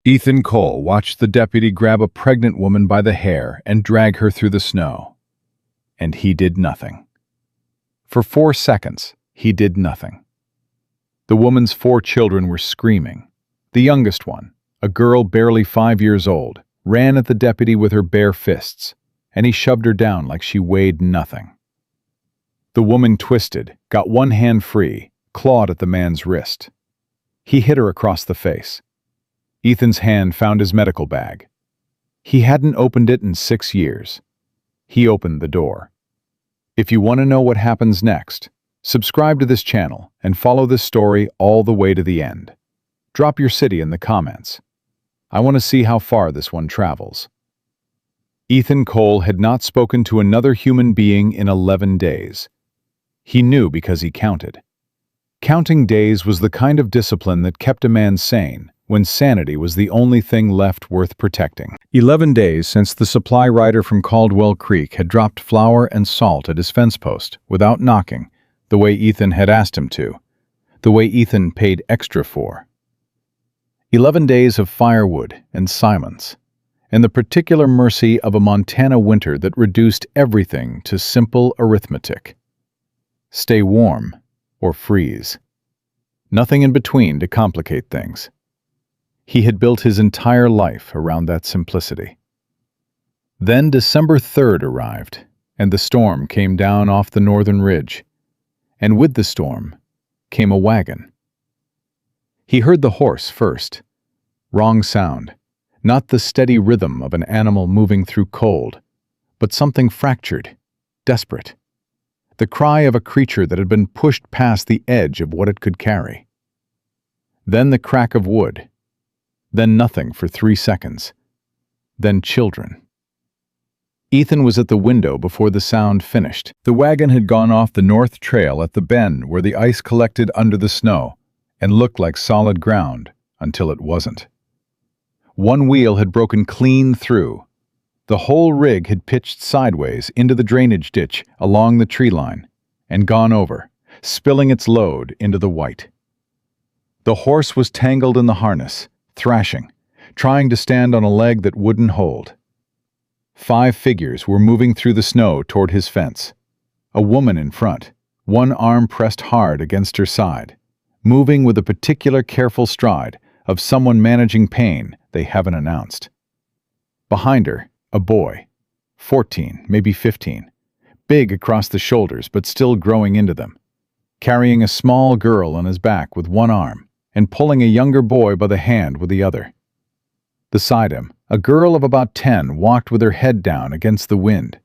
Ethan Cole watched the deputy grab a pregnant woman by the hair and drag her through the snow. And he did nothing. For 4 seconds, he did nothing. The woman's 4 children were screaming. The youngest one, a girl barely 5 years old, ran at the deputy with her bare fists, and he shoved her down like she weighed nothing. The woman twisted, got one hand free, clawed at the man's wrist. He hit her across the face. Ethan's hand found his medical bag. He hadn't opened it in 6 years. He opened the door. If you want to know what happens next, subscribe to this channel and follow this story all the way to the end. Drop your city in the comments. I want to see how far this one travels. Ethan Cole had not spoken to another human being in 11 days. He knew because he counted. Counting days was the kind of discipline that kept a man sane when sanity was the only thing left worth protecting. 11 days since the supply rider from Caldwell Creek had dropped flour and salt at his fence post without knocking, the way Ethan had asked him to, the way Ethan paid extra for. 11 days of firewood and silence, and the particular mercy of a Montana winter that reduced everything to simple arithmetic. Stay warm or freeze. Nothing in between to complicate things. He had built his entire life around that simplicity. Then December 3rd arrived, and the storm came down off the northern ridge. And with the storm came a wagon. He heard the horse first. Wrong sound. Not the steady rhythm of an animal moving through cold, but something fractured, desperate. The cry of a creature that had been pushed past the edge of what it could carry. Then the crack of wood. Then nothing for 3 seconds. Then children. Ethan was at the window before the sound finished. The wagon had gone off the north trail at the bend where the ice collected under the snow and looked like solid ground until it wasn't. One wheel had broken clean through. The whole rig had pitched sideways into the drainage ditch along the tree line and gone over, spilling its load into the white. The horse was tangled in the harness, thrashing, trying to stand on a leg that wouldn't hold. 5 figures were moving through the snow toward his fence. A woman in front, one arm pressed hard against her side, moving with a particular careful stride of someone managing pain they haven't announced. Behind her, a boy, 14, maybe 15, big across the shoulders but still growing into them, carrying a small girl on his back with one arm and pulling a younger boy by the hand with the other. Beside him, a girl of about 10 walked with her head down against the wind,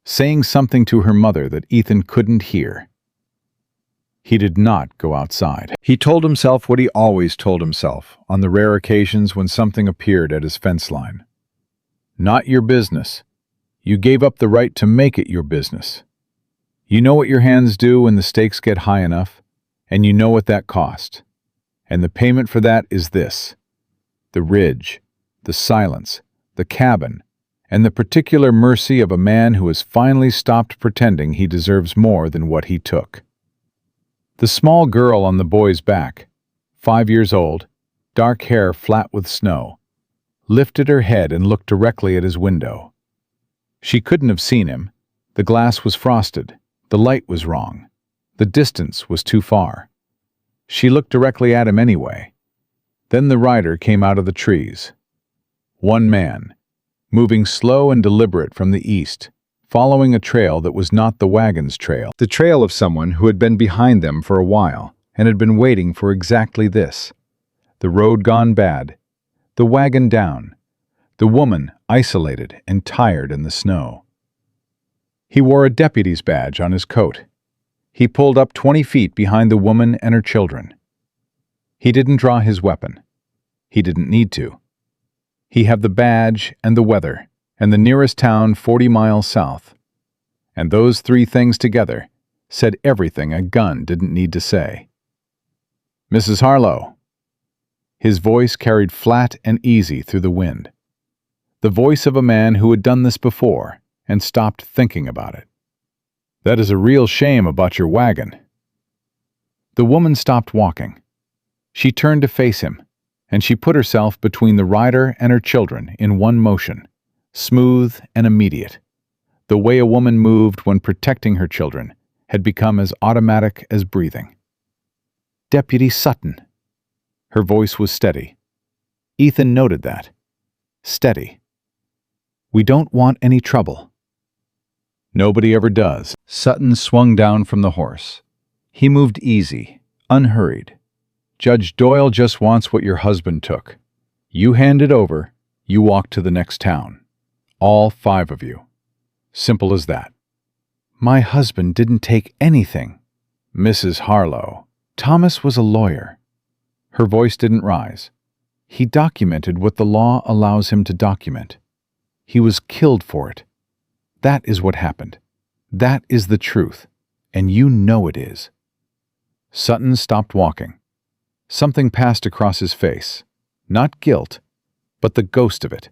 saying something to her mother that Ethan couldn't hear. He did not go outside. He told himself what he always told himself on the rare occasions when something appeared at his fence line. Not your business. You gave up the right to make it your business. You know what your hands do when the stakes get high enough, and you know what that cost. And the payment for that is this: the ridge, the silence, the cabin, and the particular mercy of a man who has finally stopped pretending he deserves more than what he took. The small girl on the boy's back, 5 years old, dark hair flat with snow, lifted her head and looked directly at his window. She couldn't have seen him. The glass was frosted. The light was wrong. The distance was too far. She looked directly at him anyway. Then the rider came out of the trees. One man, moving slow and deliberate from the east, following a trail that was not the wagon's trail. The trail of someone who had been behind them for a while and had been waiting for exactly this. The road gone bad, the wagon down, the woman isolated and tired in the snow. He wore a deputy's badge on his coat. He pulled up 20 feet behind the woman and her children. He didn't draw his weapon. He didn't need to. He had the badge and the weather and the nearest town 40 miles south. And those 3 things together said everything a gun didn't need to say. Mrs. Harlow. His voice carried flat and easy through the wind. The voice of a man who had done this before and stopped thinking about it. That is a real shame about your wagon. The woman stopped walking. She turned to face him, and she put herself between the rider and her children in one motion, smooth and immediate. The way a woman moved when protecting her children had become as automatic as breathing. "Deputy Sutton." Her voice was steady. Ethan noted that. Steady. "We don't want any trouble." "Nobody ever does." Sutton swung down from the horse. He moved easy, unhurried. "Judge Doyle just wants what your husband took. You hand it over, you walk to the next town. All 5 of you. Simple as that." "My husband didn't take anything." "Mrs. Harlow, Thomas was a lawyer." Her voice didn't rise. "He documented what the law allows him to document. He was killed for it. That is what happened. That is the truth, and you know it is." Sutton stopped walking. Something passed across his face. Not guilt, but the ghost of it.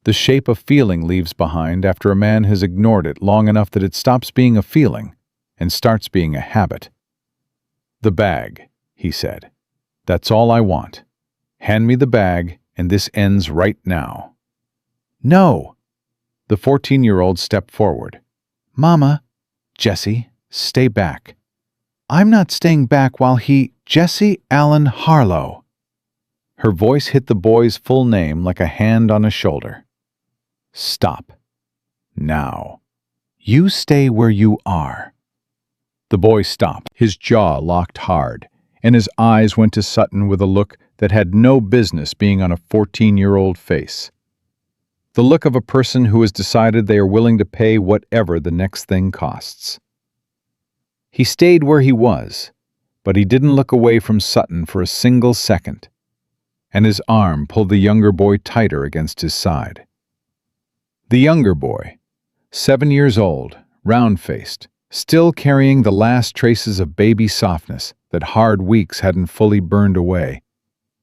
The shape a feeling leaves behind after a man has ignored it long enough that it stops being a feeling and starts being a habit. "The bag," he said. "That's all I want. Hand me the bag, and this ends right now." "No!" The 14-year-old stepped forward. "Mama, Jesse, stay back." "I'm not staying back while Jesse Allen Harlow." Her voice hit the boy's full name like a hand on his shoulder. "Stop. Now. You stay where you are." The boy stopped. His jaw locked hard, and his eyes went to Sutton with a look that had no business being on a 14-year-old face. The look of a person who has decided they are willing to pay whatever the next thing costs. He stayed where he was, but he didn't look away from Sutton for a single second, and his arm pulled the younger boy tighter against his side. The younger boy, 7 years old, round-faced, still carrying the last traces of baby softness that hard weeks hadn't fully burned away,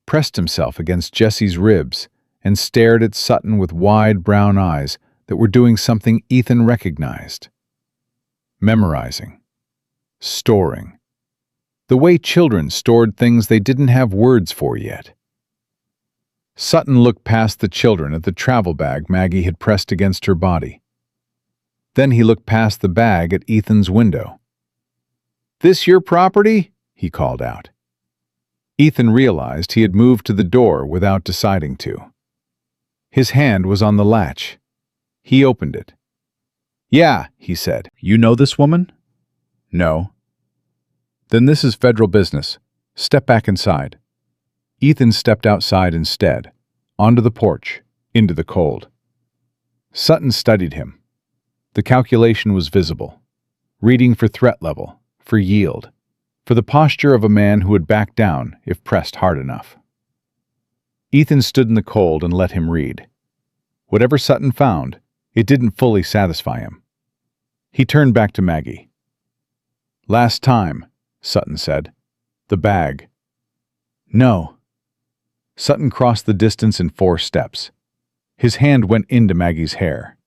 pressed himself against Jesse's ribs and stared at Sutton with wide brown eyes that were doing something Ethan recognized. Memorizing. Storing. The way children stored things they didn't have words for yet. Sutton looked past the children at the travel bag Maggie had pressed against her body. Then he looked past the bag at Ethan's window. "This your property?" he called out. Ethan realized he had moved to the door without deciding to. His hand was on the latch. He opened it. "Yeah," he said. "You know this woman?" "No." "Then this is federal business. Step back inside." Ethan stepped outside instead, onto the porch, into the cold. Sutton studied him. The calculation was visible. Reading for threat level, for yield, for the posture of a man who would back down if pressed hard enough. Ethan stood in the cold and let him read. Whatever Sutton found, it didn't fully satisfy him. He turned back to Maggie. "Last time," Sutton said. "The bag." "No." Sutton crossed the distance in 4 steps. His hand went into Maggie's hair.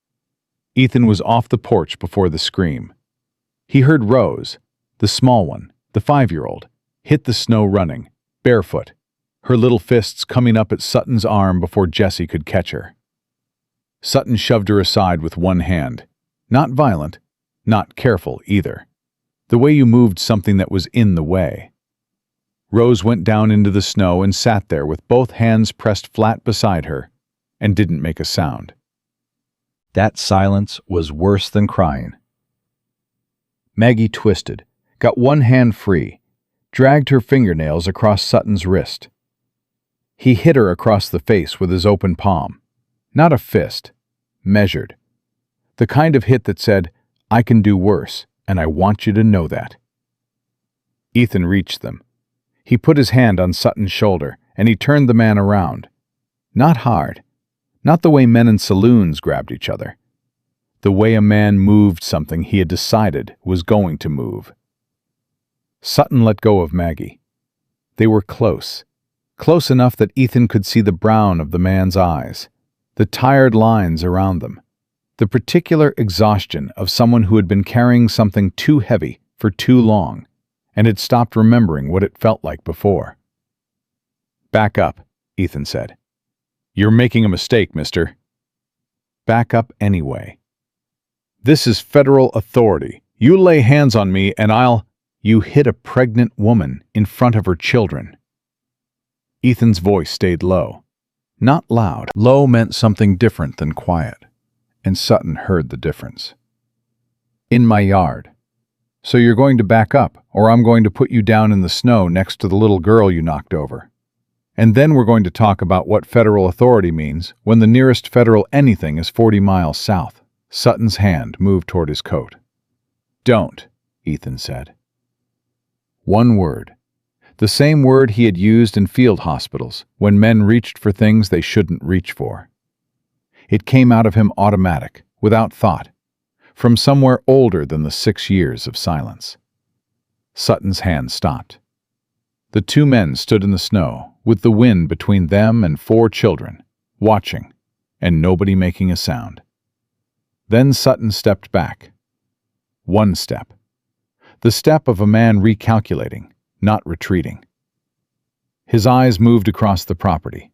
Ethan was off the porch before the scream. He heard Rose, the small one, the 5-year-old, hit the snow running, barefoot, her little fists coming up at Sutton's arm before Jesse could catch her. Sutton shoved her aside with one hand. Not violent, not careful either. The way you moved something that was in the way. Rose went down into the snow and sat there with both hands pressed flat beside her and didn't make a sound. That silence was worse than crying. Maggie twisted, got one hand free, dragged her fingernails across Sutton's wrist. He hit her across the face with his open palm. Not a fist, measured. The kind of hit that said, "I can do worse, and I want you to know that." Ethan reached them. He put his hand on Sutton's shoulder, and he turned the man around. Not hard. Not the way men in saloons grabbed each other. The way a man moved something he had decided was going to move. Sutton let go of Maggie. They were close. Close enough that Ethan could see the brown of the man's eyes, the tired lines around them, the particular exhaustion of someone who had been carrying something too heavy for too long and had stopped remembering what it felt like before. "Back up," Ethan said. "You're making a mistake, mister." "Back up anyway." "This is federal authority. You lay hands on me and I'll—" "You hit a pregnant woman in front of her children." Ethan's voice stayed low. Not loud. Low meant something different than quiet, and Sutton heard the difference. "In my yard. So you're going to back up, or I'm going to put you down in the snow next to the little girl you knocked over. And then we're going to talk about what federal authority means when the nearest federal anything is 40 miles south." Sutton's hand moved toward his coat. "Don't," Ethan said. One word. The same word he had used in field hospitals when men reached for things they shouldn't reach for. It came out of him automatic, without thought, from somewhere older than the 6 years of silence. Sutton's hand stopped. The two men stood in the snow, with the wind between them and 4 children, watching, and nobody making a sound. Then Sutton stepped back. One step. The step of a man recalculating, not retreating. His eyes moved across the property.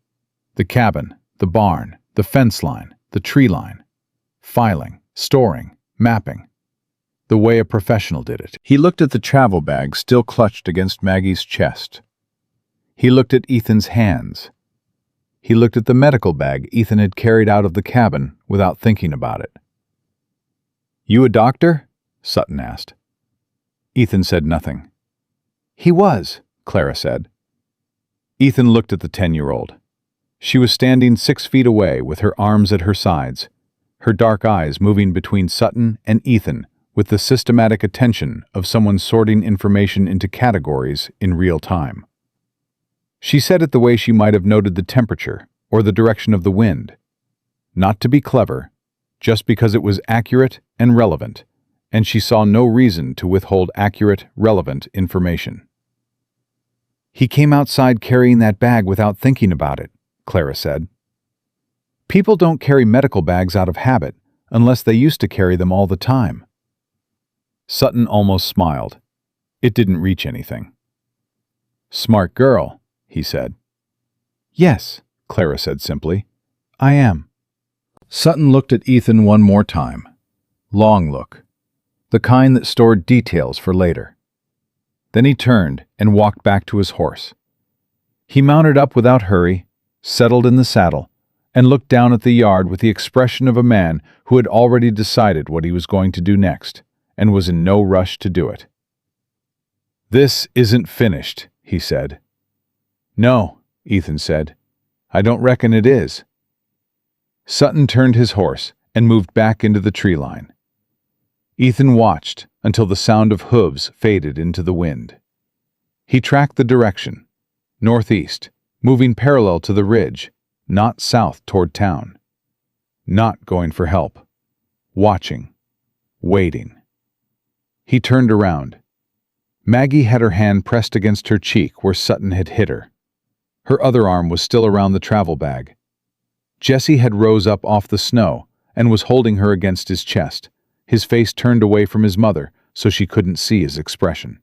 The cabin, the barn, the fence line, the tree line. Filing, storing, mapping. The way a professional did it. He looked at the travel bag still clutched against Maggie's chest. He looked at Ethan's hands. He looked at the medical bag Ethan had carried out of the cabin without thinking about it. "You a doctor?" Sutton asked. Ethan said nothing. "He was," Clara said. Ethan looked at the 10-year-old. She was standing 6 feet away with her arms at her sides, her dark eyes moving between Sutton and Ethan with the systematic attention of someone sorting information into categories in real time. She said it the way she might have noted the temperature or the direction of the wind. Not to be clever, just because it was accurate and relevant, and she saw no reason to withhold accurate, relevant information. "He came outside carrying that bag without thinking about it," Clara said. "People don't carry medical bags out of habit unless they used to carry them all the time." Sutton almost smiled. It didn't reach anything. "Smart girl," he said. "Yes," Clara said simply. "I am." Sutton looked at Ethan one more time. Long look. The kind that stored details for later. Then he turned and walked back to his horse. He mounted up without hurry, settled in the saddle, and looked down at the yard with the expression of a man who had already decided what he was going to do next, and was in no rush to do it. "This isn't finished," he said. "No," Ethan said. "I don't reckon it is." Sutton turned his horse and moved back into the tree line. Ethan watched until the sound of hooves faded into the wind. He tracked the direction, northeast, moving parallel to the ridge, not south toward town. Not going for help. Watching. Waiting. He turned around. Maggie had her hand pressed against her cheek where Sutton had hit her. Her other arm was still around the travel bag. Jesse had rose up off the snow and was holding her against his chest, his face turned away from his mother so she couldn't see his expression.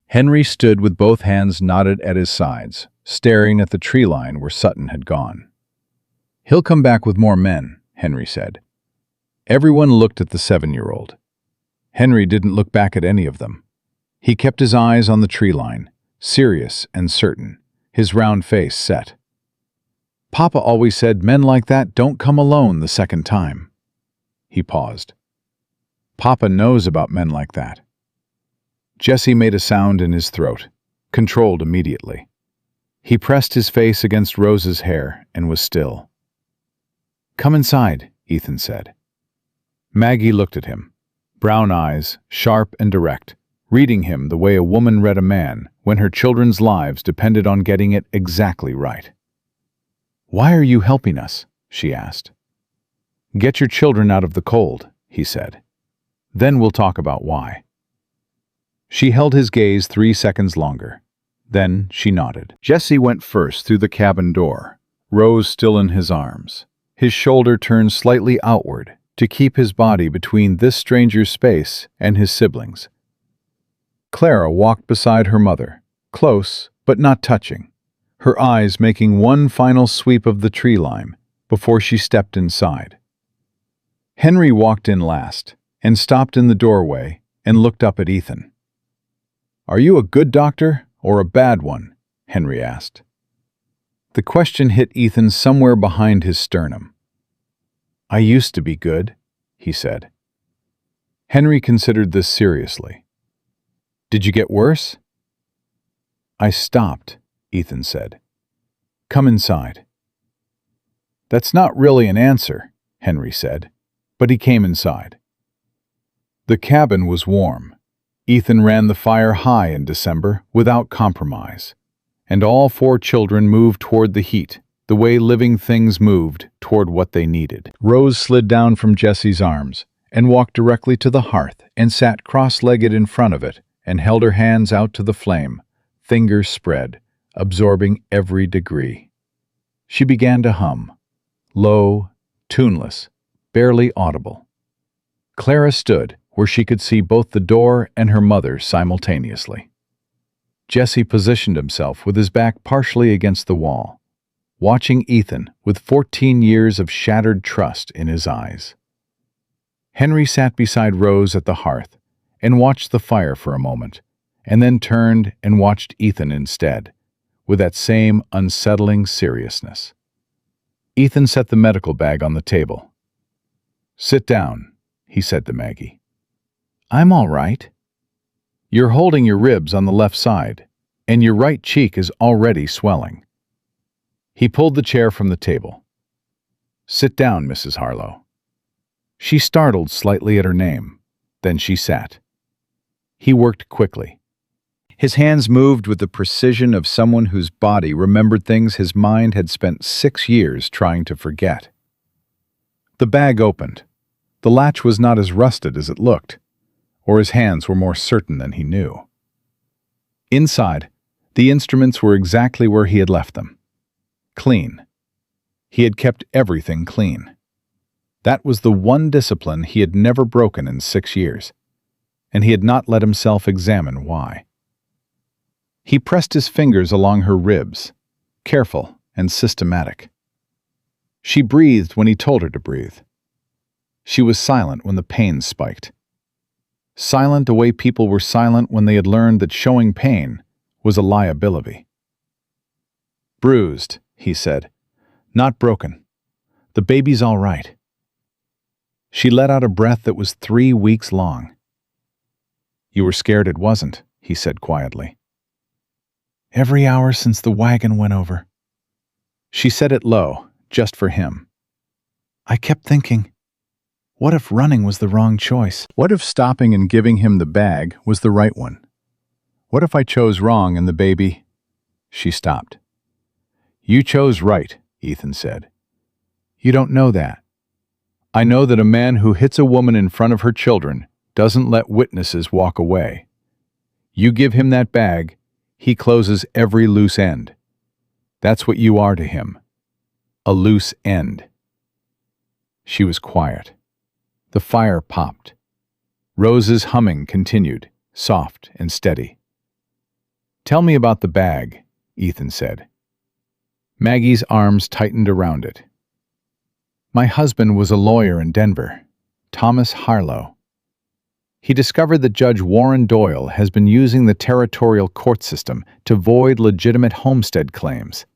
Henry stood with both hands knotted at his sides, staring at the tree line where Sutton had gone. "He'll come back with more men," Henry said. Everyone looked at the 7-year-old. Henry didn't look back at any of them. He kept his eyes on the tree line, serious and certain, his round face set. "Papa always said men like that don't come alone the second time." He paused. "Papa knows about men like that." Jesse made a sound in his throat, controlled immediately. He pressed his face against Rose's hair and was still. "Come inside," Ethan said. Maggie looked at him, brown eyes, sharp and direct, reading him the way a woman read a man when her children's lives depended on getting it exactly right. "Why are you helping us?" she asked. "Get your children out of the cold," he said. "Then we'll talk about why." She held his gaze 3 seconds longer. Then she nodded. Jesse went first through the cabin door, Rose still in his arms, his shoulder turned slightly outward to keep his body between this stranger's space and his siblings. Clara walked beside her mother, close but not touching, her eyes making one final sweep of the tree line before she stepped inside. Henry walked in last and stopped in the doorway and looked up at Ethan. "Are you a good doctor or a bad one?" Henry asked. The question hit Ethan somewhere behind his sternum. "I used to be good," he said. Henry considered this seriously. "Did you get worse?" "I stopped," Ethan said. "Come inside." "That's not really an answer," Henry said, but he came inside. The cabin was warm. Ethan ran the fire high in December without compromise, and all 4 children moved toward the heat, the way living things moved toward what they needed. Rose slid down from Jesse's arms and walked directly to the hearth and sat cross-legged in front of it and held her hands out to the flame, fingers spread, absorbing every degree. She began to hum, low, tuneless, barely audible. Clara stood where she could see both the door and her mother simultaneously. Jesse positioned himself with his back partially against the wall, watching Ethan with 14 years of shattered trust in his eyes. Henry sat beside Rose at the hearth and watched the fire for a moment, and then turned and watched Ethan instead, with that same unsettling seriousness. Ethan set the medical bag on the table. "Sit down," he said to Maggie. "I'm all right." "You're holding your ribs on the left side, and your right cheek is already swelling." He pulled the chair from the table. "Sit down, Mrs. Harlow." She startled slightly at her name, then she sat. He worked quickly. His hands moved with the precision of someone whose body remembered things his mind had spent 6 years trying to forget. The bag opened. The latch was not as rusted as it looked, or his hands were more certain than he knew. Inside, the instruments were exactly where he had left them. Clean. He had kept everything clean. That was the one discipline he had never broken in 6 years, and he had not let himself examine why. He pressed his fingers along her ribs, careful and systematic. She breathed when he told her to breathe. She was silent when the pain spiked. Silent the way people were silent when they had learned that showing pain was a liability. "Bruised," he said. "Not broken. The baby's all right." She let out a breath that was 3 weeks long. "You were scared it wasn't," he said quietly. "Every hour since the wagon went over." She said it low, just for him. "I kept thinking, what if running was the wrong choice? What if stopping and giving him the bag was the right one? What if I chose wrong and the baby—" She stopped. "You chose right," Ethan said. "You don't know that. I know that a man who hits a woman in front of her children doesn't let witnesses walk away. You give him that bag, he closes every loose end. That's what you are to him. A loose end." She was quiet. The fire popped. Rose's humming continued, soft and steady. "Tell me about the bag," Ethan said. Maggie's arms tightened around it. "My husband was a lawyer in Denver, Thomas Harlow. He discovered that Judge Warren Doyle has been using the territorial court system to void legitimate homestead claims.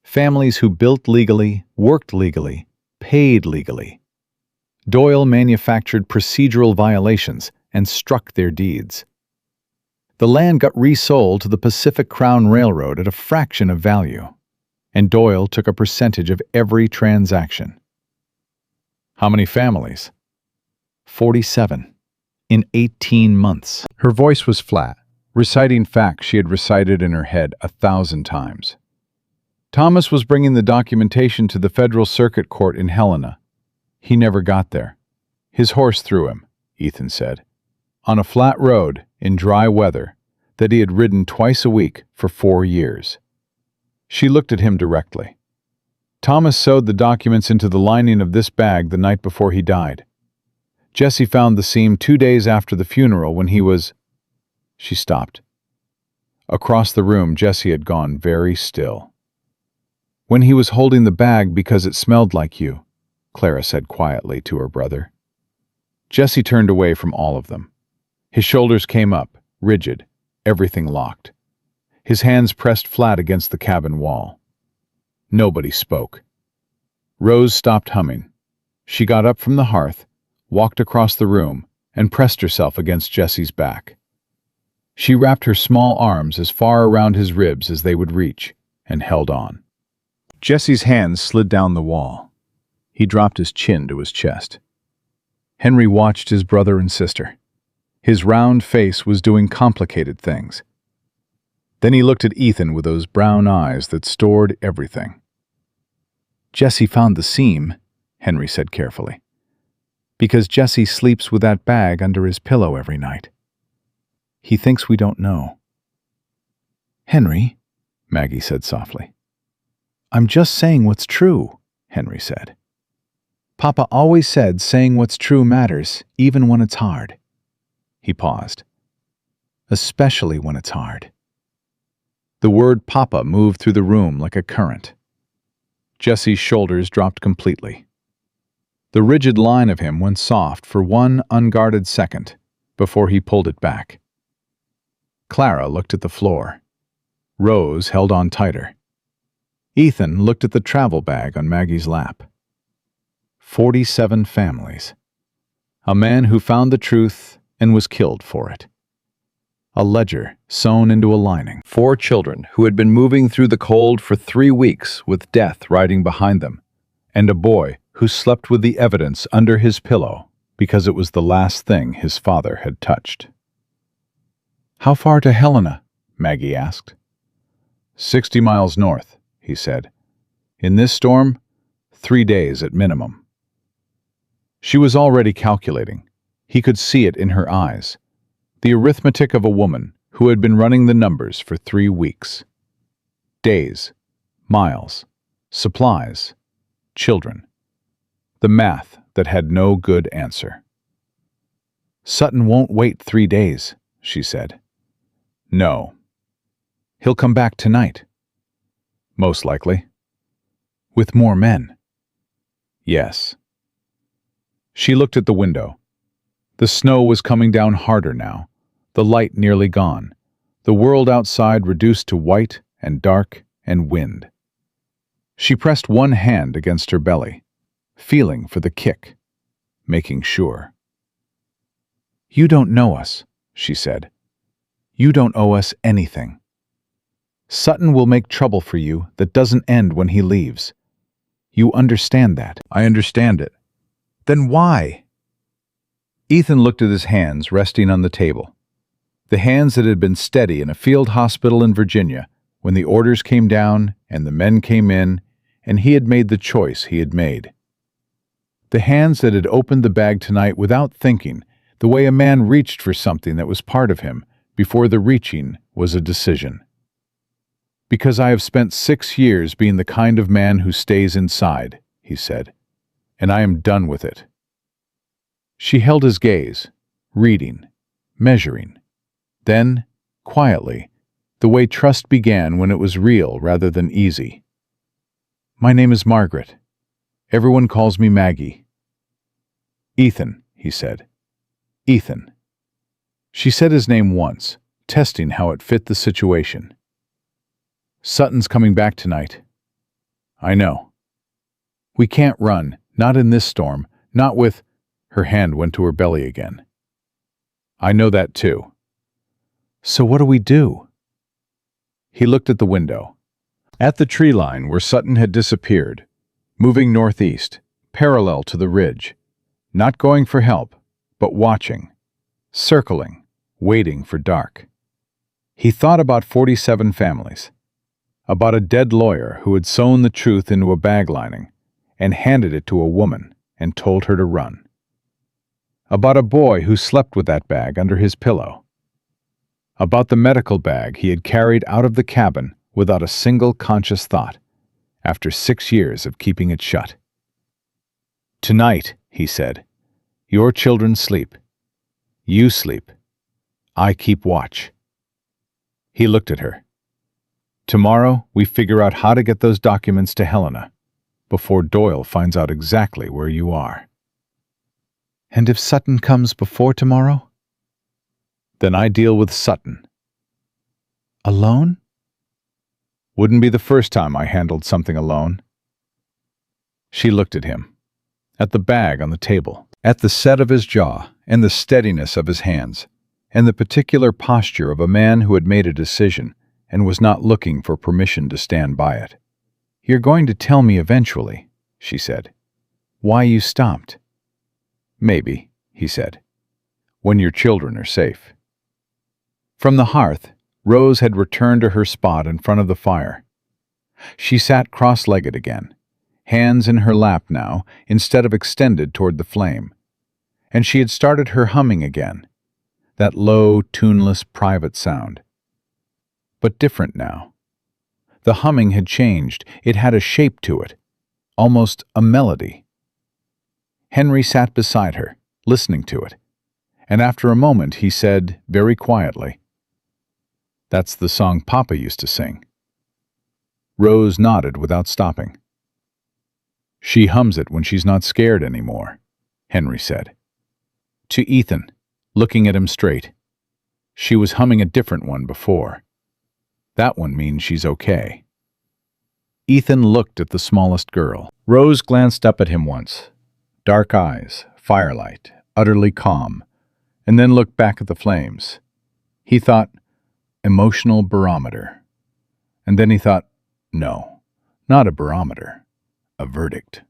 Families who built legally, worked legally, paid legally. Doyle manufactured procedural violations and struck their deeds. The land got resold to the Pacific Crown Railroad at a fraction of value, and Doyle took a percentage of every transaction." "How many families?" 47. In 18 months. Her voice was flat, reciting facts she had recited in her head 1,000 times. Thomas was bringing the documentation to the Federal Circuit Court in Helena. He never got there. His horse threw him, Ethan said, on a flat road in dry weather that he had ridden twice a week for 4 years. She looked at him directly. "Thomas sewed the documents into the lining of this bag the night before he died. Jesse found the seam 2 days after the funeral when he was—" She stopped. Across the room, Jesse had gone very still. "When he was holding the bag because it smelled like you," Clara said quietly to her brother. Jesse turned away from all of them. His shoulders came up, rigid, everything locked. His hands pressed flat against the cabin wall. Nobody spoke. Rose stopped humming. She got up from the hearth, walked across the room, and pressed herself against Jesse's back. She wrapped her small arms as far around his ribs as they would reach, and held on. Jesse's hands slid down the wall. He dropped his chin to his chest. Henry watched his brother and sister. His round face was doing complicated things. Then he looked at Ethan with those brown eyes that stored everything. "Jesse found the seam," Henry said carefully, "because Jesse sleeps with that bag under his pillow every night. He thinks we don't know." "Henry," Maggie said softly. "I'm just saying what's true," Henry said. "Papa always said saying what's true matters, even when it's hard." He paused. "Especially when it's hard." The word Papa moved through the room like a current. Jesse's shoulders dropped completely. The rigid line of him went soft for one unguarded second before he pulled it back. Clara looked at the floor. Rose held on tighter. Ethan looked at the travel bag on Maggie's lap. 47 families. A man who found the truth and was killed for it. A ledger sewn into a lining. 4 children who had been moving through the cold for 3 weeks with death riding behind them, and a boy who slept with the evidence under his pillow because it was the last thing his father had touched. "How far to Helena?" Maggie asked. 60 miles north, he said. "In this storm, 3 days at minimum." She was already calculating. He could see it in her eyes. The arithmetic of a woman who had been running the numbers for 3 weeks. Days, miles, supplies, children. The math that had no good answer. "Sutton won't wait 3 days," she said. "No. He'll come back tonight." "Most likely." "With more men." "Yes." She looked at the window. The snow was coming down harder now, the light nearly gone, the world outside reduced to white and dark and wind. She pressed one hand against her belly, feeling for the kick, making sure. "You don't know us," she said. "You don't owe us anything. Sutton will make trouble for you that doesn't end when he leaves. You understand that." "I understand it." "Then why?" Ethan looked at his hands resting on the table. The hands that had been steady in a field hospital in Virginia when the orders came down and the men came in and he had made the choice he had made. The hands that had opened the bag tonight without thinking, the way a man reached for something that was part of him before the reaching was a decision. "Because I have spent 6 years being the kind of man who stays inside," he said, "and I am done with it." She held his gaze, reading, measuring. Then, quietly, the way trust began when it was real rather than easy. "My name is Margaret. Everyone calls me Maggie." "Ethan," he said. "Ethan." She said his name once, testing how it fit the situation. "Sutton's coming back tonight." "I know." "We can't run, not in this storm, not with—" Her hand went to her belly again. "I know that too." "So what do we do?" He looked at the window. At the tree line where Sutton had disappeared, moving northeast, parallel to the ridge, not going for help, but watching, circling, waiting for dark. He thought about 47 families, about a dead lawyer who had sewn the truth into a bag lining and handed it to a woman and told her to run. About a boy who slept with that bag under his pillow. About the medical bag he had carried out of the cabin without a single conscious thought, after 6 years of keeping it shut. "Tonight," he said, "your children sleep. You sleep. I keep watch." He looked at her. Tomorrow, we figure out how to get those documents to Helena, before Doyle finds out exactly where you are. And if Sutton comes before tomorrow? Then I deal with Sutton. Alone? Wouldn't be the first time I handled something alone. She looked at him, at the bag on the table, at the set of his jaw and the steadiness of his hands, and the particular posture of a man who had made a decision and was not looking for permission to stand by it. You're going to tell me eventually, she said, why you stopped. Maybe, he said, when your children are safe. From the hearth, Rose had returned to her spot in front of the fire. She sat cross-legged again, hands in her lap now instead of extended toward the flame, and she had started her humming again, that low, tuneless, private sound. But different now. The humming had changed. It had a shape to it, almost a melody. Henry sat beside her, listening to it, and after a moment he said, very quietly, "That's the song Papa used to sing." Rose nodded without stopping. "She hums it when she's not scared anymore," Henry said. To Ethan, looking at him straight, "She was humming a different one before. That one means she's okay." Ethan looked at the smallest girl. Rose glanced up at him once, dark eyes, firelight, utterly calm, and then looked back at the flames. He thought, emotional barometer. And then he thought, no, not a barometer, a verdict.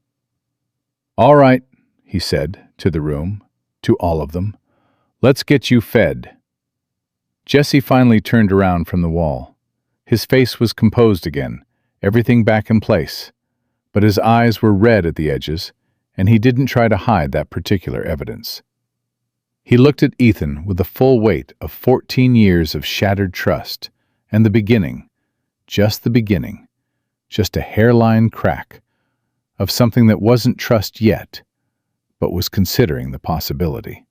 "All right," he said, to the room, to all of them. "Let's get you fed." Jesse finally turned around from the wall. His face was composed again, everything back in place, but his eyes were red at the edges, and he didn't try to hide that particular evidence. He looked at Ethan with the full weight of 14 years of shattered trust, and the beginning, just a hairline crack, of something that wasn't trust yet, but was considering the possibility.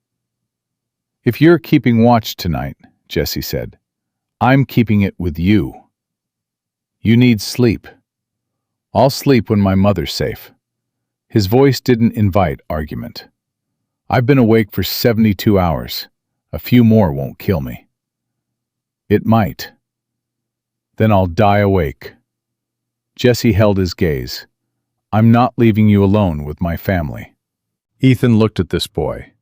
"If you're keeping watch tonight," Jesse said, "I'm keeping it with you. You need sleep. I'll sleep when my mother's safe." His voice didn't invite argument. "I've been awake for 72 hours. A few more won't kill me." "It might. Then I'll die awake." Jesse held his gaze. "I'm not leaving you alone with my family." Ethan looked at this boy,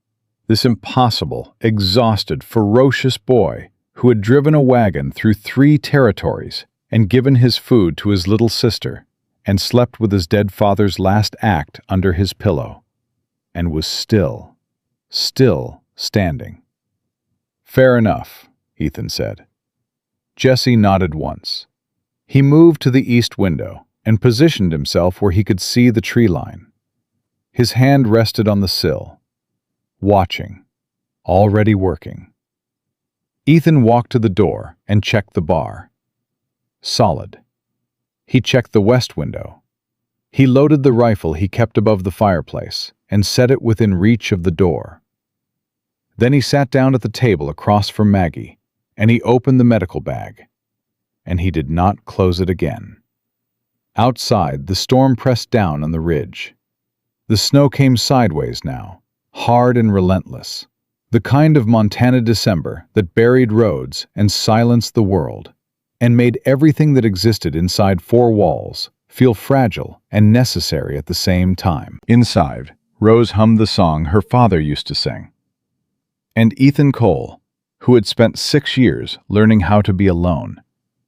this impossible, exhausted, ferocious boy who had driven a wagon through 3 territories and given his food to his little sister and slept with his dead father's last act under his pillow, and was still standing. "Fair enough," Ethan said. Jesse nodded once. He moved to the east window and positioned himself where he could see the tree line. His hand rested on the sill, watching, already working. Ethan walked to the door and checked the bar. Solid. He checked the west window. He loaded the rifle he kept above the fireplace and set it within reach of the door. Then he sat down at the table across from Maggie, and he opened the medical bag. And he did not close it again. Outside, the storm pressed down on the ridge. The snow came sideways now, hard and relentless, the kind of Montana December that buried roads and silenced the world, and made everything that existed inside 4 walls feel fragile and necessary at the same time. Inside, Rose hummed the song her father used to sing. And Ethan Cole, who had spent 6 years learning how to be alone,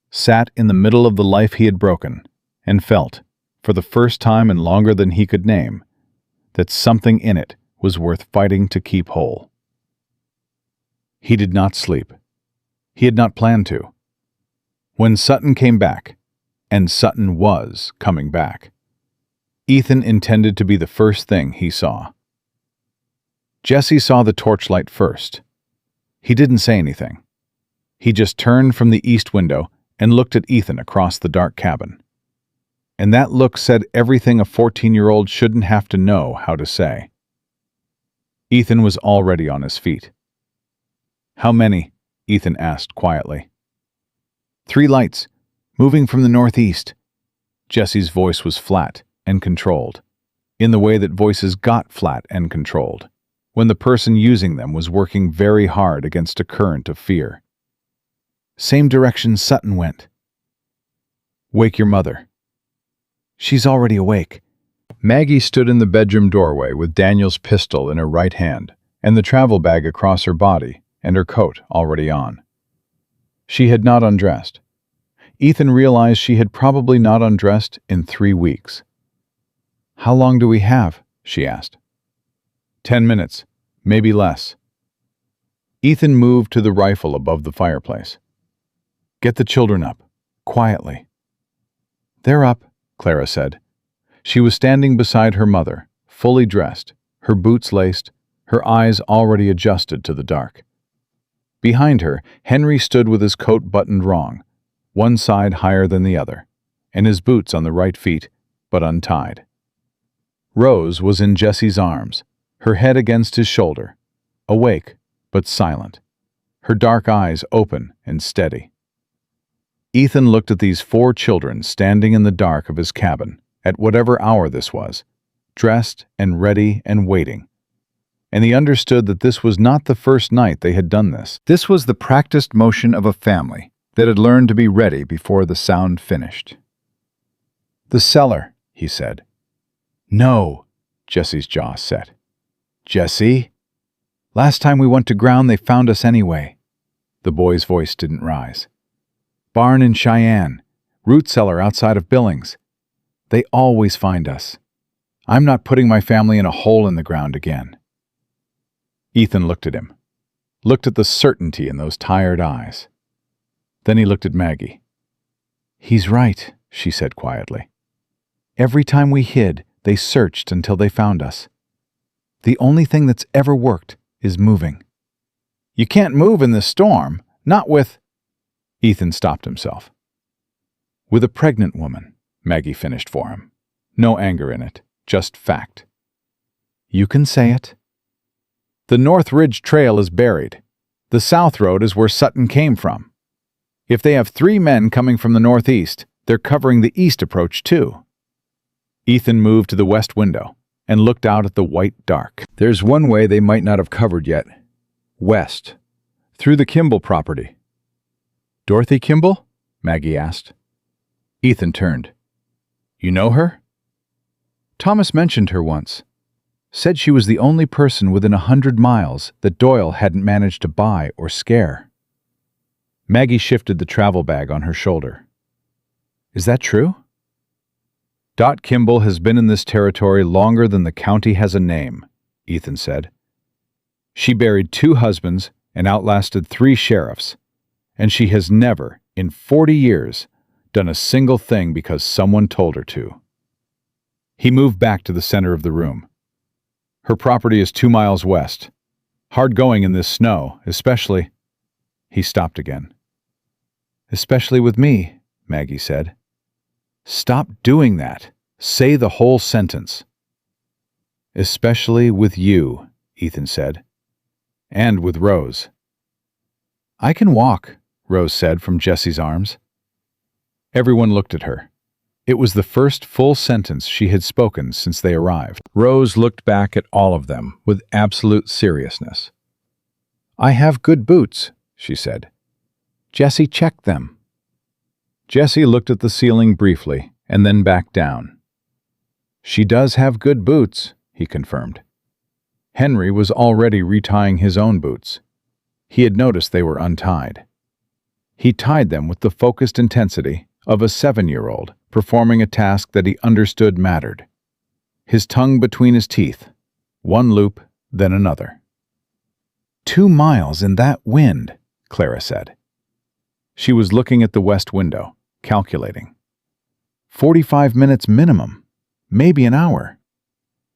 sat in the middle of the life he had broken and felt, for the first time in longer than he could name, that something in it was worth fighting to keep whole. He did not sleep. He had not planned to. When Sutton came back, and Sutton was coming back, Ethan intended to be the first thing he saw. Jesse saw the torchlight first. He didn't say anything. He just turned from the east window and looked at Ethan across the dark cabin. And that look said everything a 14-year-old shouldn't have to know how to say. Ethan was already on his feet. "How many?" Ethan asked quietly. 3 lights, moving from the northeast." Jesse's voice was flat and controlled, in the way that voices got flat and controlled, when the person using them was working very hard against a current of fear. "Same direction Sutton went." "Wake your mother." "She's already awake." Maggie stood in the bedroom doorway with Daniel's pistol in her right hand and the travel bag across her body and her coat already on. She had not undressed. Ethan realized she had probably not undressed in 3 weeks. "How long do we have?" she asked. 10 minutes, maybe less." Ethan moved to the rifle above the fireplace. "Get the children up, quietly." "They're up," Clara said. She was standing beside her mother, fully dressed, her boots laced, her eyes already adjusted to the dark. Behind her, Henry stood with his coat buttoned wrong, one side higher than the other, and his boots on the right feet, but untied. Rose was in Jesse's arms, her head against his shoulder, awake but silent, her dark eyes open and steady. Ethan looked at these 4 children standing in the dark of his cabin, at whatever hour this was, dressed and ready and waiting. And he understood that this was not the first night they had done this. This was the practiced motion of a family that had learned to be ready before the sound finished. "The cellar," he said. "No," Jesse's jaw set. "Jesse? Last time we went to ground they found us anyway." The boy's voice didn't rise. "Barn in Cheyenne, root cellar outside of Billings. They always find us. I'm not putting my family in a hole in the ground again." Ethan looked at him, looked at the certainty in those tired eyes. Then he looked at Maggie. "He's right," she said quietly. "Every time we hid, they searched until they found us. The only thing that's ever worked is moving." "You can't move in this storm, not with—" Ethan stopped himself. "With a pregnant woman," Maggie finished for him. No anger in it, just fact. "You can say it." "The North Ridge Trail is buried. The South Road is where Sutton came from. If they have 3 men coming from the northeast, they're covering the east approach too." Ethan moved to the west window and looked out at the white dark. "There's one way they might not have covered yet. West, through the Kimball property." "Dorothy Kimball?" Maggie asked. Ethan turned. "You know her?" "Thomas mentioned her once. Said she was the only person within 100 miles that Doyle hadn't managed to buy or scare." Maggie shifted the travel bag on her shoulder. "Is that true?" "Dot Kimball has been in this territory longer than the county has a name," Ethan said. "She buried 2 husbands and outlasted 3 sheriffs, and she has never, in 40 years, done a single thing because someone told her to." He moved back to the center of the room. "Her property is 2 miles west. Hard going in this snow, especially—" He stopped again. "Especially with me," Maggie said. "Stop doing that. Say the whole sentence." "Especially with you," Ethan said. "And with Rose." "I can walk," Rose said from Jesse's arms. Everyone looked at her. It was the first full sentence she had spoken since they arrived. Rose looked back at all of them with absolute seriousness. "I have good boots," she said. "Jesse checked them." Jesse looked at the ceiling briefly and then back down. "She does have good boots," he confirmed. Henry was already retying his own boots. He had noticed they were untied. He tied them with the focused intensity of a 7-year-old performing a task that he understood mattered. His tongue between his teeth, one loop, then another. 2 miles in that wind," Clara said. She was looking at the west window, calculating. 45 minutes minimum, maybe an hour.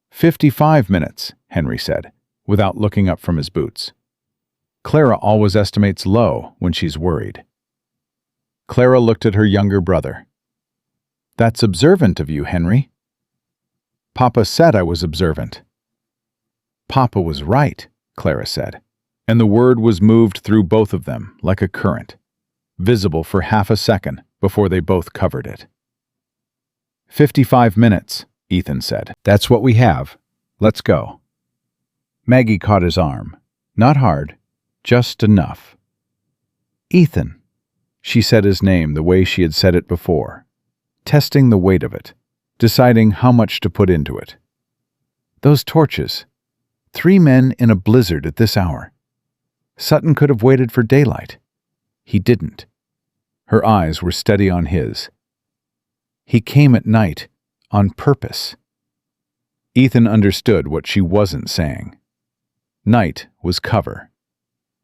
55 minutes, Henry said, without looking up from his boots. Clara always estimates low when she's worried. Clara looked at her younger brother. "That's observant of you, Henry." "Papa said I was observant." "Papa was right," Clara said, and the word was moved through both of them like a current. visible for half a second before they both covered it. 55 minutes, Ethan said. That's what we have. Let's go. Maggie caught his arm. Not hard, just enough. Ethan. She said his name the way she had said it before, testing the weight of it, deciding how much to put into it. Those torches. 3 men in a blizzard at this hour. Sutton could have waited for daylight. He didn't. Her eyes were steady on his. He came at night, on purpose. Ethan understood what she wasn't saying. Night was cover.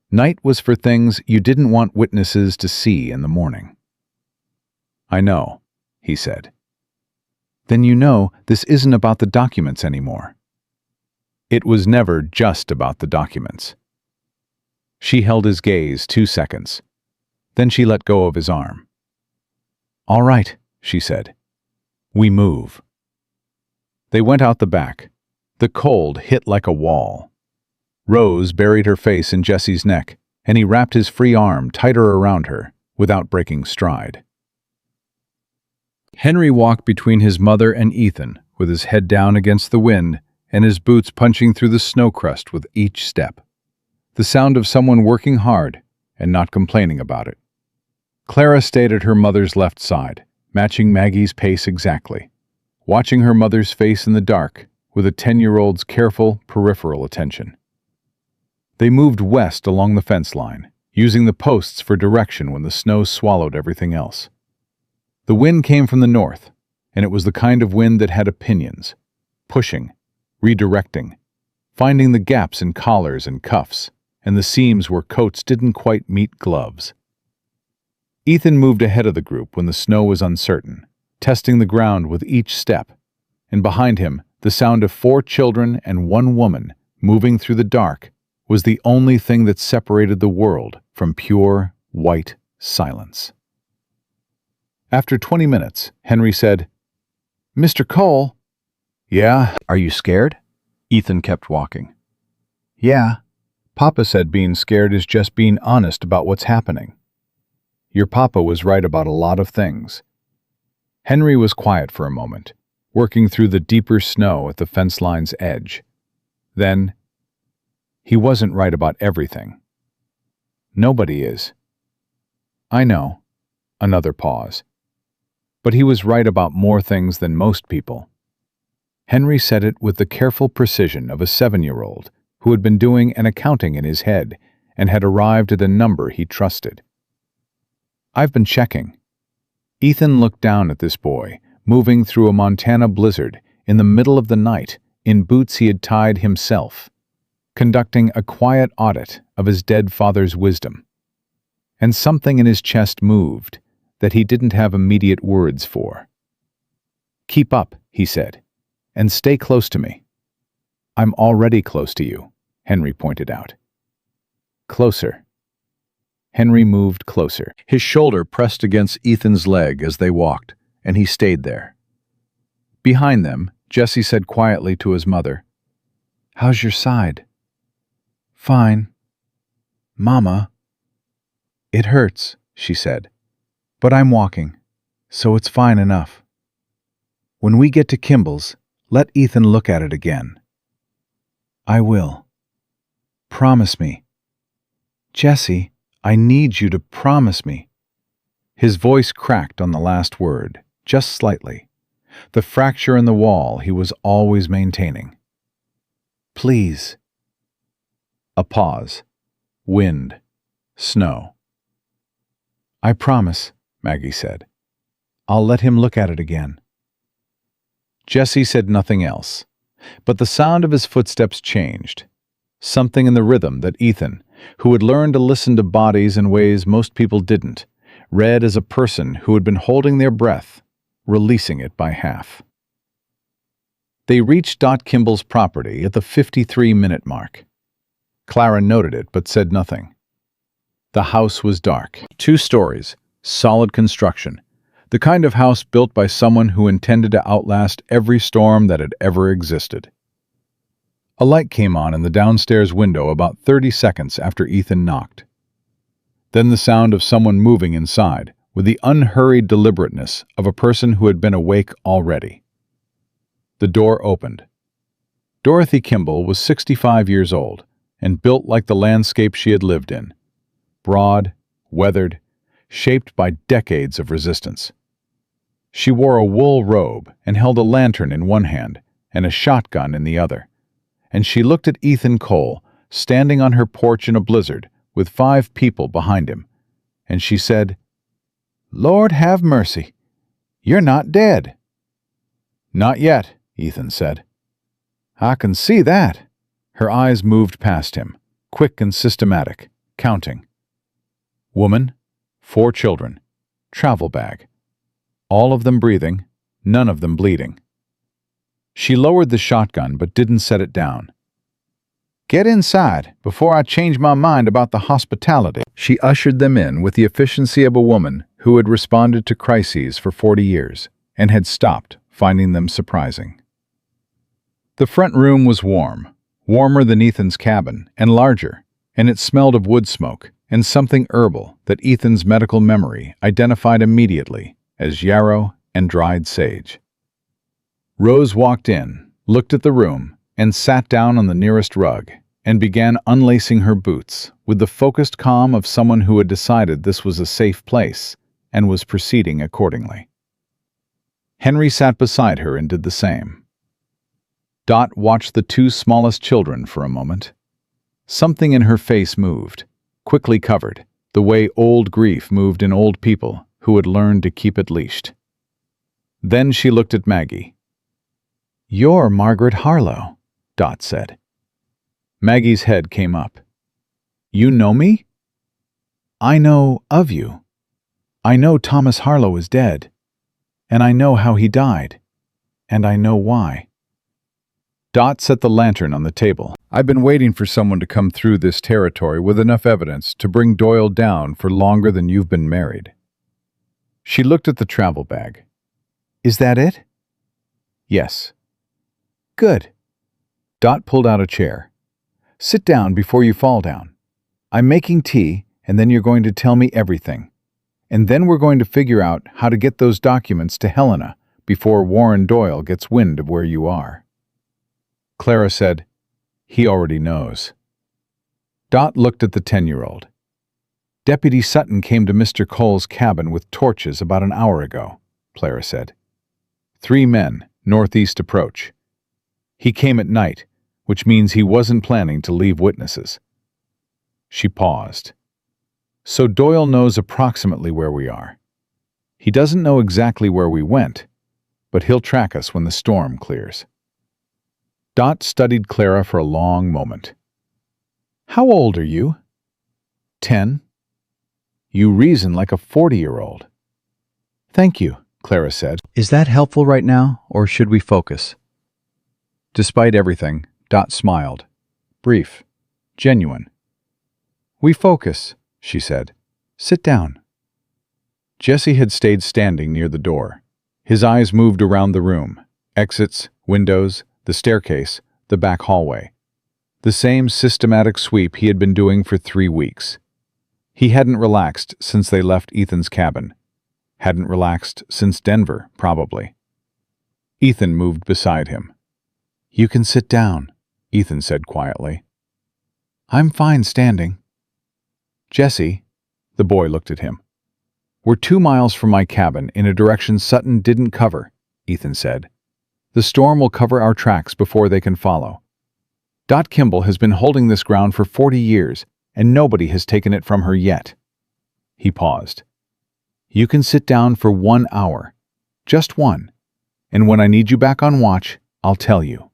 Night was for things you didn't want witnesses to see in the morning. I know, he said. Then you know this isn't about the documents anymore. It was never just about the documents. She held his gaze 2 seconds. Then she let go of his arm. All right, she said. We move. They went out the back. The cold hit like a wall. Rose buried her face in Jesse's neck, and he wrapped his free arm tighter around her, without breaking stride. Henry walked between his mother and Ethan, with his head down against the wind and his boots punching through the snow crust with each step. The sound of someone working hard and not complaining about it. Clara stayed at her mother's left side, matching Maggie's pace exactly, watching her mother's face in the dark with a 10-year-old's careful, peripheral attention. They moved west along the fence line, using the posts for direction when the snow swallowed everything else. The wind came from the north, and it was the kind of wind that had opinions, pushing, redirecting, finding the gaps in collars and cuffs, and the seams where coats didn't quite meet gloves. Ethan moved ahead of the group when the snow was uncertain, testing the ground with each step, and behind him, the sound of 4 children and 1 woman moving through the dark was the only thing that separated the world from pure, white silence. After 20 minutes, Henry said, Mr. Cole. Yeah, are you scared? Ethan kept walking. Yeah. Papa said being scared is just being honest about what's happening. Your papa was right about a lot of things. Henry was quiet for a moment, working through the deeper snow at the fence line's edge. Then, he wasn't right about everything. Nobody is. I know. Another pause. But he was right about more things than most people. Henry said it with the careful precision of a 7-year-old who had been doing an accounting in his head and had arrived at a number he trusted. I've been checking. Ethan looked down at this boy, moving through a Montana blizzard in the middle of the night in boots he had tied himself, conducting a quiet audit of his dead father's wisdom. And something in his chest moved that he didn't have immediate words for. Keep up, he said, and stay close to me. I'm already close to you, Henry pointed out. Closer. Henry moved closer. His shoulder pressed against Ethan's leg as they walked, and he stayed there. Behind them, Jesse said quietly to his mother, How's your side? Fine. Mama. It hurts, she said, but I'm walking, so it's fine enough. When we get to Kimball's, let Ethan look at it again. I will. Promise me. Jesse, I need you to promise me. His voice cracked on the last word, just slightly, the fracture in the wall he was always maintaining. Please. A pause. Wind. Snow. I promise, Maggie said. I'll let him look at it again. Jesse said nothing else, but the sound of his footsteps changed. Something in the rhythm that Ethan, who had learned to listen to bodies in ways most people didn't, read as a person who had been holding their breath, releasing it by half. They reached Dot Kimball's property at the 53-minute mark. Clara noted it but said nothing. The house was dark. 2 stories, solid construction, the kind of house built by someone who intended to outlast every storm that had ever existed. A light came on in the downstairs window about 30 seconds after Ethan knocked. Then the sound of someone moving inside, with the unhurried deliberateness of a person who had been awake already. The door opened. Dorothy Kimball was 65 years old and built like the landscape she had lived in. Broad, weathered, shaped by decades of resistance. She wore a wool robe and held a lantern in one hand and a shotgun in the other, and she looked at Ethan Cole, standing on her porch in a blizzard with 5 people behind him, and she said, "Lord have mercy, you're not dead." "Not yet," Ethan said. "I can see that." Her eyes moved past him, quick and systematic, counting. Woman, 4 children, travel bag. All of them breathing, none of them bleeding. She lowered the shotgun but didn't set it down. "Get inside before I change my mind about the hospitality." She ushered them in with the efficiency of a woman who had responded to crises for 40 years and had stopped finding them surprising. The front room was warm, warmer than Ethan's cabin and larger, and it smelled of wood smoke and something herbal that Ethan's medical memory identified immediately as yarrow and dried sage. Rose walked in, looked at the room, and sat down on the nearest rug and began unlacing her boots with the focused calm of someone who had decided this was a safe place and was proceeding accordingly. Henry sat beside her and did the same. Dot watched the 2 smallest children for a moment. Something in her face moved, quickly covered, the way old grief moved in old people who had learned to keep it leashed. Then she looked at Maggie. "You're Margaret Harlow," Dot said. Maggie's head came up. "You know me?" "I know of you. I know Thomas Harlow is dead, and I know how he died, and I know why." Dot set the lantern on the table. "I've been waiting for someone to come through this territory with enough evidence to bring Doyle down for longer than you've been married." She looked at the travel bag. "Is that it?" "Yes." "Good." Dot pulled out a chair. "Sit down before you fall down. I'm making tea, and then you're going to tell me everything. And then we're going to figure out how to get those documents to Helena before Warren Doyle gets wind of where you are." Clara said, "He already knows." Dot looked at the 10-year-old. "Deputy Sutton came to Mr. Cole's cabin with torches about an hour ago," Clara said. 3 men, northeast approach. He came at night, which means he wasn't planning to leave witnesses." She paused. "So Doyle knows approximately where we are. He doesn't know exactly where we went, but he'll track us when the storm clears." Dot studied Clara for a long moment. "How old are you?" 10. "You reason like a 40-year-old. "Thank you," Clara said. "Is that helpful right now, or should we focus?" Despite everything, Dot smiled. Brief, genuine. "We focus," she said. "Sit down." Jesse had stayed standing near the door. His eyes moved around the room, exits, windows, the staircase, the back hallway. The same systematic sweep he had been doing for 3 weeks. He hadn't relaxed since they left Ethan's cabin. Hadn't relaxed since Denver, probably. Ethan moved beside him. "You can sit down," Ethan said quietly. "I'm fine standing." "Jesse," the boy looked at him. "We're 2 miles from my cabin in a direction Sutton didn't cover," Ethan said. "The storm will cover our tracks before they can follow. Dot Kimball has been holding this ground for 40 years, and nobody has taken it from her yet." He paused. "You can sit down for 1 hour. Just 1. And when I need you back on watch, I'll tell you."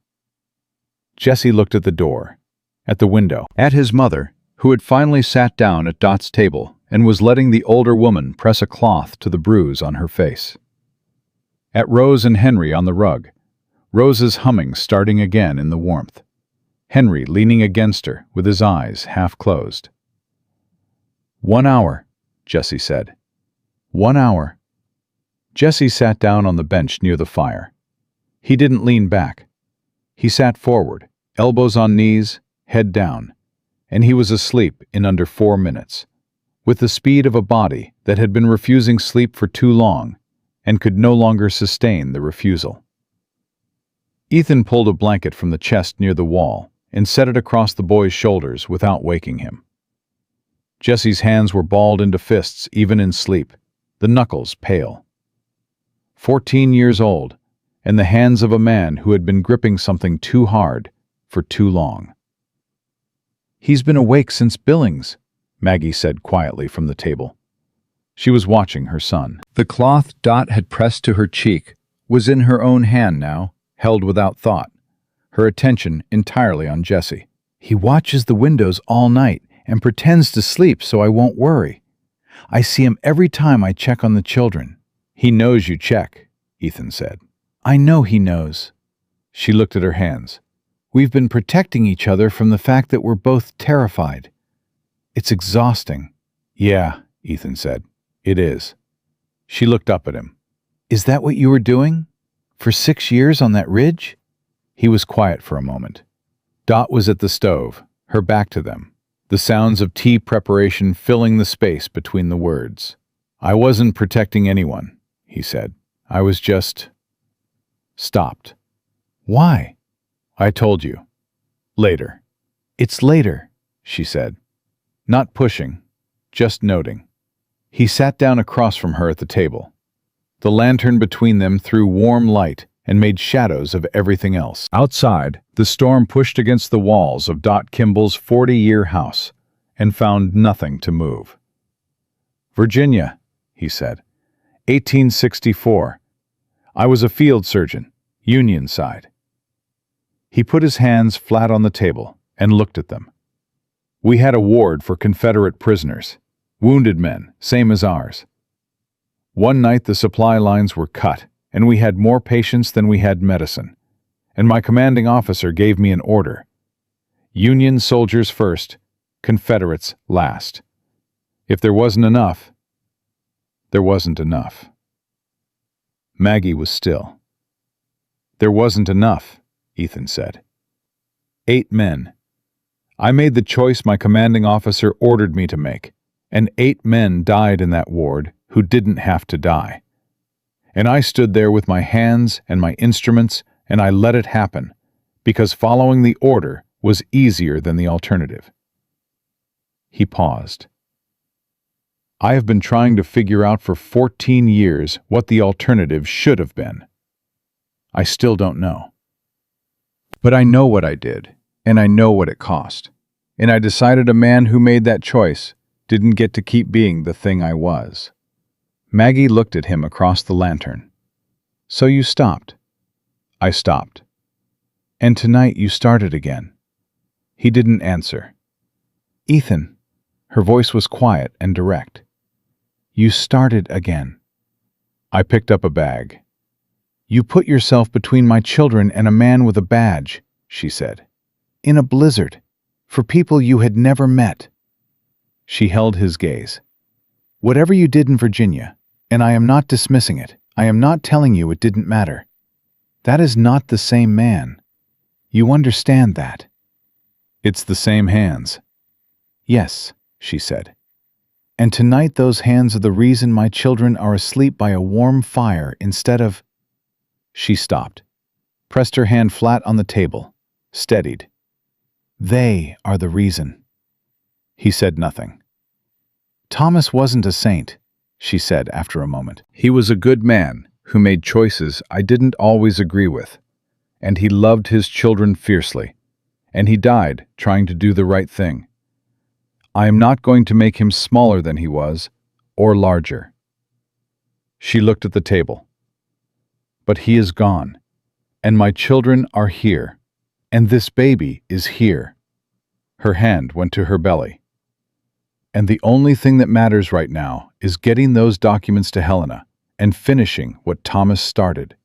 Jesse looked at the door, at the window, at his mother, who had finally sat down at Dot's table and was letting the older woman press a cloth to the bruise on her face. At Rose and Henry on the rug, Rose's humming starting again in the warmth. Henry leaning against her with his eyes half closed. 1 hour, Jesse said. 1 hour. Jesse sat down on the bench near the fire. He didn't lean back. He sat forward, elbows on knees, head down, and he was asleep in under 4 minutes. with the speed of a body that had been refusing sleep for too long and could no longer sustain the refusal. Ethan pulled a blanket from the chest near the wall and set it across the boy's shoulders without waking him. Jesse's hands were balled into fists even in sleep, the knuckles pale. 14 years old, and the hands of a man who had been gripping something too hard for too long. "He's been awake since Billings," Maggie said quietly from the table. She was watching her son. The cloth Dot had pressed to her cheek was in her own hand now, held without thought, her attention entirely on Jesse. "He watches the windows all night and pretends to sleep so I won't worry. I see him every time I check on the children." "He knows you check," Ethan said. "I know he knows." She looked at her hands. "We've been protecting each other from the fact that we're both terrified. It's exhausting." "Yeah," Ethan said. "It is." She looked up at him. "Is that what you were doing? For 6 years on that ridge?" He was quiet for a moment. Dot was at the stove, her back to them, the sounds of tea preparation filling the space between the words. "I wasn't protecting anyone," he said. "I was just..." stopped. "Why?" "I told you. Later." "It's later," she said. Not pushing, just noting. He sat down across from her at the table. The lantern between them threw warm light and made shadows of everything else. Outside, the storm pushed against the walls of Dot Kimball's 40-year house and found nothing to move. "Virginia," he said. 1864. I was a field surgeon, Union side." He put his hands flat on the table and looked at them. "We had a ward for Confederate prisoners, wounded men, same as ours. One night the supply lines were cut, and we had more patients than we had medicine, and my commanding officer gave me an order. Union soldiers first, Confederates last. If there wasn't enough, there wasn't enough." Maggie was still. "There wasn't enough," Ethan said. 8 men. I made the choice my commanding officer ordered me to make, and 8 men died in that ward who didn't have to die. And I stood there with my hands and my instruments, and I let it happen, because following the order was easier than the alternative." He paused. "I have been trying to figure out for 14 years what the alternative should have been. I still don't know. But I know what I did, and I know what it cost. And I decided a man who made that choice didn't get to keep being the thing I was." Maggie looked at him across the lantern. "So you stopped?" "I stopped." "And tonight you started again?" He didn't answer. "Ethan," her voice was quiet and direct. "You started again." I picked up a bag. "You put yourself between my children and a man with a badge," she said. "In a blizzard, for people you had never met." She held his gaze. "Whatever you did in Virginia, and I am not dismissing it, I am not telling you it didn't matter. That is not the same man. You understand that." "It's the same hands." "Yes," she said. "And tonight those hands are the reason my children are asleep by a warm fire instead of..." She stopped, pressed her hand flat on the table, steadied. "They are the reason." He said nothing. "Thomas wasn't a saint," she said after a moment. "He was a good man who made choices I didn't always agree with, and he loved his children fiercely, and he died trying to do the right thing. I am not going to make him smaller than he was, or larger." She looked at the table. "But he is gone, and my children are here, and this baby is here." Her hand went to her belly. "And the only thing that matters right now is getting those documents to Helena and finishing what Thomas started.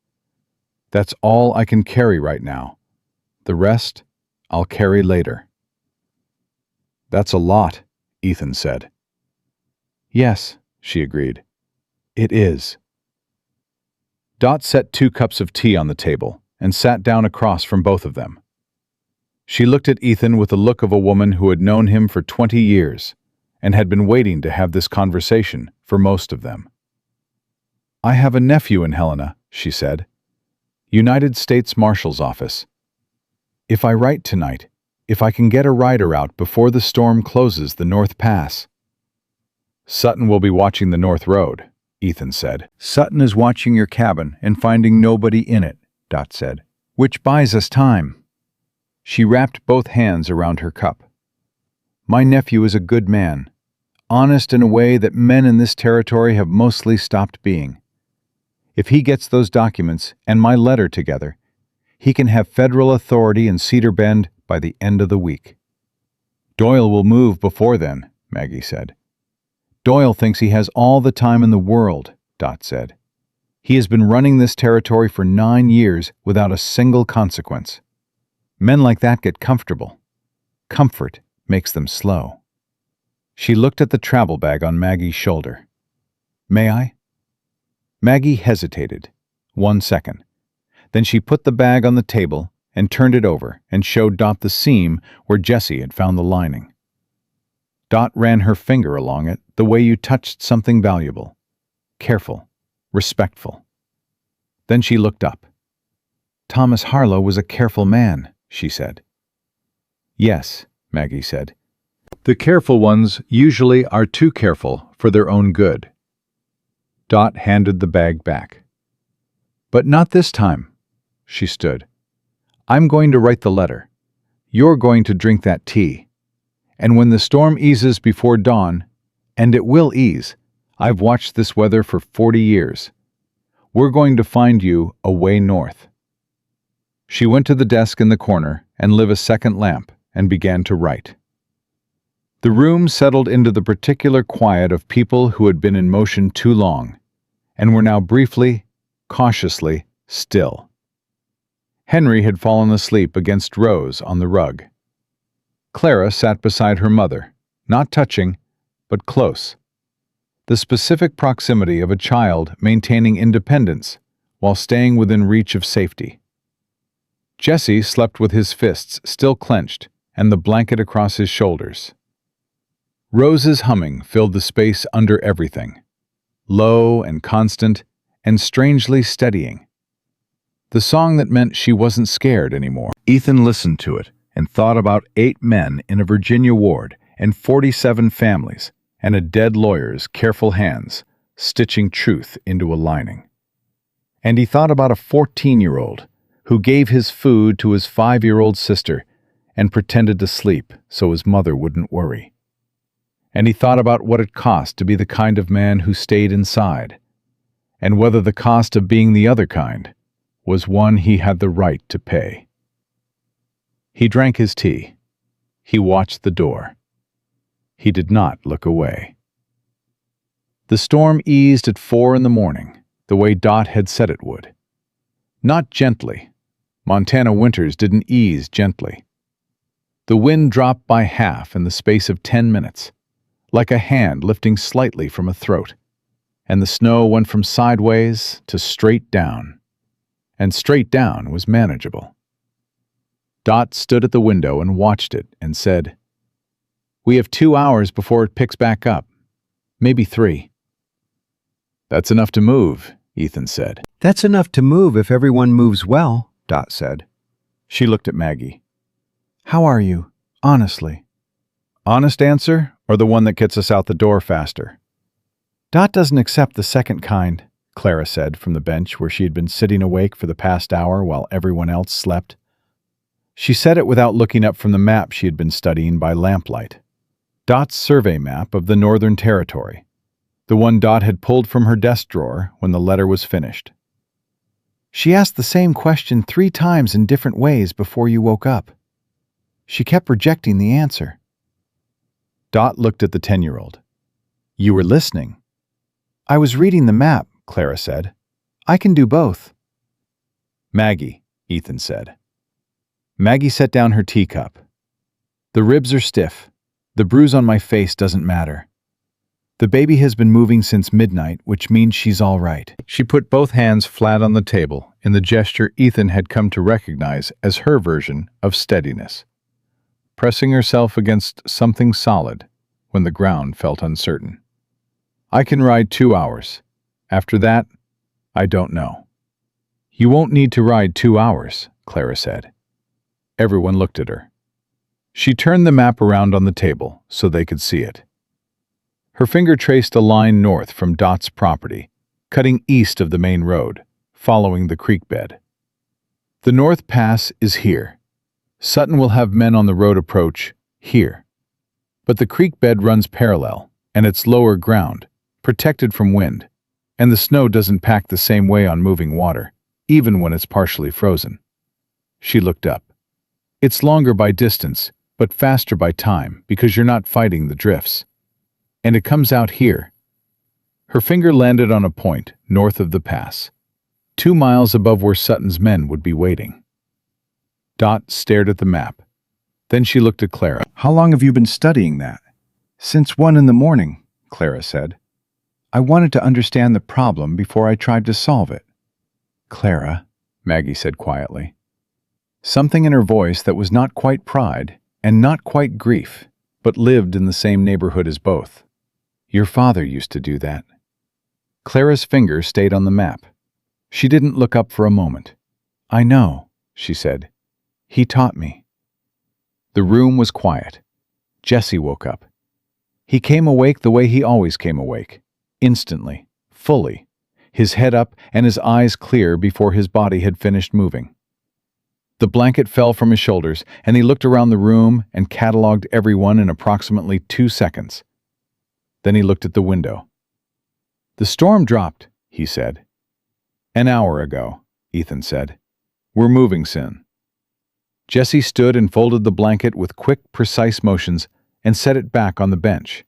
That's all I can carry right now. The rest, I'll carry later." "That's a lot," Ethan said. "Yes," she agreed. "It is." Dot set 2 cups of tea on the table and sat down across from both of them. She looked at Ethan with the look of a woman who had known him for 20 years and had been waiting to have this conversation for most of them. "I have a nephew in Helena," she said. "United States Marshal's Office. If I write tonight, if I can get a rider out before the storm closes the North Pass." "Sutton will be watching the North Road," Ethan said. "Sutton is watching your cabin and finding nobody in it," Dot said, "which buys us time." She wrapped both hands around her cup. "My nephew is a good man, honest in a way that men in this territory have mostly stopped being. If he gets those documents and my letter together, he can have federal authority in Cedar Bend by the end of the week." "Doyle will move before then," Maggie said. "Doyle thinks he has all the time in the world," Dot said. "He has been running this territory for 9 years without a single consequence. Men like that get comfortable. Comfort makes them slow." She looked at the travel bag on Maggie's shoulder. "May I?" Maggie hesitated 1 second. Then she put the bag on the table and turned it over and showed Dot the seam where Jessie had found the lining. Dot ran her finger along it the way you touched something valuable. Careful, respectful. Then she looked up. "Thomas Harlow was a careful man," she said. "Yes," Maggie said. "The careful ones usually are too careful for their own good." Dot handed the bag back. "But not this time." She stood. "I'm going to write the letter. You're going to drink that tea. And when the storm eases before dawn, and it will ease, I've watched this weather for 40 years, we're going to find you a way north." She went to the desk in the corner and lit a second lamp and began to write. The room settled into the particular quiet of people who had been in motion too long, and were now briefly, cautiously still. Henry had fallen asleep against Rose on the rug. Clara sat beside her mother, not touching, but close. The specific proximity of a child maintaining independence while staying within reach of safety. Jesse slept with his fists still clenched and the blanket across his shoulders. Rose's humming filled the space under everything, low and constant and strangely steadying. The song that meant she wasn't scared anymore. Ethan listened to it and thought about 8 men in a Virginia ward and 47 families and a dead lawyer's careful hands stitching truth into a lining. And he thought about a 14-year-old who gave his food to his 5-year-old sister and pretended to sleep so his mother wouldn't worry. And he thought about what it cost to be the kind of man who stayed inside, and whether the cost of being the other kind was one he had the right to pay. He drank his tea. He watched the door. He did not look away. The storm eased at 4 in the morning, the way Dot had said it would. Not gently. Montana winters didn't ease gently. The wind dropped by half in the space of 10 minutes, like a hand lifting slightly from a throat, and the snow went from sideways to straight down. And straight down was manageable. Dot stood at the window and watched it and said, "We have 2 hours before it picks back up. Maybe 3. "That's enough to move," Ethan said. "That's enough to move if everyone moves well," Dot said. She looked at Maggie. "How are you, honestly?" "Honest answer, or the one that gets us out the door faster?" "Dot doesn't accept the second kind," Clara said from the bench where she had been sitting awake for the past hour while everyone else slept. She said it without looking up from the map she had been studying by lamplight. Dot's survey map of the Northern Territory, the one Dot had pulled from her desk drawer when the letter was finished. "She asked the same question 3 times in different ways before you woke up. She kept rejecting the answer." Dot looked at the 10-year-old. "You were listening." "I was reading the map," Clara said. "I can do both." "Maggie," Ethan said. Maggie set down her teacup. "The ribs are stiff. The bruise on my face doesn't matter. The baby has been moving since midnight, which means she's all right." She put both hands flat on the table in the gesture Ethan had come to recognize as her version of steadiness. Pressing herself against something solid, when the ground felt uncertain. "I can ride 2 hours. After that, I don't know." "You won't need to ride 2 hours," Clara said. Everyone looked at her. She turned the map around on the table so they could see it. Her finger traced a line north from Dot's property, cutting east of the main road, following the creek bed. "The North Pass is here. Sutton will have men on the road approach here. But the creek bed runs parallel, and it's lower ground, protected from wind, and the snow doesn't pack the same way on moving water, even when it's partially frozen." She looked up. "It's longer by distance, but faster by time because you're not fighting the drifts. And it comes out here." Her finger landed on a point north of the pass, 2 miles above where Sutton's men would be waiting. Dot stared at the map. Then she looked at Clara. "How long have you been studying that?" "Since 1 in the morning," Clara said. "I wanted to understand the problem before I tried to solve it." "Clara," Maggie said quietly. Something in her voice that was not quite pride and not quite grief, but lived in the same neighborhood as both. "Your father used to do that." Clara's finger stayed on the map. She didn't look up for a moment. "I know," she said. "He taught me." The room was quiet. Jesse woke up. He came awake the way he always came awake, instantly, fully, his head up and his eyes clear before his body had finished moving. The blanket fell from his shoulders, and he looked around the room and cataloged everyone in approximately 2 seconds. Then he looked at the window. "The storm dropped," he said. "An hour ago," Ethan said. "We're moving soon." Jesse stood and folded the blanket with quick, precise motions and set it back on the bench.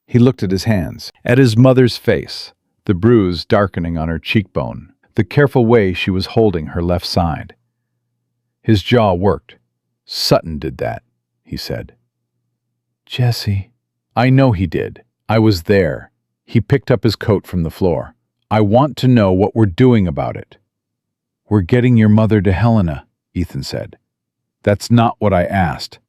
He looked at his hands, at his mother's face, the bruise darkening on her cheekbone, the careful way she was holding her left side. His jaw worked. "Sutton did that," he said. "Jesse." "I know he did. I was there." He picked up his coat from the floor. "I want to know what we're doing about it." "We're getting your mother to Helena," Ethan said. "That's not what I asked."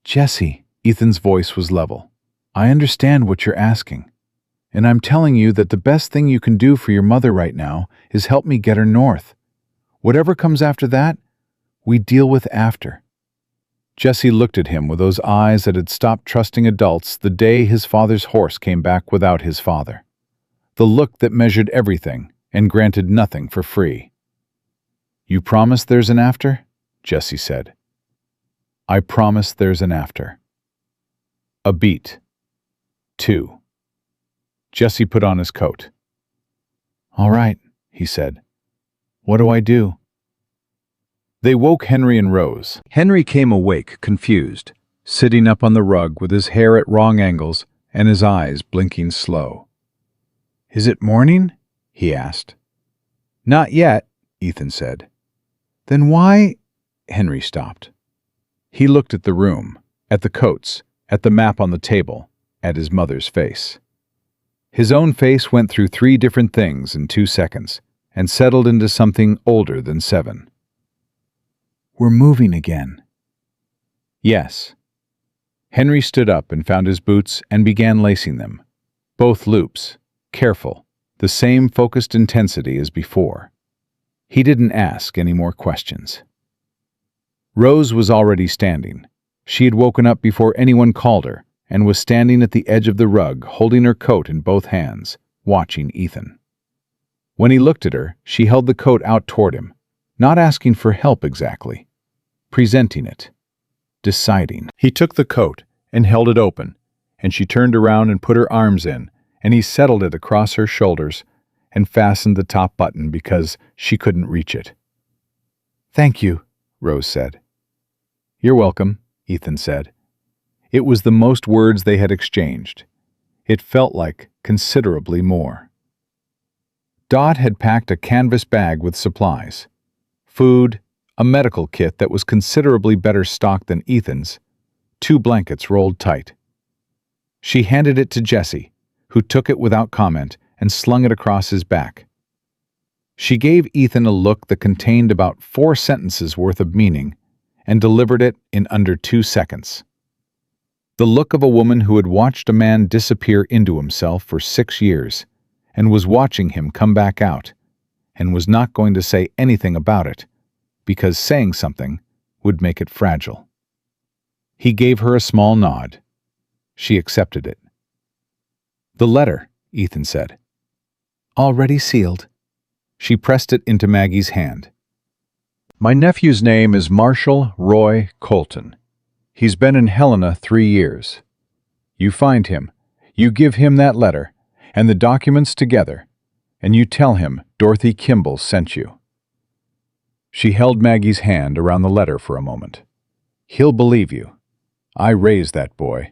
"Jesse," Ethan's voice was level. "I understand what you're asking. And I'm telling you that the best thing you can do for your mother right now is help me get her north. Whatever comes after that, we deal with after." Jesse looked at him with those eyes that had stopped trusting adults the day his father's horse came back without his father. The look that measured everything and granted nothing for free. "You promise there's an after?" Jesse said. "I promise there's an after." A beat. 2. Jesse put on his coat. "All right," he said. "What do I do?" They woke Henry and Rose. Henry came awake, confused, sitting up on the rug with his hair at wrong angles and his eyes blinking slow. "Is it morning?" he asked. "Not yet," Ethan said. "Then why—" Henry stopped. He looked at the room, at the coats, at the map on the table, at his mother's face. His own face went through 3 different things in 2 seconds and settled into something older than 7. "We're moving again." "Yes." Henry stood up and found his boots and began lacing them. Both loops, careful, the same focused intensity as before. He didn't ask any more questions. Rose was already standing. She had woken up before anyone called her and was standing at the edge of the rug, holding her coat in both hands, watching Ethan. When he looked at her, she held the coat out toward him, not asking for help exactly, presenting it, deciding. He took the coat and held it open, and she turned around and put her arms in, and he settled it across her shoulders and fastened the top button because she couldn't reach it. "Thank you," Rose said. "You're welcome," Ethan said. It was the most words they had exchanged. It felt like considerably more. Dot had packed a canvas bag with supplies. Food, a medical kit that was considerably better stocked than Ethan's, 2 blankets rolled tight. She handed it to Jesse, who took it without comment and slung it across his back. She gave Ethan a look that contained about 4 sentences worth of meaning and delivered it in under 2 seconds. The look of a woman who had watched a man disappear into himself for 6 years and was watching him come back out and was not going to say anything about it because saying something would make it fragile. He gave her a small nod. She accepted it. "The letter," Ethan said. "Already sealed." She pressed it into Maggie's hand. "My nephew's name is Marshall Roy Colton. He's been in Helena 3 years. You find him, you give him that letter and the documents together, and you tell him Dorothy Kimball sent you." She held Maggie's hand around the letter for a moment. "He'll believe you. I raised that boy.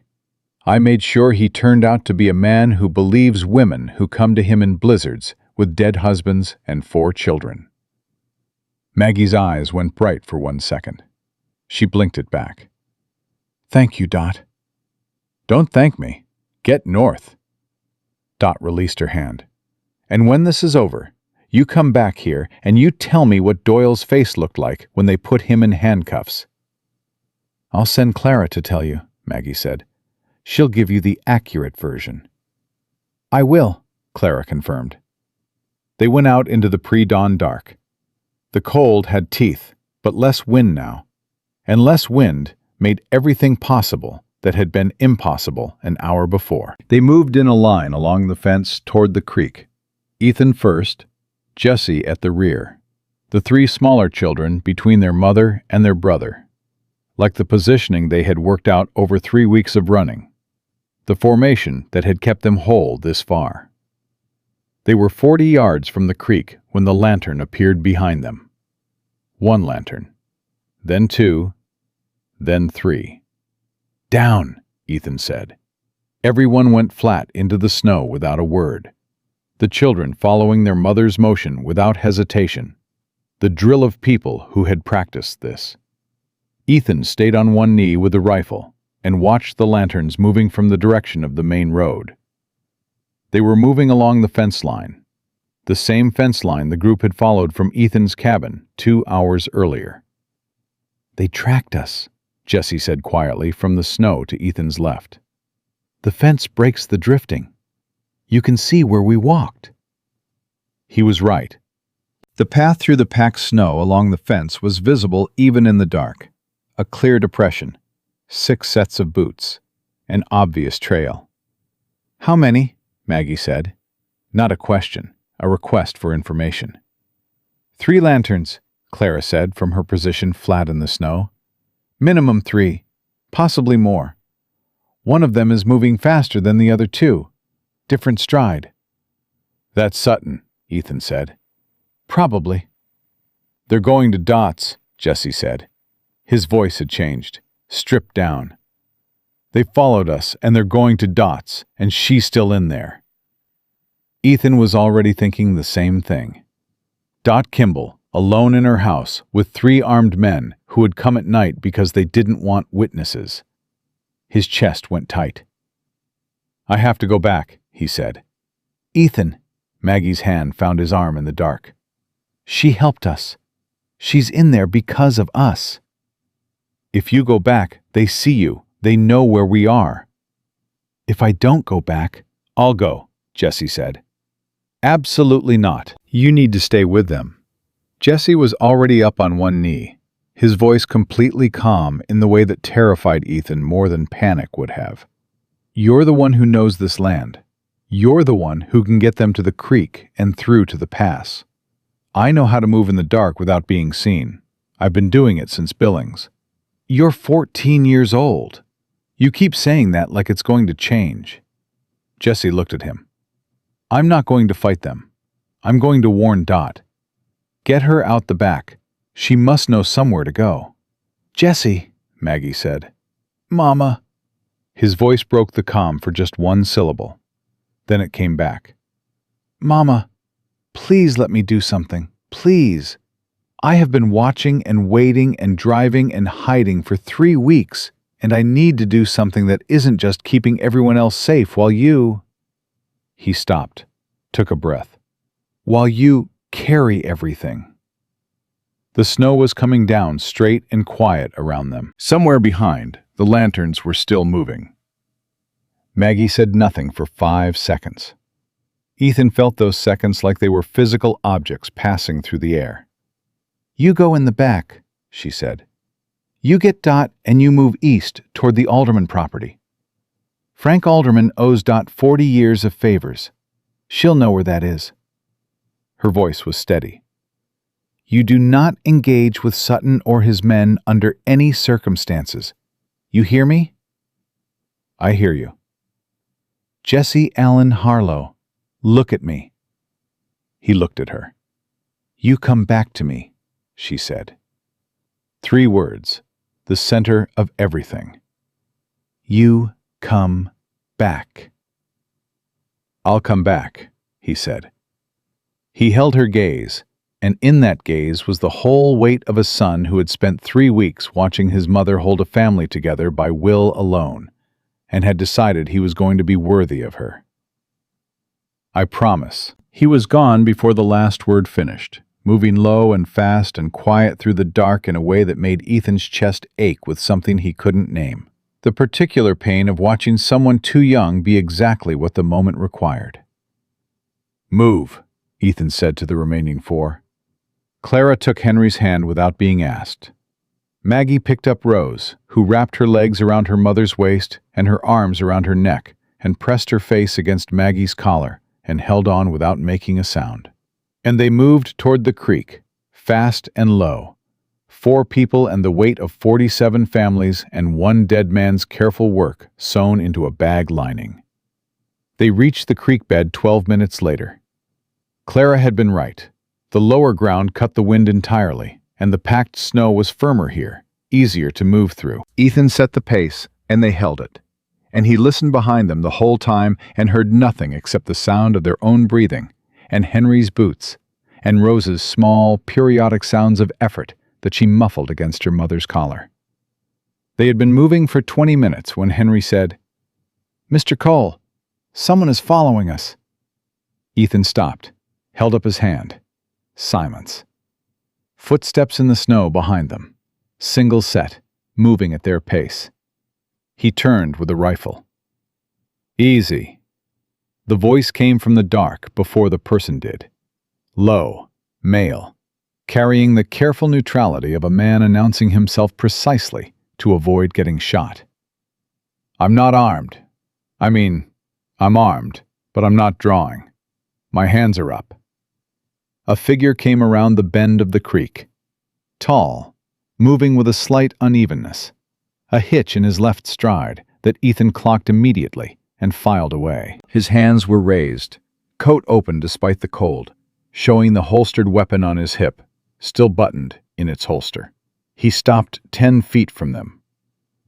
I made sure he turned out to be a man who believes women who come to him in blizzards with dead husbands and 4 children." Maggie's eyes went bright for 1 second. She blinked it back. "Thank you, Dot." "Don't thank me. Get north." Dot released her hand. "And when this is over, you come back here and you tell me what Doyle's face looked like when they put him in handcuffs." "I'll send Clara to tell you," Maggie said. "She'll give you the accurate version." "I will," Clara confirmed. They went out into the pre-dawn dark. The cold had teeth, but less wind now, and less wind made everything possible that had been impossible an hour before. They moved in a line along the fence toward the creek. Ethan first, Jesse at the rear, the 3 smaller children between their mother and their brother. Like the positioning they had worked out over 3 weeks of running, the formation that had kept them whole this far. They were 40 yards from the creek when the lantern appeared behind them. 1 lantern, then 2, then 3. "Down," Ethan said. Everyone went flat into the snow without a word, the children following their mother's motion without hesitation, the drill of people who had practiced this. Ethan stayed on one knee with the rifle and watched the lanterns moving from the direction of the main road. They were moving along the fence line, the same fence line the group had followed from Ethan's cabin 2 hours earlier. "They tracked us," Jesse said quietly from the snow to Ethan's left. "The fence breaks the drifting. You can see where we walked." He was right. The path through the packed snow along the fence was visible even in the dark. A clear depression, 6 sets of boots, an obvious trail. "How many?" Maggie said. Not a question, a request for information. 3 lanterns, Clara said from her position flat in the snow. "Minimum 3, possibly more. One of them is moving faster than the other 2. Different stride." "That's Sutton," Ethan said. "Probably." "They're going to Dot's," Jesse said. His voice had changed, stripped down. "They followed us, and they're going to Dot's, and she's still in there." Ethan was already thinking the same thing. Dot Kimball, alone in her house, with 3 armed men who had come at night because they didn't want witnesses. His chest went tight. "I have to go back," he said. "Ethan," Maggie's hand found his arm in the dark. "She helped us. She's in there because of us." "If you go back, they see you. They know where we are." "If I don't go back, I'll go," Jesse said. "Absolutely not. You need to stay with them." Jesse was already up on one knee, his voice completely calm in the way that terrified Ethan more than panic would have. "You're the one who knows this land. You're the one who can get them to the creek and through to the pass. I know how to move in the dark without being seen. I've been doing it since Billings. You're 14 years old. You keep saying that like it's going to change." Jesse looked at him. "I'm not going to fight them. I'm going to warn Dot. Get her out the back. She must know somewhere to go." "Jesse," Maggie said. "Mama." His voice broke the calm for just 1 syllable. Then it came back. "Mama, please let me do something. Please. I have been watching and waiting and driving and hiding for 3 weeks, and I need to do something that isn't just keeping everyone else safe while you—" He stopped, took a breath. "While you carry everything." The snow was coming down straight and quiet around them. Somewhere behind, the lanterns were still moving, Maggie said nothing for 5 seconds. Ethan felt those seconds like they were physical objects passing through the air. "You go in the back," she said. "You get Dot and you move east toward the Alderman property. Frank Alderman owes Dot 40 years of favors. She'll know where that is." Her voice was steady. "You do not engage with Sutton or his men under any circumstances. You hear me?" "I hear you." "Jesse Allen Harlow, look at me." He looked at her. "You come back to me," she said. 3 words, the center of everything. "You come back." "I'll come back," he said. He held her gaze, and in that gaze was the whole weight of a son who had spent 3 weeks watching his mother hold a family together by will alone, and had decided he was going to be worthy of her. "I promise." He was gone before the last word finished, moving low and fast and quiet through the dark in a way that made Ethan's chest ache with something he couldn't name. The particular pain of watching someone too young be exactly what the moment required. "Move," Ethan said to the remaining 4. Clara took Henry's hand without being asked. Maggie picked up Rose, who wrapped her legs around her mother's waist and her arms around her neck, and pressed her face against Maggie's collar and held on without making a sound. And they moved toward the creek, fast and low. 4 people and the weight of 47 families and 1 dead man's careful work sewn into a bag lining. They reached the creek bed 12 minutes later. Clara had been right. The lower ground cut the wind entirely, and the packed snow was firmer here, easier to move through. Ethan set the pace, and they held it. And he listened behind them the whole time and heard nothing except the sound of their own breathing, and Henry's boots, and Rose's small, periodic sounds of effort that she muffled against her mother's collar. They had been moving for 20 minutes when Henry said, "Mr. Cole, someone is following us." Ethan stopped, held up his hand. Silence. Footsteps in the snow behind them, single set, moving at their pace. He turned with a rifle. "Easy." The voice came from the dark before the person did. Low, male, carrying the careful neutrality of a man announcing himself precisely to avoid getting shot. "I'm not armed. I'm armed, but I'm not drawing. My hands are up." A figure came around the bend of the creek. Tall, moving with a slight unevenness. A hitch in his left stride that Ethan clocked immediately and filed away. His hands were raised, coat open despite the cold, showing the holstered weapon on his hip, still buttoned in its holster. He stopped 10 feet from them.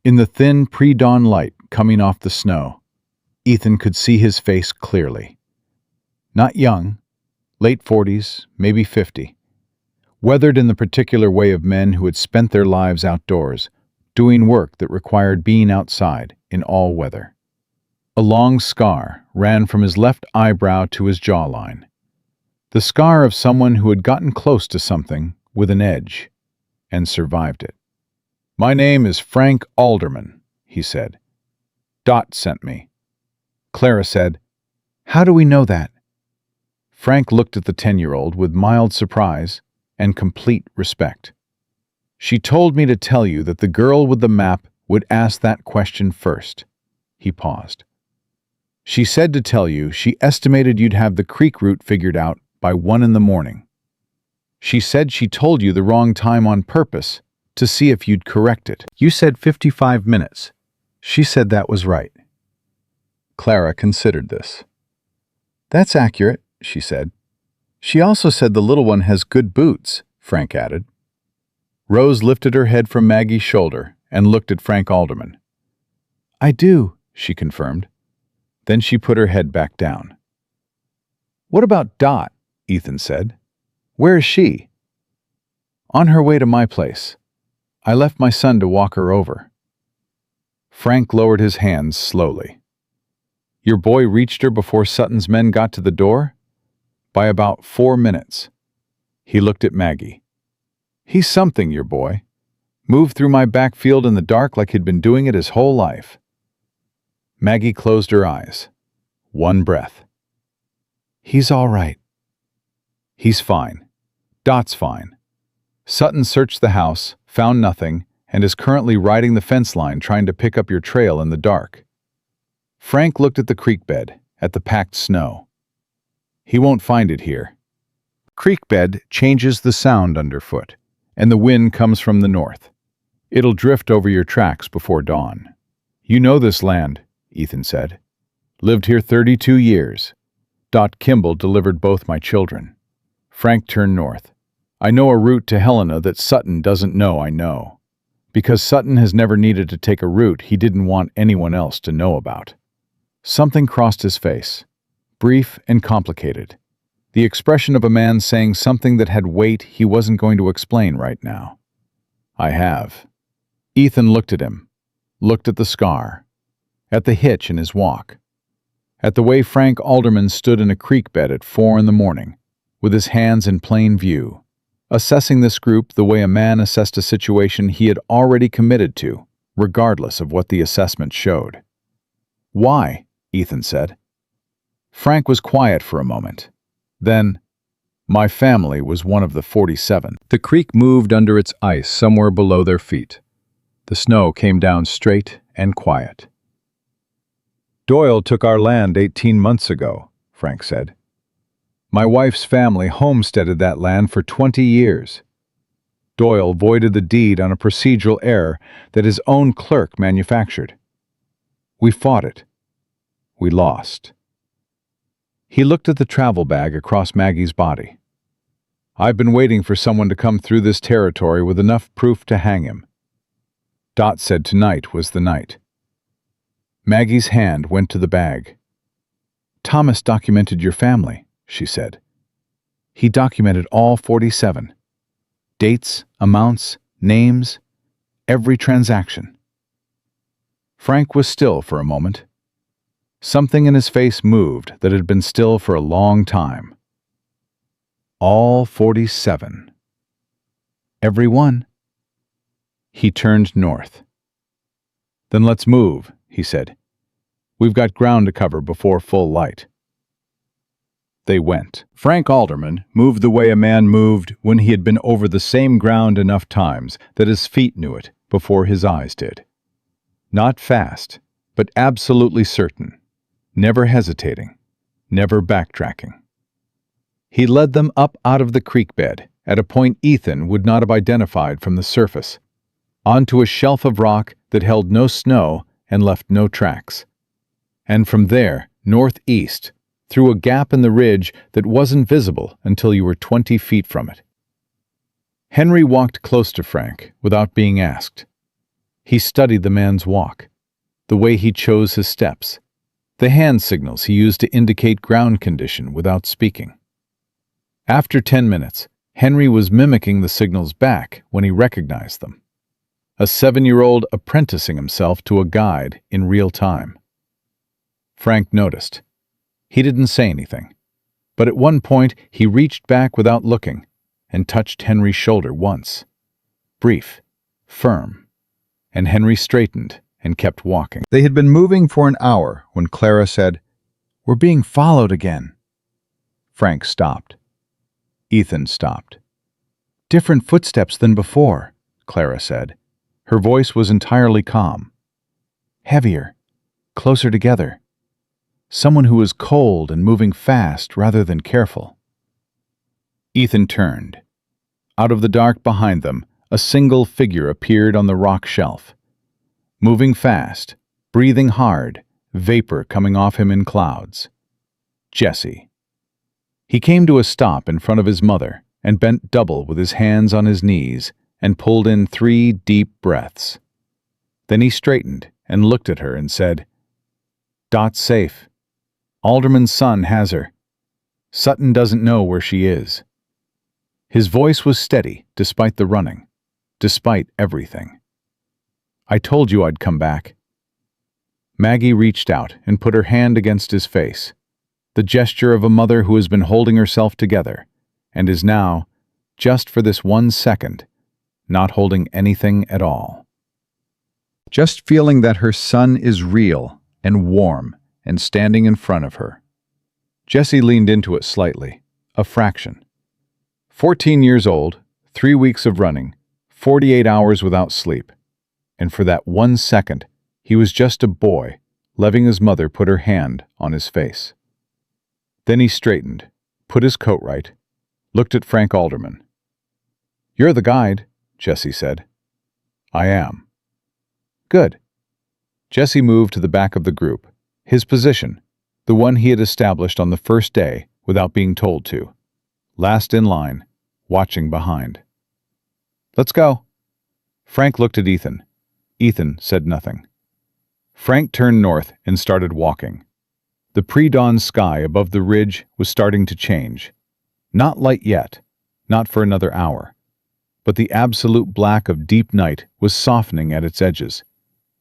In the thin pre-dawn light coming off the snow, Ethan could see his face clearly. Not young, late 40s, maybe 50. Weathered in the particular way of men who had spent their lives outdoors, doing work that required being outside in all weather. A long scar ran from his left eyebrow to his jawline. The scar of someone who had gotten close to something with an edge and survived it. "My name is Frank Alderman," he said. "Dot sent me." Clara said, "How do we know that?" Frank looked at the 10-year-old with mild surprise and complete respect. "She told me to tell you that the girl with the map would ask that question first." He paused. "She said to tell you she estimated you'd have the creek route figured out by 1 in the morning. She said she told you the wrong time on purpose to see if you'd correct it. You said 55 minutes. She said that was right." Clara considered this. "That's accurate," she said. "She also said the little one has good boots," Frank added. Rose lifted her head from Maggie's shoulder and looked at Frank Alderman. "I do," she confirmed. Then she put her head back down. "What about Dot?" Ethan said. "Where is she?" "On her way to my place. I left my son to walk her over." Frank lowered his hands slowly. "Your boy reached her before Sutton's men got to the door?" "By about 4 minutes." He looked at Maggie. "He's something, your boy. Moved through my backfield in the dark like he'd been doing it his whole life." Maggie closed her eyes. One breath. He's all right. He's fine. Dot's fine. Sutton searched the house, found nothing, and is currently riding the fence line trying to pick up your trail in the dark. Frank looked at the creek bed, at the packed snow. He won't find it here. Creek bed changes the sound underfoot, and the wind comes from the north. It'll drift over your tracks before dawn. You know this land, Ethan said. Lived here 32 years. Dot Kimball delivered both my children. Frank turned north. I know a route to Helena that Sutton doesn't know I know. Because Sutton has never needed to take a route he didn't want anyone else to know about. Something crossed his face, brief and complicated. The expression of a man saying something that had weight he wasn't going to explain right now. I have. Ethan looked at him, looked at the scar, at the hitch in his walk, at the way Frank Alderman stood in a creek bed at 4 a.m, with his hands in plain view, assessing this group the way a man assessed a situation he had already committed to, regardless of what the assessment showed. Why? Ethan said. Frank was quiet for a moment. Then, my family was one of the 47. The creek moved under its ice somewhere below their feet. The snow came down straight and quiet. Doyle took our land 18 months ago, Frank said. My wife's family homesteaded that land for 20 years. Doyle voided the deed on a procedural error that his own clerk manufactured. We fought it. We lost. He looked at the travel bag across Maggie's body. I've been waiting for someone to come through this territory with enough proof to hang him. Dot said tonight was the night. Maggie's hand went to the bag. Thomas documented your family, she said. He documented all 47. Dates, amounts, names, every transaction. Frank was still for a moment. Something in his face moved that had been still for a long time. All 47. Every one. He turned north. Then let's move, he said. We've got ground to cover before full light. They went. Frank Alderman moved the way a man moved when he had been over the same ground enough times that his feet knew it before his eyes did. Not fast, but absolutely certain. Never hesitating, never backtracking. He led them up out of the creek bed, at a point Ethan would not have identified from the surface, onto a shelf of rock that held no snow and left no tracks. And from there, northeast, through a gap in the ridge that wasn't visible until you were 20 feet from it. Henry walked close to Frank without being asked. He studied the man's walk, the way he chose his steps, the hand signals he used to indicate ground condition without speaking. After 10 minutes, Henry was mimicking the signals back when he recognized them. A 7-year-old apprenticing himself to a guide in real time. Frank noticed. He didn't say anything, but at one point he reached back without looking and touched Henry's shoulder once. Brief, firm, and Henry straightened and kept walking. They had been moving for an hour when Clara said, "We're being followed again." Frank stopped. Ethan stopped. "Different footsteps than before," Clara said. Her voice was entirely calm. "Heavier, closer together. Someone who was cold and moving fast rather than careful." Ethan turned. Out of the dark behind them, a single figure appeared on the rock shelf. Moving fast, breathing hard, vapor coming off him in clouds. Jesse. He came to a stop in front of his mother and bent double with his hands on his knees and pulled in 3 deep breaths. Then he straightened and looked at her and said, "Dot's safe. Alderman's son has her. Sutton doesn't know where she is." His voice was steady despite the running, despite everything. "I told you I'd come back." Maggie reached out and put her hand against his face, the gesture of a mother who has been holding herself together and is now, just for this 1 second, not holding anything at all. Just feeling that her son is real and warm and standing in front of her. Jessie leaned into it slightly, a fraction. 14 years old, 3 weeks of running, 48 hours without sleep. And for that 1 second, he was just a boy, letting his mother put her hand on his face. Then he straightened, put his coat right, looked at Frank Alderman. "You're the guide," Jessie said. "I am." "Good." Jessie moved to the back of the group, his position, the one he had established on the first day without being told to. Last in line, watching behind. "Let's go." Frank looked at Ethan. Ethan said nothing. Frank turned north and started walking. The pre-dawn sky above the ridge was starting to change. Not light yet, not for another hour. But the absolute black of deep night was softening at its edges.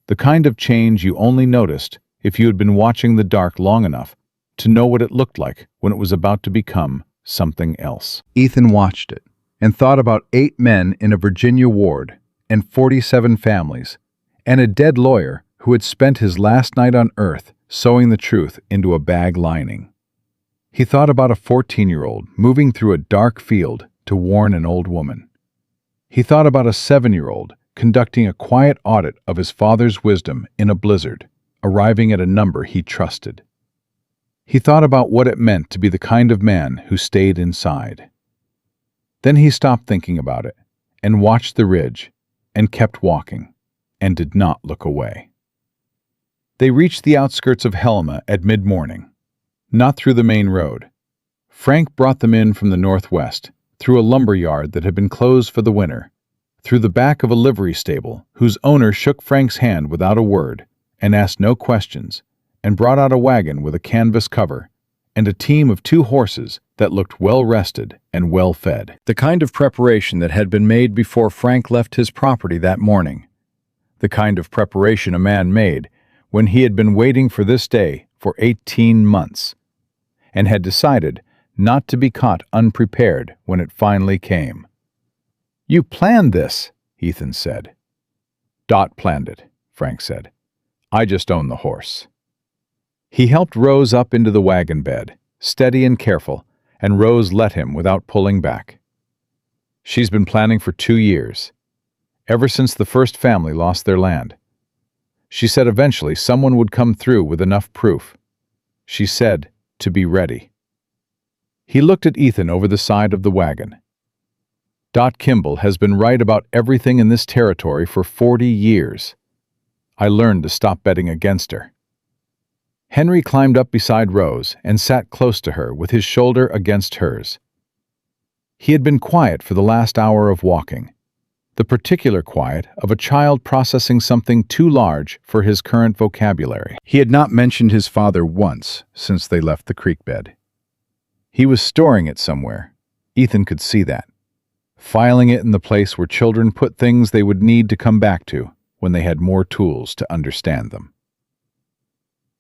The kind of change you only noticed if you had been watching the dark long enough to know what it looked like when it was about to become something else. Ethan watched it and thought about 8 men in a Virginia ward and 47 families, and a dead lawyer who had spent his last night on earth sewing the truth into a bag lining. He thought about a 14-year-old moving through a dark field to warn an old woman. He thought about a 7-year-old conducting a quiet audit of his father's wisdom in a blizzard, arriving at a number he trusted. He thought about what it meant to be the kind of man who stayed inside. Then he stopped thinking about it and watched the ridge and kept walking and did not look away. They reached the outskirts of Helma at mid-morning, not through the main road. Frank brought them in from the northwest, through a lumber yard that had been closed for the winter, through the back of a livery stable whose owner shook Frank's hand without a word and asked no questions, and brought out a wagon with a canvas cover and a team of 2 horses that looked well-rested and well-fed. The kind of preparation that had been made before Frank left his property that morning. The kind of preparation a man made when he had been waiting for this day for 18 months, and had decided not to be caught unprepared when it finally came. "You planned this," Ethan said. "Dot planned it," Frank said. "I just own the horse." He helped Rose up into the wagon bed, steady and careful, and Rose let him without pulling back. "She's been planning for 2 years, ever since the first family lost their land. She said eventually someone would come through with enough proof. She said to be ready." He looked at Ethan over the side of the wagon. "Dot Kimball has been right about everything in this territory for 40 years. I learned to stop betting against her." Henry climbed up beside Rose and sat close to her with his shoulder against hers. He had been quiet for the last hour of walking, the particular quiet of a child processing something too large for his current vocabulary. He had not mentioned his father once since they left the creek bed. He was storing it somewhere. Ethan could see that. Filing it in the place where children put things they would need to come back to when they had more tools to understand them.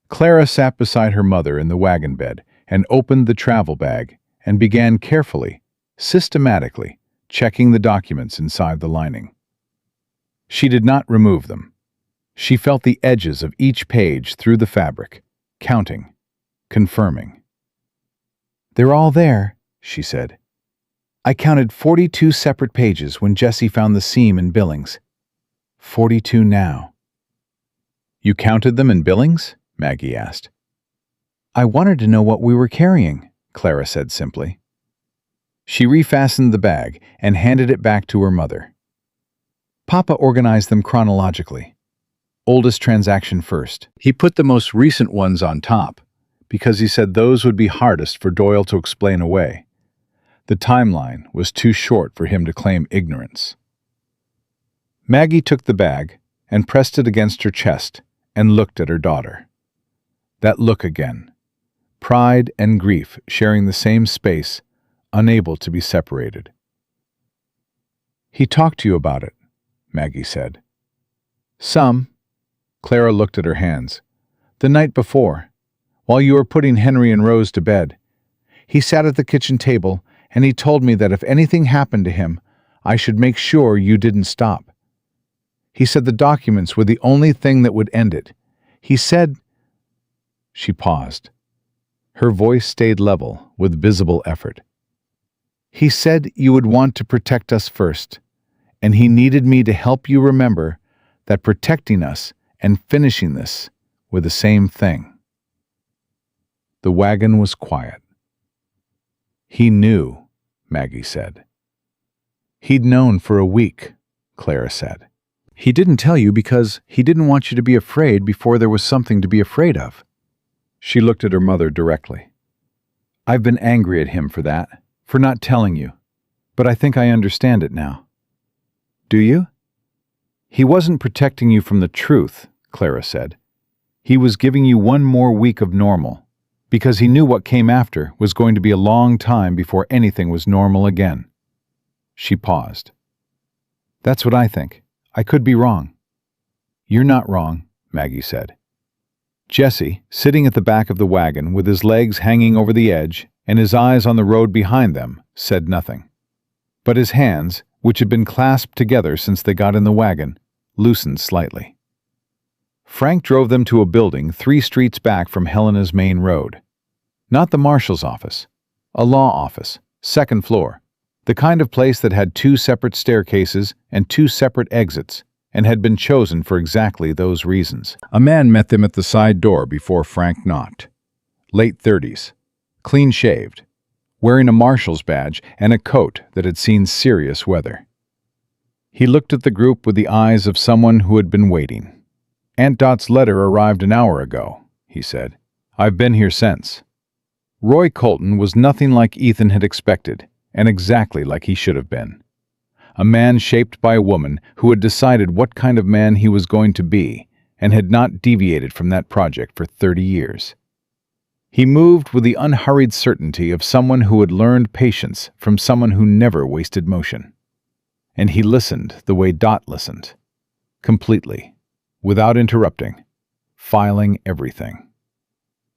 Clara sat beside her mother in the wagon bed and opened the travel bag and began carefully, systematically, checking the documents inside the lining. She did not remove them. She felt the edges of each page through the fabric, counting, confirming. "They're all there," she said. "I counted 42 separate pages when Jessie found the seam in Billings. 42 now." "You counted them in Billings?" Maggie asked. "I wanted to know what we were carrying," Clara said simply. She refastened the bag and handed it back to her mother. "Papa organized them chronologically. Oldest transaction first. He put the most recent ones on top, because he said those would be hardest for Doyle to explain away. The timeline was too short for him to claim ignorance." Maggie took the bag and pressed it against her chest and looked at her daughter. That look again. Pride and grief sharing the same space, unable to be separated. "He talked to you about it," Maggie said. "Some." Clara looked at her hands. "The night before, while you were putting Henry and Rose to bed. He sat at the kitchen table and he told me that if anything happened to him, I should make sure you didn't stop. He said the documents were the only thing that would end it. He said She paused. Her voice stayed level, with visible effort. "He said you would want to protect us first, and he needed me to help you remember that protecting us and finishing this were the same thing." The wagon was quiet. "He knew," Maggie said. "He'd known for a week," Clara said. "He didn't tell you because he didn't want you to be afraid before there was something to be afraid of." She looked at her mother directly. "I've been angry at him for that, for not telling you, but I think I understand it now." "Do you?" "He wasn't protecting you from the truth," Clara said. "He was giving you one more week of normal, because he knew what came after was going to be a long time before anything was normal again." She paused. "That's what I think. I could be wrong." "You're not wrong," Maggie said. Jesse, sitting at the back of the wagon with his legs hanging over the edge and his eyes on the road behind them, said nothing. But his hands, which had been clasped together since they got in the wagon, loosened slightly. Frank drove them to a building 3 streets back from Helena's main road. Not the marshal's office. A law office, 2nd floor. The kind of place that had 2 separate staircases and 2 separate exits, and had been chosen for exactly those reasons. A man met them at the side door before Frank knocked. Late 30s, clean-shaved, wearing a marshal's badge and a coat that had seen serious weather. He looked at the group with the eyes of someone who had been waiting. "Aunt Dot's letter arrived an hour ago," he said. "I've been here since." Roy Colton was nothing like Ethan had expected, and exactly like he should have been. A man shaped by a woman who had decided what kind of man he was going to be and had not deviated from that project for 30 years. He moved with the unhurried certainty of someone who had learned patience from someone who never wasted motion. And he listened the way Dot listened, completely, without interrupting, filing everything.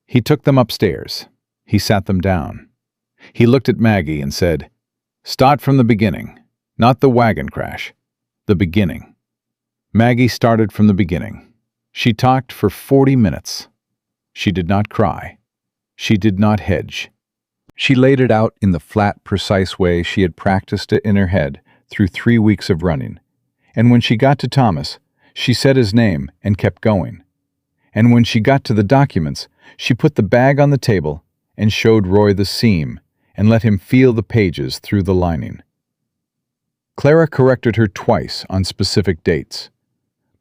He took them upstairs. He sat them down. He looked at Maggie and said, "Start from the beginning. Not the wagon crash. The beginning." Maggie started from the beginning. She talked for 40 minutes. She did not cry. She did not hedge. She laid it out in the flat, precise way she had practiced it in her head through 3 weeks of running. And when she got to Thomas, she said his name and kept going. And when she got to the documents, she put the bag on the table and showed Roy the seam and let him feel the pages through the lining. Clara corrected her twice on specific dates.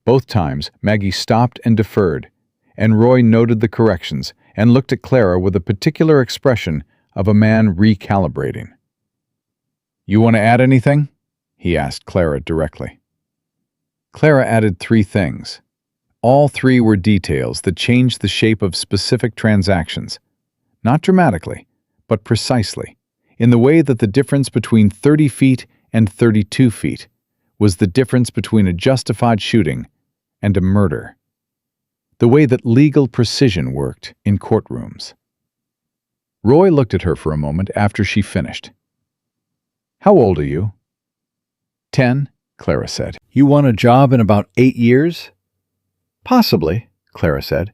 Both times, Maggie stopped and deferred, and Roy noted the corrections and looked at Clara with a particular expression of a man recalibrating. "You want to add anything?" he asked Clara directly. Clara added 3 things. All 3 were details that changed the shape of specific transactions, not dramatically, but precisely, in the way that the difference between 30 feet and 32 feet was the difference between a justified shooting and a murder. The way that legal precision worked in courtrooms. Roy looked at her for a moment after she finished. "How old are you?" 10, Clara said. "You want a job in about 8 years?" "Possibly," Clara said,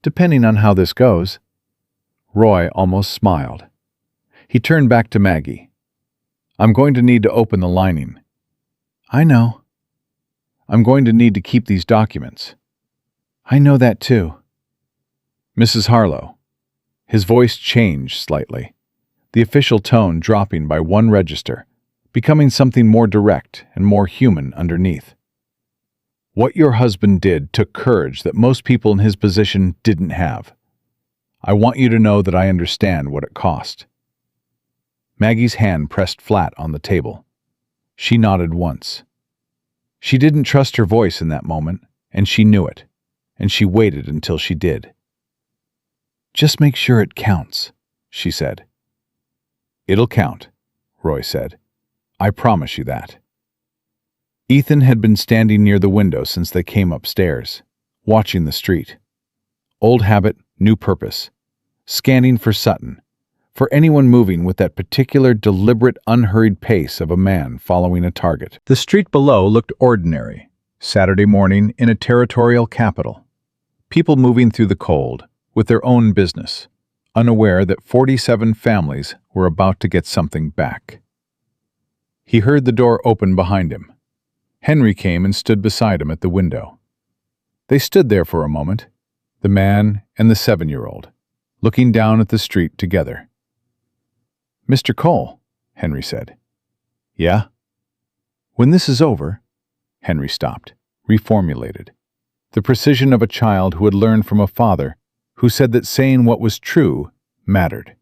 "depending on how this goes." Roy almost smiled. He turned back to Maggie. "I'm going to need to open the lining." "I know." "I'm going to need to keep these documents." "I know that too." "Mrs. Harlow." His voice changed slightly, the official tone dropping by 1 register, becoming something more direct and more human underneath. "What your husband did took courage that most people in his position didn't have. I want you to know that I understand what it cost." Maggie's hand pressed flat on the table. She nodded once. She didn't trust her voice in that moment, and she knew it, and she waited until she did. "Just make sure it counts," she said. "It'll count," Roy said. "I promise you that." Ethan had been standing near the window since they came upstairs, watching the street. Old habit, new purpose. Scanning for Sutton, for anyone moving with that particular deliberate, unhurried pace of a man following a target. The street below looked ordinary. Saturday morning in a territorial capital. People moving through the cold, with their own business, unaware that 47 families were about to get something back. He heard the door open behind him. Henry came and stood beside him at the window. They stood there for a moment, the man and the 7-year-old, looking down at the street together. "Mr. Cole," Henry said. "Yeah?" "When this is over—" Henry stopped, reformulated. The precision of a child who had learned from a father who said that saying what was true mattered.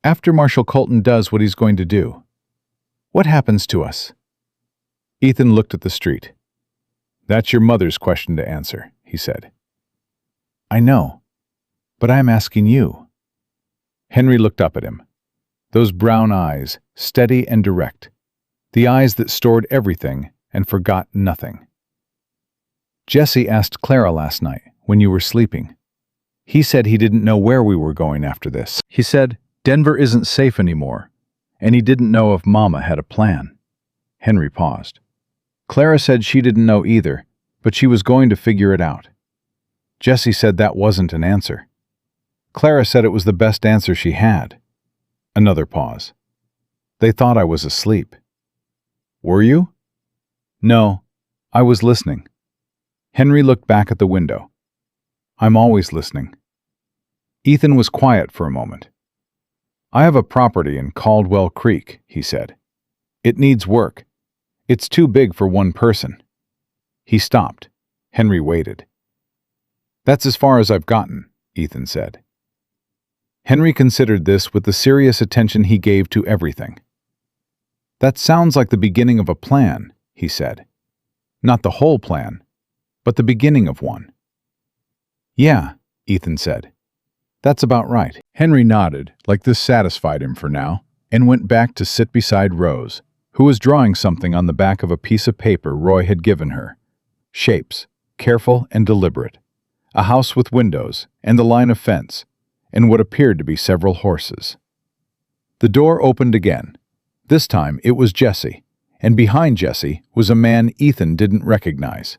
"After Marshal Colton does what he's going to do, what happens to us?" Ethan looked at the street. "That's your mother's question to answer," he said. "I know, but I'm asking you." Henry looked up at him. Those brown eyes, steady and direct. The eyes that stored everything and forgot nothing. "Jesse asked Clara last night, when you were sleeping. He said he didn't know where we were going after this. He said Denver isn't safe anymore, and he didn't know if Mama had a plan." Henry paused. "Clara said she didn't know either, but she was going to figure it out. Jesse said that wasn't an answer. Clara said it was the best answer she had." Another pause. "They thought I was asleep." "Were you?" "No, I was listening." Henry looked back at the window. "I'm always listening." Ethan was quiet for a moment. "I have a property in Caldwell Creek," he said. "It needs work. It's too big for one person." He stopped. Henry waited. "That's as far as I've gotten," Ethan said. Henry considered this with the serious attention he gave to everything. "That sounds like the beginning of a plan," he said. "Not the whole plan, but the beginning of one." "Yeah," Ethan said. "That's about right." Henry nodded, like this satisfied him for now, and went back to sit beside Rose, who was drawing something on the back of a piece of paper Roy had given her. Shapes, careful and deliberate. A house with windows, and a line of fence, and what appeared to be several horses. The door opened again. This time it was Jesse, and behind Jesse was a man Ethan didn't recognize.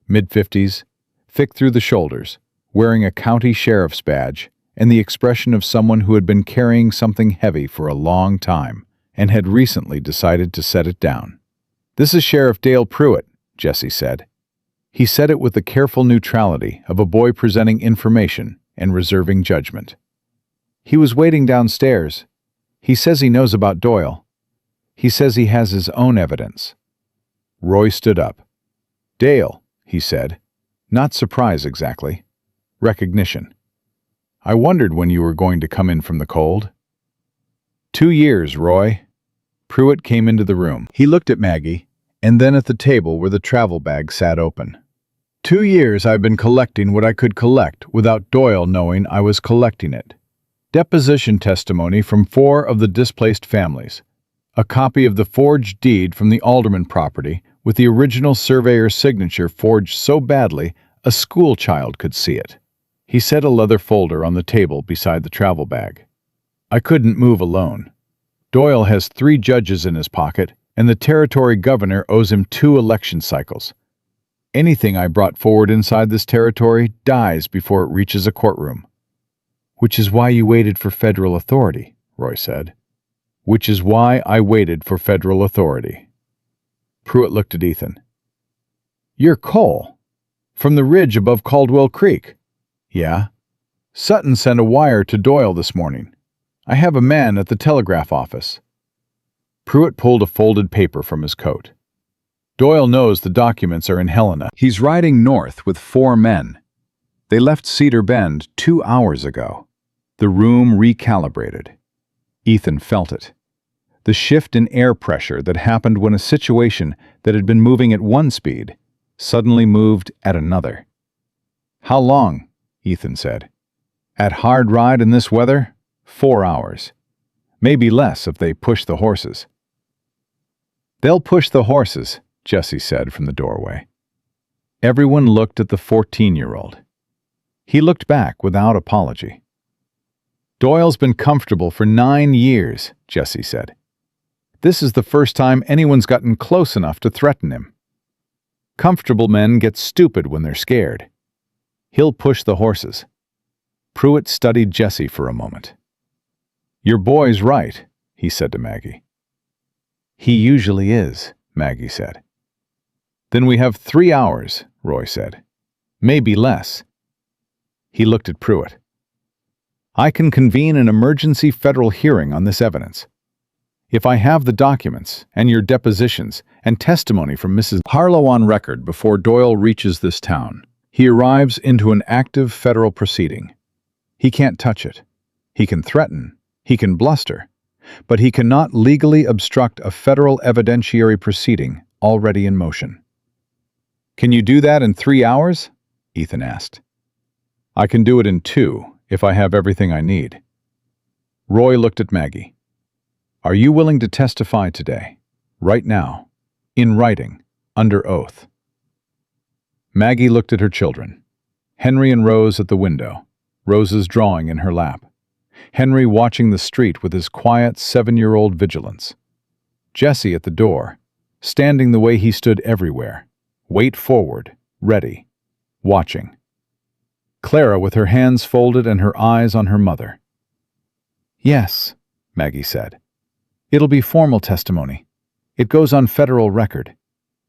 Mid-50s, thick through the shoulders, wearing a county sheriff's badge, and the expression of someone who had been carrying something heavy for a long time and had recently decided to set it down. "This is Sheriff Dale Pruitt," Jesse said. He said it with the careful neutrality of a boy presenting information and reserving judgment. "He was waiting downstairs. He says he knows about Doyle. He says he has his own evidence." Roy stood up. "Dale," he said. Not surprise exactly. Recognition. "I wondered when you were going to come in from the cold." 2 years, Roy." Pruitt came into the room. He looked at Maggie, and then at the table where the travel bag sat open. 2 years I've been collecting what I could collect without Doyle knowing I was collecting it. Deposition testimony from 4 of the displaced families. A copy of the forged deed from the Alderman property with the original surveyor's signature forged so badly a schoolchild could see it. He set a leather folder on the table beside the travel bag. "I couldn't move alone. Doyle has 3 judges in his pocket, and the territory governor owes him 2 election cycles. Anything I brought forward inside this territory dies before it reaches a courtroom." "Which is why you waited for federal authority," Roy said. "Which is why I waited for federal authority." Pruitt looked at Ethan. "You're Cole, from the ridge above Caldwell Creek." "Yeah. Sutton sent a wire to Doyle this morning. I have a man at the telegraph office." Pruitt pulled a folded paper from his coat. "Doyle knows the documents are in Helena. He's riding north with 4 men. They left Cedar Bend 2 hours ago." The room recalibrated. Ethan felt it. The shift in air pressure that happened when a situation that had been moving at one speed suddenly moved at another. "How long?" Ethan said. "At hard ride in this weather? 4 hours. Maybe less if they push the horses." "They'll push the horses," Jesse said from the doorway. Everyone looked at the 14-year-old. He looked back without apology. "Doyle's been comfortable for 9 years," Jesse said. "This is the first time anyone's gotten close enough to threaten him. Comfortable men get stupid when they're scared. He'll push the horses." Pruitt studied Jesse for a moment. "Your boy's right," he said to Maggie. "He usually is," Maggie said. "Then we have 3 hours," Roy said. "Maybe less." He looked at Pruitt. "I can convene an emergency federal hearing on this evidence. If I have the documents, and your depositions, and testimony from Mrs. Harlow on record before Doyle reaches this town, he arrives into an active federal proceeding. He can't touch it. He can threaten. He can bluster. But he cannot legally obstruct a federal evidentiary proceeding already in motion." "Can you do that in 3 hours?" Ethan asked. "I can do it in 2, if I have everything I need." Roy looked at Maggie. "Are you willing to testify today, right now, in writing, under oath?" Maggie looked at her children. Henry and Rose at the window, Rose's drawing in her lap. Henry watching the street with his quiet 7-year-old vigilance. Jesse at the door, standing the way he stood everywhere, weight forward, ready, watching. Clara with her hands folded and her eyes on her mother. "Yes," Maggie said. "It'll be formal testimony. It goes on federal record.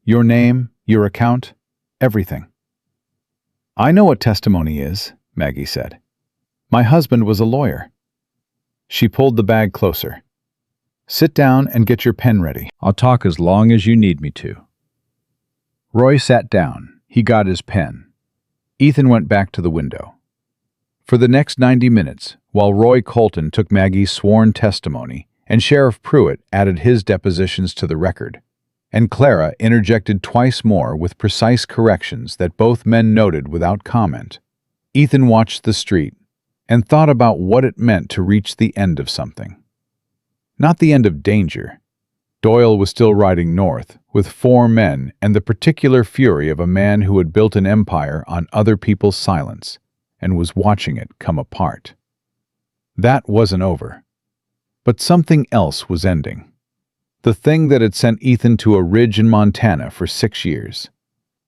Your name, your account, everything." "I know what testimony is," Maggie said. "My husband was a lawyer." She pulled the bag closer. "Sit down and get your pen ready. I'll talk as long as you need me to." Roy sat down. He got his pen. Ethan went back to the window. For the next 90 minutes, while Roy Colton took Maggie's sworn testimony and Sheriff Pruitt added his depositions to the record, and Clara interjected twice more with precise corrections that both men noted without comment, Ethan watched the street and thought about what it meant to reach the end of something. Not the end of danger. Doyle was still riding north, with 4 men and the particular fury of a man who had built an empire on other people's silence and was watching it come apart. That wasn't over. But something else was ending. The thing that had sent Ethan to a ridge in Montana for 6 years.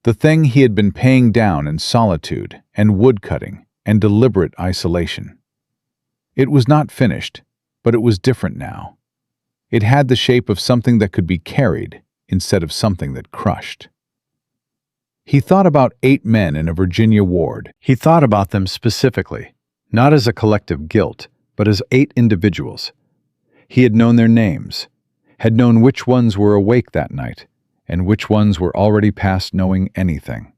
The thing he had been paying down in solitude and woodcutting and deliberate isolation. It was not finished, but it was different now. It had the shape of something that could be carried instead of something that crushed. He thought about 8 men in a Virginia ward. He thought about them specifically, not as a collective guilt, but as 8 individuals. He had known their names, had known which ones were awake that night, and which ones were already past knowing anything.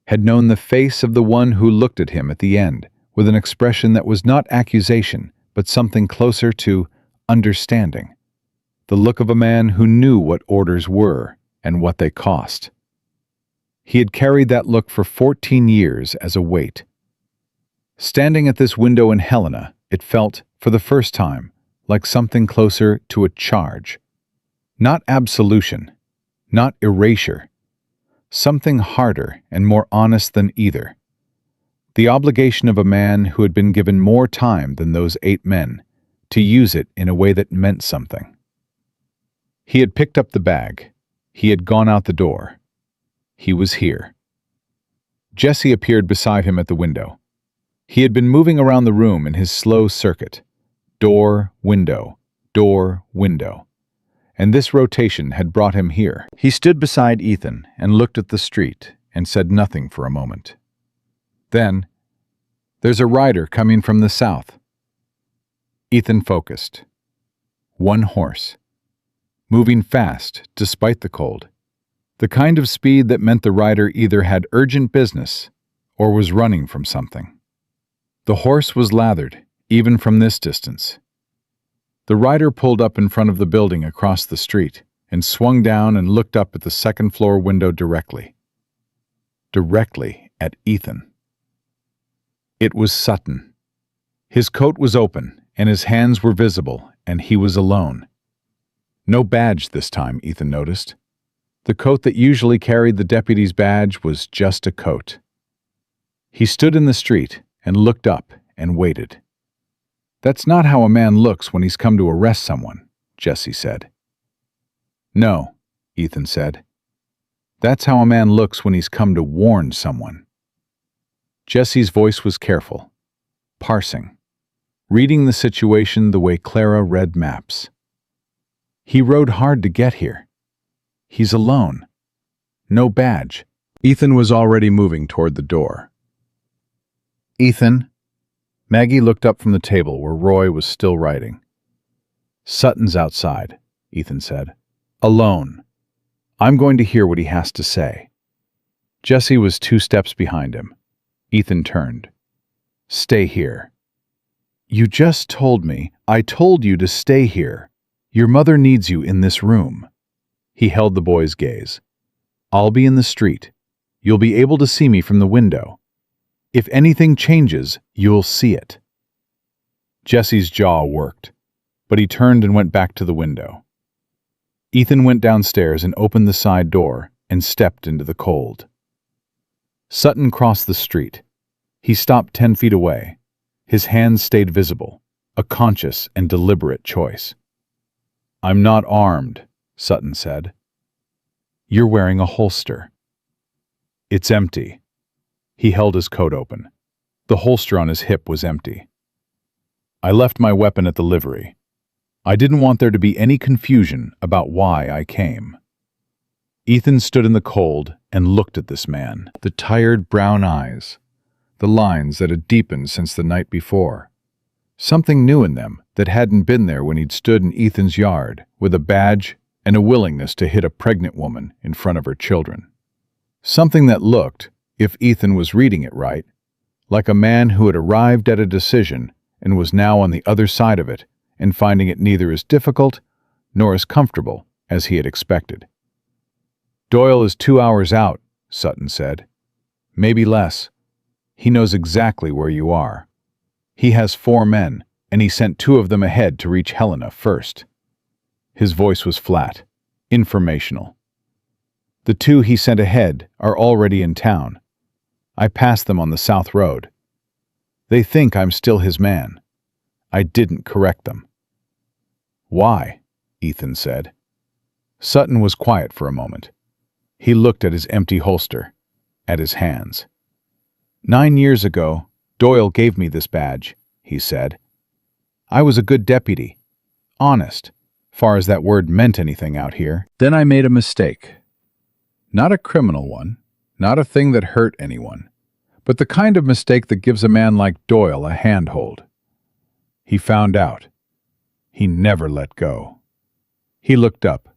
Had known the face of the one who looked at him at the end, with an expression that was not accusation, but something closer to understanding. The look of a man who knew what orders were and what they cost. He had carried that look for 14 years as a weight. Standing at this window in Helena, it felt, for the first time, like something closer to a charge. Not absolution, not erasure. Something harder and more honest than either. The obligation of a man who had been given more time than those 8 men, to use it in a way that meant something. He had picked up the bag. He had gone out the door. He was here. Jesse appeared beside him at the window. He had been moving around the room in his slow circuit. Door, window, and this rotation had brought him here. He stood beside Ethan and looked at the street and said nothing for a moment. Then, "There's a rider coming from the south." Ethan focused. 1 horse. Moving fast, despite the cold. The kind of speed that meant the rider either had urgent business or was running from something. The horse was lathered, even from this distance. The rider pulled up in front of the building across the street and swung down and looked up at the second-floor window directly. Directly at Ethan. It was Sutton. His coat was open, and his hands were visible, and he was alone. No badge this time, Ethan noticed. The coat that usually carried the deputy's badge was just a coat. He stood in the street and looked up and waited. "That's not how a man looks when he's come to arrest someone," Jesse said. "No," Ethan said. "That's how a man looks when he's come to warn someone." Jesse's voice was careful. parsing, reading the situation the way Clara read maps. He rode hard to get here. He's alone. No badge. Ethan was already moving toward the door. Ethan? Maggie looked up from the table where Roy was still writing. Sutton's outside, Ethan said. Alone. I'm going to hear what he has to say. Jesse was 2 steps behind him. Ethan turned. Stay here. You just told me. I told you to stay here. Your mother needs you in this room. He held the boy's gaze. I'll be in the street. You'll be able to see me from the window. If anything changes, you'll see it. Jesse's jaw worked, but he turned and went back to the window. Ethan went downstairs and opened the side door and stepped into the cold. Sutton crossed the street. He stopped 10 feet away. His hands stayed visible, a conscious and deliberate choice. I'm not armed, Sutton said. You're wearing a holster. It's empty. He held his coat open. The holster on his hip was empty. I left my weapon at the livery. I didn't want there to be any confusion about why I came. Ethan stood in the cold and looked at this man. The tired brown eyes, the lines that had deepened since the night before. Something new in them that hadn't been there when he'd stood in Ethan's yard with a badge and a willingness to hit a pregnant woman in front of her children. Something that looked, if Ethan was reading it right, like a man who had arrived at a decision and was now on the other side of it and finding it neither as difficult nor as comfortable as he had expected. Doyle is 2 hours out, Sutton said. Maybe less. He knows exactly where you are. He has 4 men, and he sent 2 of them ahead to reach Helena first. His voice was flat, informational. The 2 he sent ahead are already in town. I passed them on the South Road. They think I'm still his man. I didn't correct them. Why? Ethan said. Sutton was quiet for a moment. He looked at his empty holster, at his hands. 9 years ago, Doyle gave me this badge, he said. I was a good deputy. Honest, far as that word meant anything out here. Then I made a mistake. Not a criminal one, not a thing that hurt anyone, but the kind of mistake that gives a man like Doyle a handhold. He found out. He never let go. He looked up.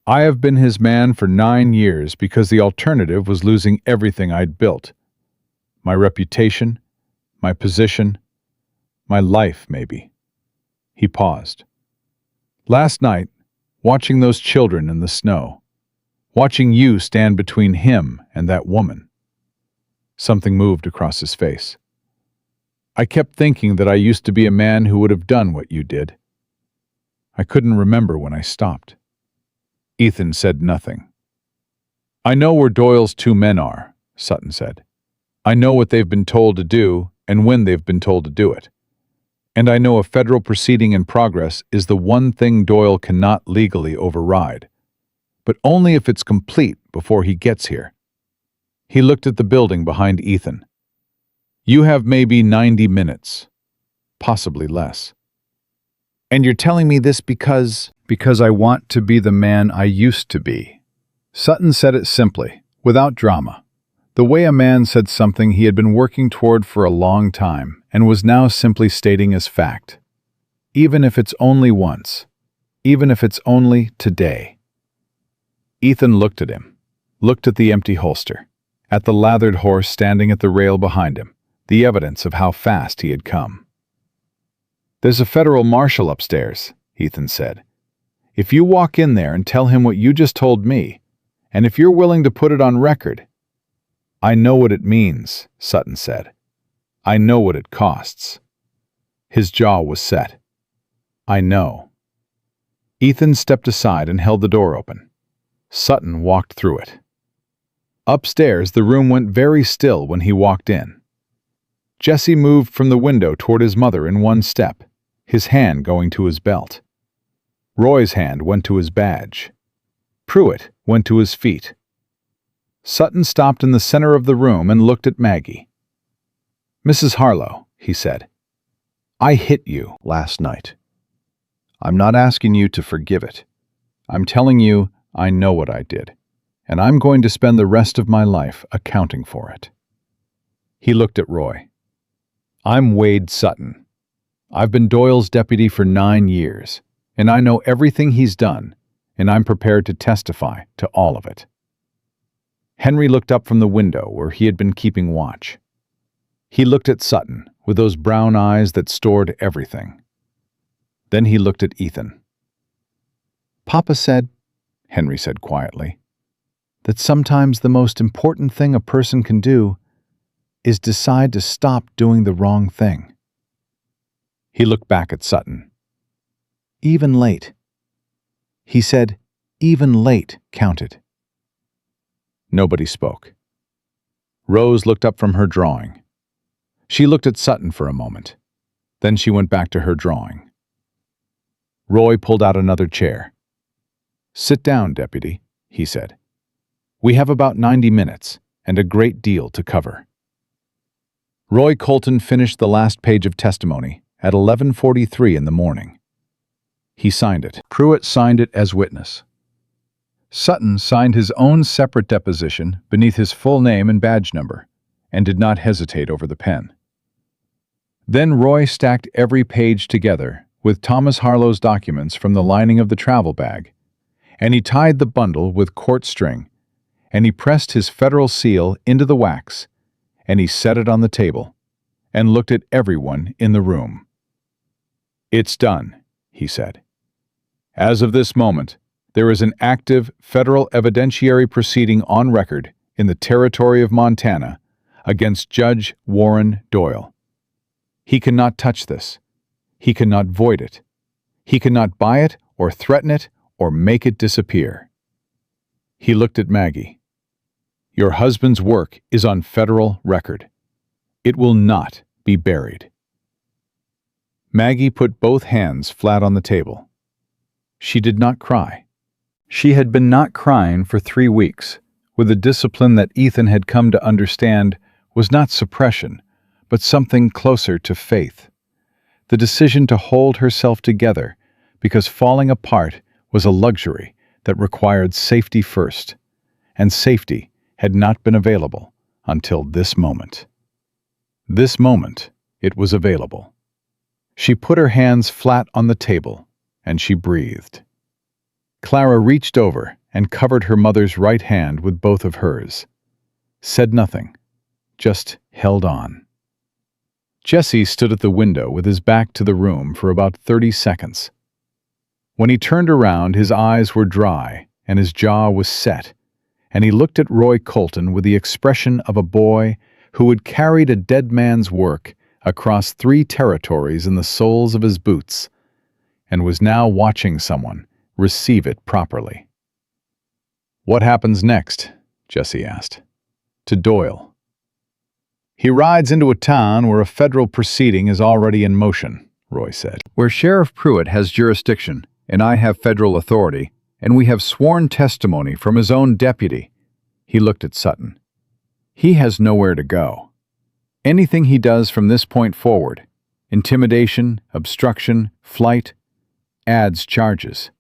I have been his man for 9 years because the alternative was losing everything I'd built. My reputation, my position, my life, maybe. He paused. Last night, watching those children in the snow, watching you stand between him and that woman. Something moved across his face. I kept thinking that I used to be a man who would have done what you did. I couldn't remember when I stopped. Ethan said nothing. I know where Doyle's 2 men are, Sutton said. I know what they've been told to do and when they've been told to do it. And I know a federal proceeding in progress is the one thing Doyle cannot legally override, but only if it's complete before he gets here. He looked at the building behind Ethan. You have maybe 90 minutes, possibly less. And you're telling me this because I want to be the man I used to be. Sutton said it simply, without drama, the way a man said something he had been working toward for a long time and was now simply stating as fact. Even if it's only once, even if it's only today. Ethan looked at him, looked at the empty holster, at the lathered horse standing at the rail behind him, the evidence of how fast he had come. There's a federal marshal upstairs, Ethan said. If you walk in there and tell him what you just told me, and if you're willing to put it on record. I know what it means, Sutton said. I know what it costs. His jaw was set. I know. Ethan stepped aside and held the door open. Sutton walked through it. Upstairs, the room went very still when he walked in. Jesse moved from the window toward his mother in one step, his hand going to his belt. Roy's hand went to his badge. Pruitt went to his feet. Sutton stopped in the center of the room and looked at Maggie. Mrs. Harlow, he said. I hit you last night. I'm not asking you to forgive it. I'm telling you I know what I did, and I'm going to spend the rest of my life accounting for it. He looked at Roy. I'm Wade Sutton. I've been Doyle's deputy for 9 years, and I know everything he's done, and I'm prepared to testify to all of it. Henry looked up from the window where he had been keeping watch. He looked at Sutton with those brown eyes that stored everything. Then he looked at Ethan. Papa said, Henry said quietly, that sometimes the most important thing a person can do is decide to stop doing the wrong thing. He looked back at Sutton. Even late. He said, even late counted. Nobody spoke. Rose looked up from her drawing. She looked at Sutton for a moment. Then she went back to her drawing. Roy pulled out another chair. Sit down, deputy, he said. We have about 90 minutes and a great deal to cover. Roy Colton finished the last page of testimony at 11:43 in the morning. He signed it. Pruitt signed it as witness. Sutton signed his own separate deposition beneath his full name and badge number, and did not hesitate over the pen. Then Roy stacked every page together with Thomas Harlow's documents from the lining of the travel bag, and he tied the bundle with court string, and he pressed his federal seal into the wax, and he set it on the table, and looked at everyone in the room. It's done, he said. As of this moment, there is an active federal evidentiary proceeding on record in the territory of Montana against Judge Warren Doyle. He cannot touch this. He cannot void it. He cannot buy it or threaten it or make it disappear. He looked at Maggie. Your husband's work is on federal record. It will not be buried. Maggie put both hands flat on the table. She did not cry. She had been not crying for 3 weeks, with a discipline that Ethan had come to understand was not suppression, but something closer to faith. The decision to hold herself together, because falling apart was a luxury that required safety first, and safety had not been available until this moment. This moment, it was available. She put her hands flat on the table, and she breathed. Clara reached over and covered her mother's right hand with both of hers. Said nothing, just held on. Jesse stood at the window with his back to the room for about 30 seconds. When he turned around, his eyes were dry and his jaw was set, and he looked at Roy Colton with the expression of a boy who had carried a dead man's work across 3 territories in the soles of his boots, and was now watching someone receive it properly. What happens next? Jesse asked. To Doyle. He rides into a town where a federal proceeding is already in motion, Roy said. Where Sheriff Pruitt has jurisdiction, and I have federal authority, and we have sworn testimony from his own deputy. He looked at Sutton. He has nowhere to go. Anything he does from this point forward, intimidation, obstruction, flight, adds charges.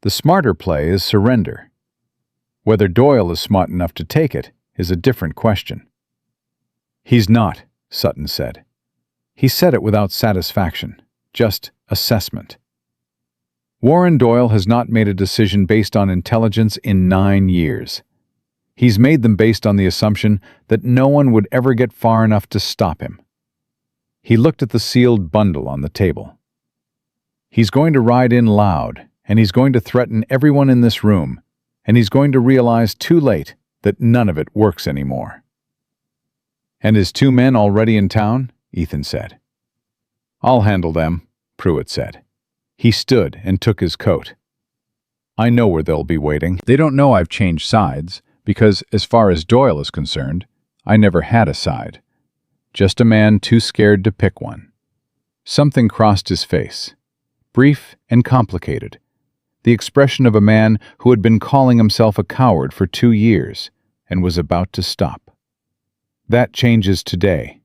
The smarter play is surrender. Whether Doyle is smart enough to take it is a different question. He's not, Sutton said. He said it without satisfaction, just assessment. Warren Doyle has not made a decision based on intelligence in 9 years. He's made them based on the assumption that no one would ever get far enough to stop him. He looked at the sealed bundle on the table. He's going to ride in loud, and he's going to threaten everyone in this room, and he's going to realize too late that none of it works anymore. And his 2 men already in town? Ethan said. I'll handle them, Pruitt said. He stood and took his coat. I know where they'll be waiting. They don't know I've changed sides, because as far as Doyle is concerned, I never had a side. Just a man too scared to pick one. Something crossed his face. Brief and complicated. The expression of a man who had been calling himself a coward for 2 years and was about to stop. That changes today.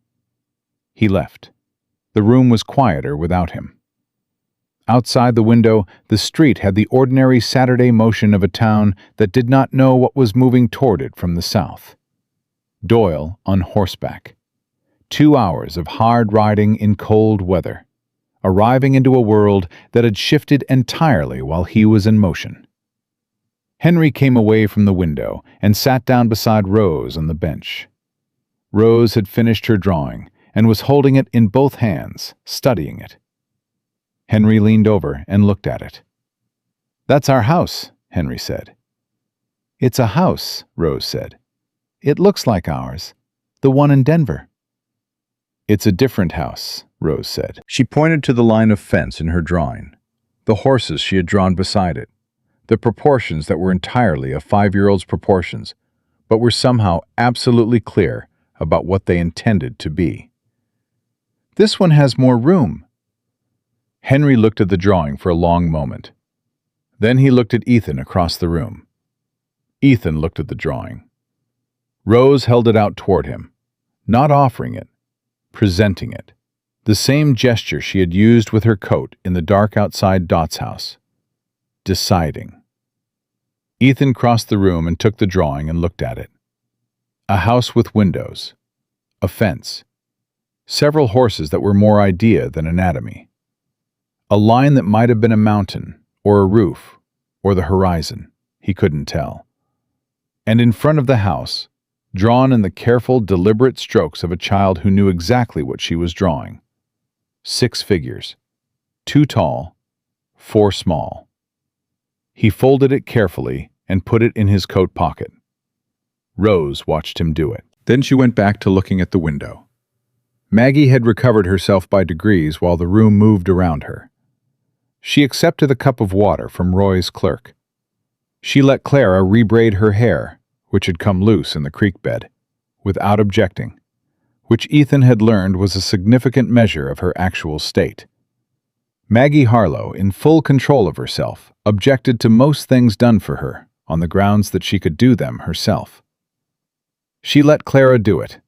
He left. The room was quieter without him. Outside the window, the street had the ordinary Saturday motion of a town that did not know what was moving toward it from the south. Doyle on horseback. 2 hours of hard riding in cold weather, arriving into a world that had shifted entirely while he was in motion. Henry came away from the window and sat down beside Rose on the bench. Rose had finished her drawing and was holding it in both hands, studying it. Henry leaned over and looked at it. "That's our house," Henry said. "It's a house," Rose said. "It looks like ours, the one in Denver." "It's a different house," Rose said. She pointed to the line of fence in her drawing, the horses she had drawn beside it, the proportions that were entirely a 5-year-old's proportions, but were somehow absolutely clear about what they intended to be. "This one has more room." Henry looked at the drawing for a long moment. Then he looked at Ethan across the room. Ethan looked at the drawing. Rose held it out toward him, not offering it, presenting it, the same gesture she had used with her coat in the dark outside Dot's house. Deciding. Ethan crossed the room and took the drawing and looked at it. A house with windows, a fence, several horses that were more idea than anatomy, a line that might have been a mountain or a roof or the horizon, he couldn't tell. And in front of the house, drawn in the careful, deliberate strokes of a child who knew exactly what she was drawing, 6 figures, 2 tall, 4 small. He folded it carefully and put it in his coat pocket. Rose watched him do it. Then she went back to looking at the window. Maggie had recovered herself by degrees while the room moved around her. She accepted a cup of water from Roy's clerk. She let Clara rebraid her hair, which had come loose in the creek bed, without objecting, which Ethan had learned was a significant measure of her actual state. Maggie Harlow, in full control of herself, objected to most things done for her on the grounds that she could do them herself. She let Clara do it,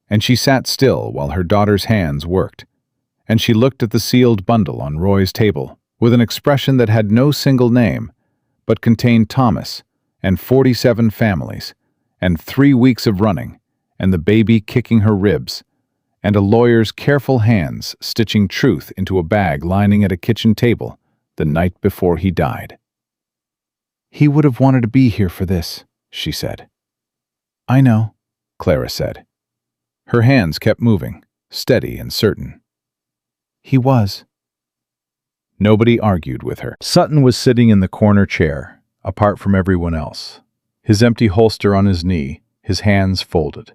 and she sat still while her daughter's hands worked, and she looked at the sealed bundle on Roy's table with an expression that had no single name, but contained Thomas and 47 families, and 3 weeks of running, and the baby kicking her ribs, and a lawyer's careful hands stitching truth into a bag lining at a kitchen table the night before he died. "He would have wanted to be here for this," she said. "I know," Clara said. Her hands kept moving, steady and certain. "He was." Nobody argued with her. Sutton was sitting in the corner chair, apart from everyone else, his empty holster on his knee, his hands folded.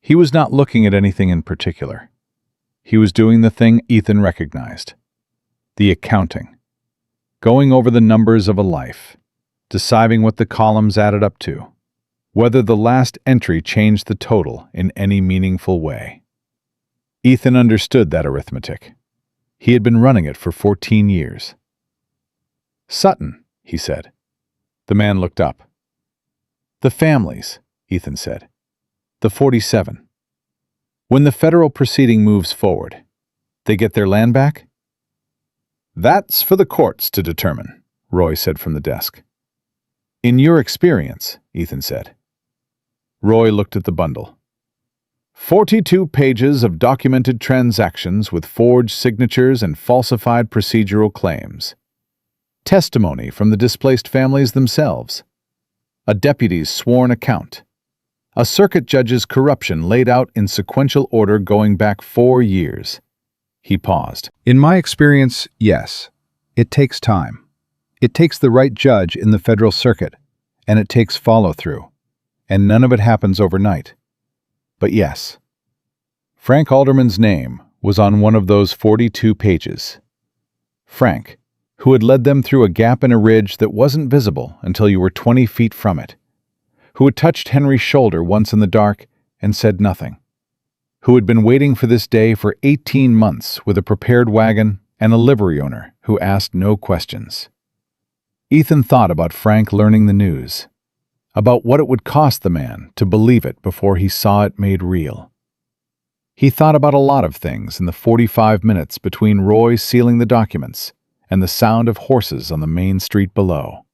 He was not looking at anything in particular. He was doing the thing Ethan recognized. The accounting. Going over the numbers of a life, deciding what the columns added up to, whether the last entry changed the total in any meaningful way. Ethan understood that arithmetic. He had been running it for 14 years. "Sutton," he said. The man looked up. "The families," Ethan said. "The 47. When the federal proceeding moves forward, they get their land back?" "That's for the courts to determine," Roy said from the desk. "In your experience," Ethan said. Roy looked at the bundle. 42 pages of documented transactions with forged signatures and falsified procedural claims. Testimony from the displaced families themselves. A deputy's sworn account. A circuit judge's corruption laid out in sequential order going back 4 years. He paused. "In my experience, yes. It takes time. It takes the right judge in the federal circuit, and it takes follow-through. And none of it happens overnight. But yes." Frank Alderman's name was on one of those 42 pages. Frank, who had led them through a gap in a ridge that wasn't visible until you were 20 feet from it, who had touched Henry's shoulder once in the dark and said nothing, who had been waiting for this day for 18 months with a prepared wagon and a livery owner who asked no questions. Ethan thought about Frank learning the news, about what it would cost the man to believe it before he saw it made real. He thought about a lot of things in the 45 minutes between Roy sealing the documents and the sound of horses on the main street below.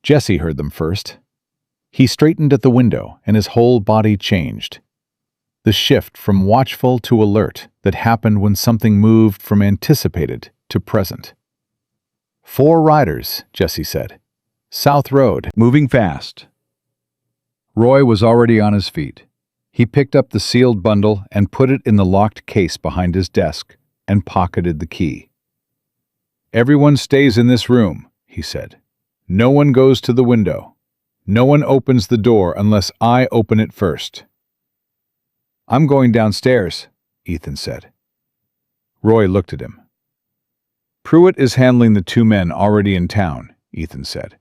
Jesse heard them first. He straightened at the window and his whole body changed. The shift from watchful to alert that happened when something moved from anticipated to present. 4 riders, Jesse said. South Road, moving fast. Roy was already on his feet. He picked up the sealed bundle and put it in the locked case behind his desk and pocketed the key. "Everyone stays in this room," he said. "No one goes to the window. No one opens the door unless I open it first." "I'm going downstairs," Ethan said. Roy looked at him. "Pruitt is handling the 2 men already in town," Ethan said.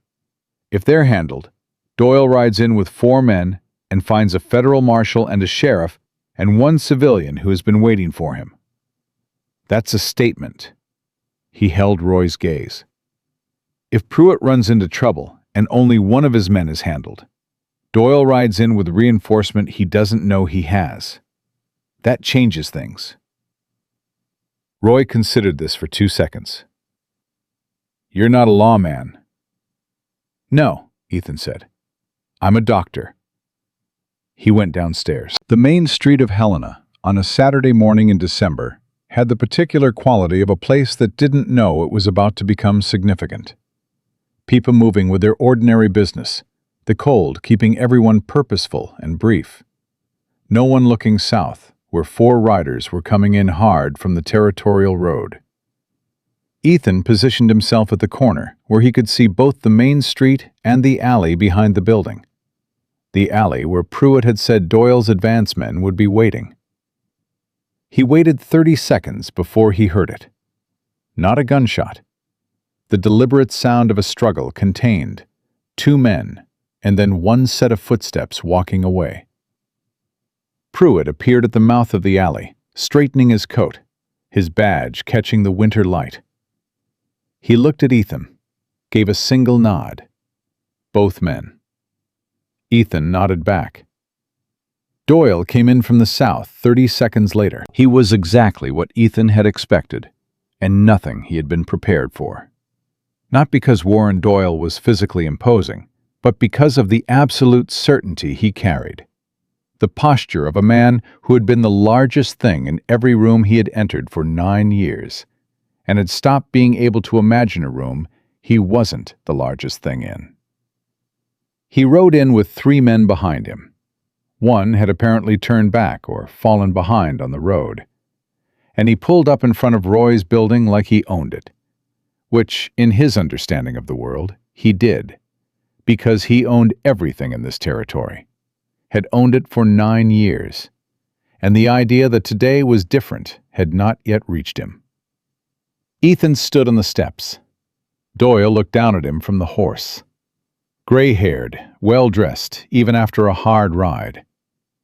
"If they're handled, Doyle rides in with 4 men and finds a federal marshal and a sheriff and 1 civilian who has been waiting for him. That's a statement." He held Roy's gaze. "If Pruitt runs into trouble and only one of his men is handled, Doyle rides in with reinforcement he doesn't know he has. That changes things." Roy considered this for 2 seconds. "You're not a lawman." "No," Ethan said. "I'm a doctor." He went downstairs. The main street of Helena, on a Saturday morning in December, had the particular quality of a place that didn't know it was about to become significant. People moving with their ordinary business, the cold keeping everyone purposeful and brief. No one looking south, where 4 riders were coming in hard from the territorial road. Ethan positioned himself at the corner, where he could see both the main street and the alley behind the building. The alley where Pruitt had said Doyle's advance men would be waiting. He waited 30 seconds before he heard it. Not a gunshot. The deliberate sound of a struggle contained 2 men, and then 1 set of footsteps walking away. Pruitt appeared at the mouth of the alley, straightening his coat, his badge catching the winter light. He looked at Ethan, gave a single nod. Both men. Ethan nodded back. Doyle came in from the south 30 seconds later. He was exactly what Ethan had expected, and nothing he had been prepared for. Not because Warren Doyle was physically imposing, but because of the absolute certainty he carried. The posture of a man who had been the largest thing in every room he had entered for 9 years, and had stopped being able to imagine a room he wasn't the largest thing in. He rode in with 3 men behind him. 1 had apparently turned back or fallen behind on the road, and he pulled up in front of Roy's building like he owned it, which, in his understanding of the world, he did, because he owned everything in this territory, had owned it for 9 years, and the idea that today was different had not yet reached him. Ethan stood on the steps. Doyle looked down at him from the horse. Gray-haired, well-dressed, even after a hard ride.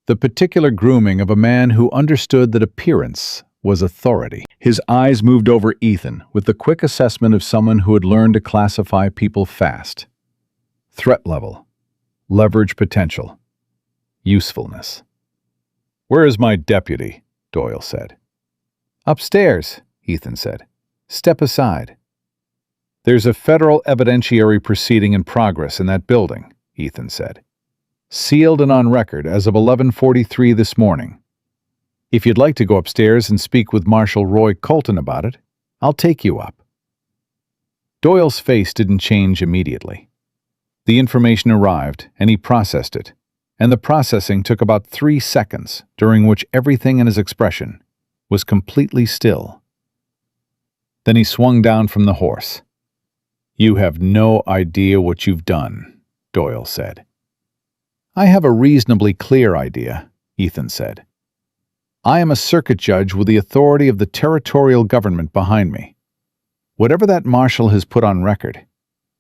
The particular grooming of a man who understood that appearance was authority. His eyes moved over Ethan with the quick assessment of someone who had learned to classify people fast. Threat level, leverage potential, usefulness. "Where is my deputy?" Doyle said. "Upstairs," Ethan said. "Step aside." "There's a federal evidentiary proceeding in progress in that building," Ethan said. "Sealed and on record as of 11:43 this morning. If you'd like to go upstairs and speak with Marshal Roy Colton about it, I'll take you up." Doyle's face didn't change immediately. The information arrived, and he processed it, and the processing took about 3 seconds, during which everything in his expression was completely still. Then he swung down from the horse. "You have no idea what you've done," Doyle said. "I have a reasonably clear idea," Ethan said. "I am a circuit judge with the authority of the territorial government behind me. Whatever that marshal has put on record,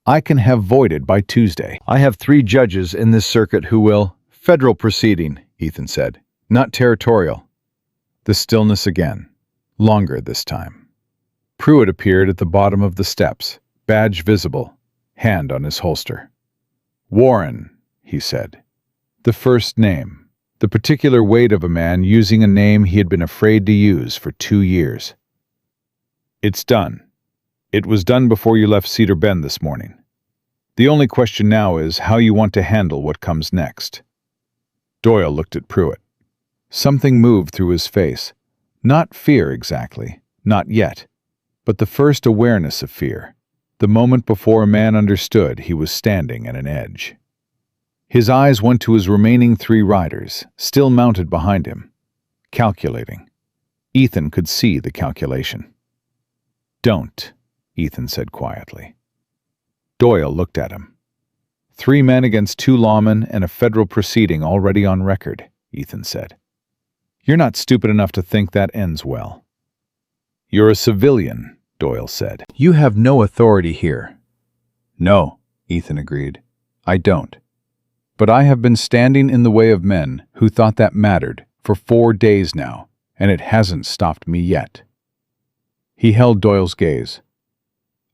I can have voided by Tuesday. I have 3 judges in this circuit who will—" "Federal proceeding," Ethan said, "not territorial." The stillness again, longer this time. Pruitt appeared at the bottom of the steps, badge visible, hand on his holster. "Warren," he said. The first name, The particular weight of a man using a name he had been afraid to use for 2 years. It's done. It was done before you left Cedar Bend this morning. The only question now is how you want to handle what comes next. Doyle looked at Pruitt. Something moved through his face. Not fear exactly, not yet, but the first awareness of fear, the moment before a man understood he was standing at an edge. His eyes went to his remaining 3 riders, still mounted behind him, calculating. Ethan could see the calculation. "Don't," Ethan said quietly. Doyle looked at him. 3 men against 2 lawmen and a federal proceeding already on record, Ethan said. You're not stupid enough to think that ends well. You're a civilian, Doyle said. You have no authority here. No, Ethan agreed. I don't. But I have been standing in the way of men who thought that mattered for 4 days now, and it hasn't stopped me yet. He held Doyle's gaze.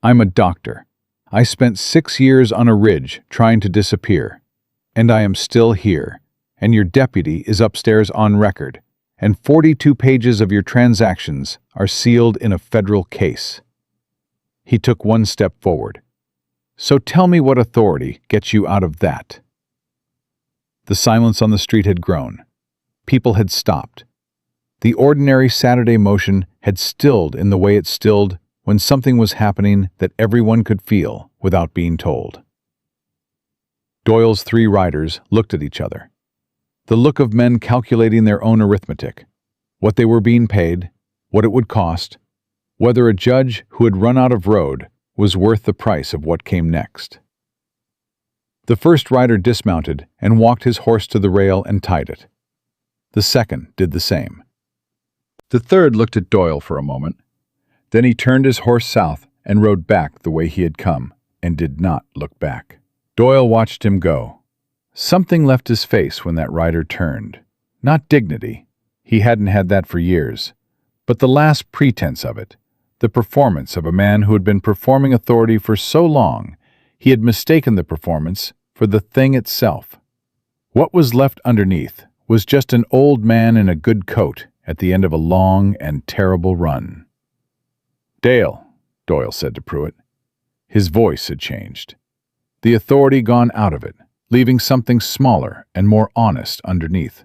I'm a doctor. I spent 6 years on a ridge trying to disappear, and I am still here, and your deputy is upstairs on record, and 42 pages of your transactions are sealed in a federal case. He took 1 step forward. So tell me what authority gets you out of that. The silence on the street had grown. People had stopped. The ordinary Saturday motion had stilled in the way it stilled when something was happening that everyone could feel without being told. Doyle's 3 riders looked at each other. The look of men calculating their own arithmetic, what they were being paid, what it would cost, whether a judge who had run out of road was worth the price of what came next. The first rider dismounted and walked his horse to the rail and tied it. The second did the same. The third looked at Doyle for a moment. Then he turned his horse south and rode back the way he had come, and did not look back. Doyle watched him go. Something left his face when that rider turned. Not dignity. He hadn't had that for years. But the last pretense of it, the performance of a man who had been performing authority for so long, he had mistaken the performance for the thing itself. What was left underneath was just an old man in a good coat at the end of a long and terrible run. Dale, Doyle said to Pruitt. His voice had changed. The authority gone out of it, leaving something smaller and more honest underneath.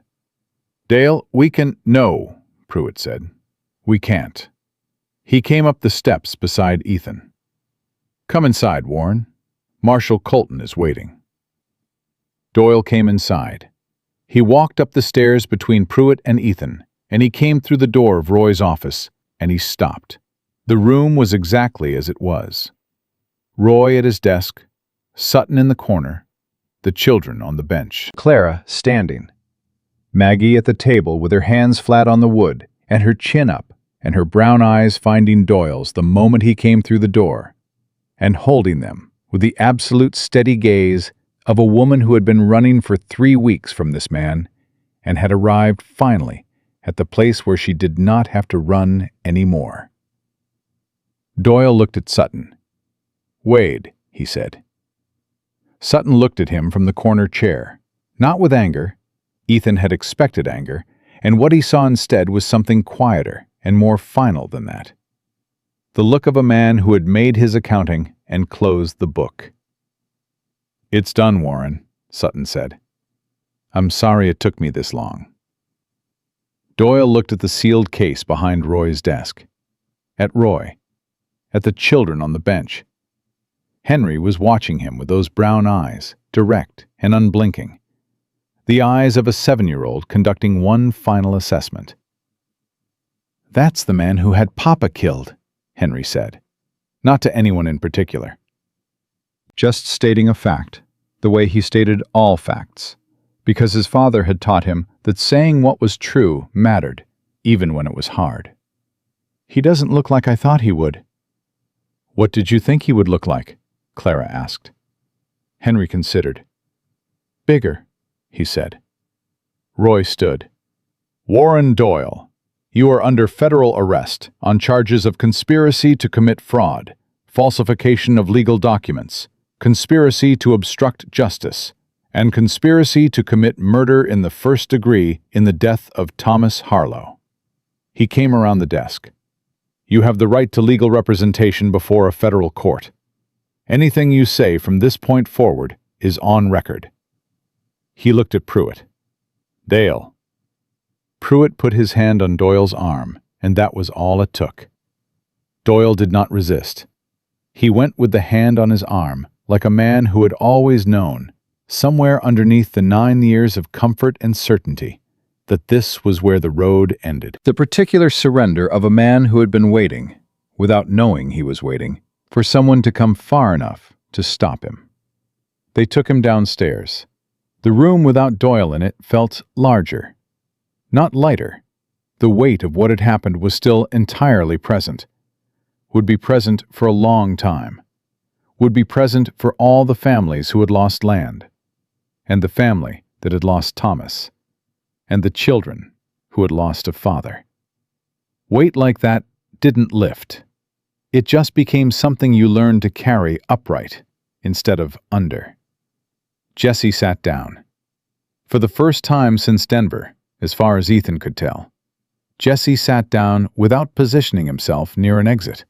Dale, we can— No, Pruitt said. We can't. He came up the steps beside Ethan. Come inside, Warren. Marshal Colton is waiting. Doyle came inside. He walked up the stairs between Pruitt and Ethan, and he came through the door of Roy's office, and he stopped. The room was exactly as it was. Roy at his desk, Sutton in the corner, the children on the bench. Clara standing. Maggie at the table with her hands flat on the wood, and her chin up, and her brown eyes finding Doyle's the moment he came through the door, and holding them with the absolute steady gaze of a woman who had been running for 3 weeks from this man and had arrived finally at the place where she did not have to run any more. Doyle looked at Sutton. Wade, he said. Sutton looked at him from the corner chair, not with anger. Ethan had expected anger, and what he saw instead was something quieter and more final than that. The look of a man who had made his accounting and closed the book. It's done, Warren, Sutton said. I'm sorry it took me this long. Doyle looked at the sealed case behind Roy's desk. At Roy. At the children on the bench. Henry was watching him with those brown eyes, direct and unblinking. The eyes of a 7-year-old conducting one final assessment. That's the man who had Papa killed, Henry said. Not to anyone in particular. Just stating a fact, the way he stated all facts, because his father had taught him that saying what was true mattered, even when it was hard. He doesn't look like I thought he would. What did you think he would look like? Clara asked. Henry considered. Bigger, he said. Roy stood. Warren Doyle, you are under federal arrest on charges of conspiracy to commit fraud, falsification of legal documents, conspiracy to obstruct justice, and conspiracy to commit murder in the first degree in the death of Thomas Harlow. He came around the desk. You have the right to legal representation before a federal court. Anything you say from this point forward is on record. He looked at Pruitt. Dale. Pruitt put his hand on Doyle's arm, and that was all it took. Doyle did not resist. He went with the hand on his arm, like a man who had always known, somewhere underneath the 9 years of comfort and certainty, that this was where the road ended. The particular surrender of a man who had been waiting, without knowing he was waiting, for someone to come far enough to stop him. They took him downstairs. The room without Doyle in it felt larger, not lighter. The weight of what had happened was still entirely present, would be present for a long time, would be present for all the families who had lost land, and the family that had lost Thomas, and the children who had lost a father. Weight like that didn't lift. It just became something you learned to carry upright instead of under. Jesse sat down. For the first time since Denver, as far as Ethan could tell, Jesse sat down without positioning himself near an exit.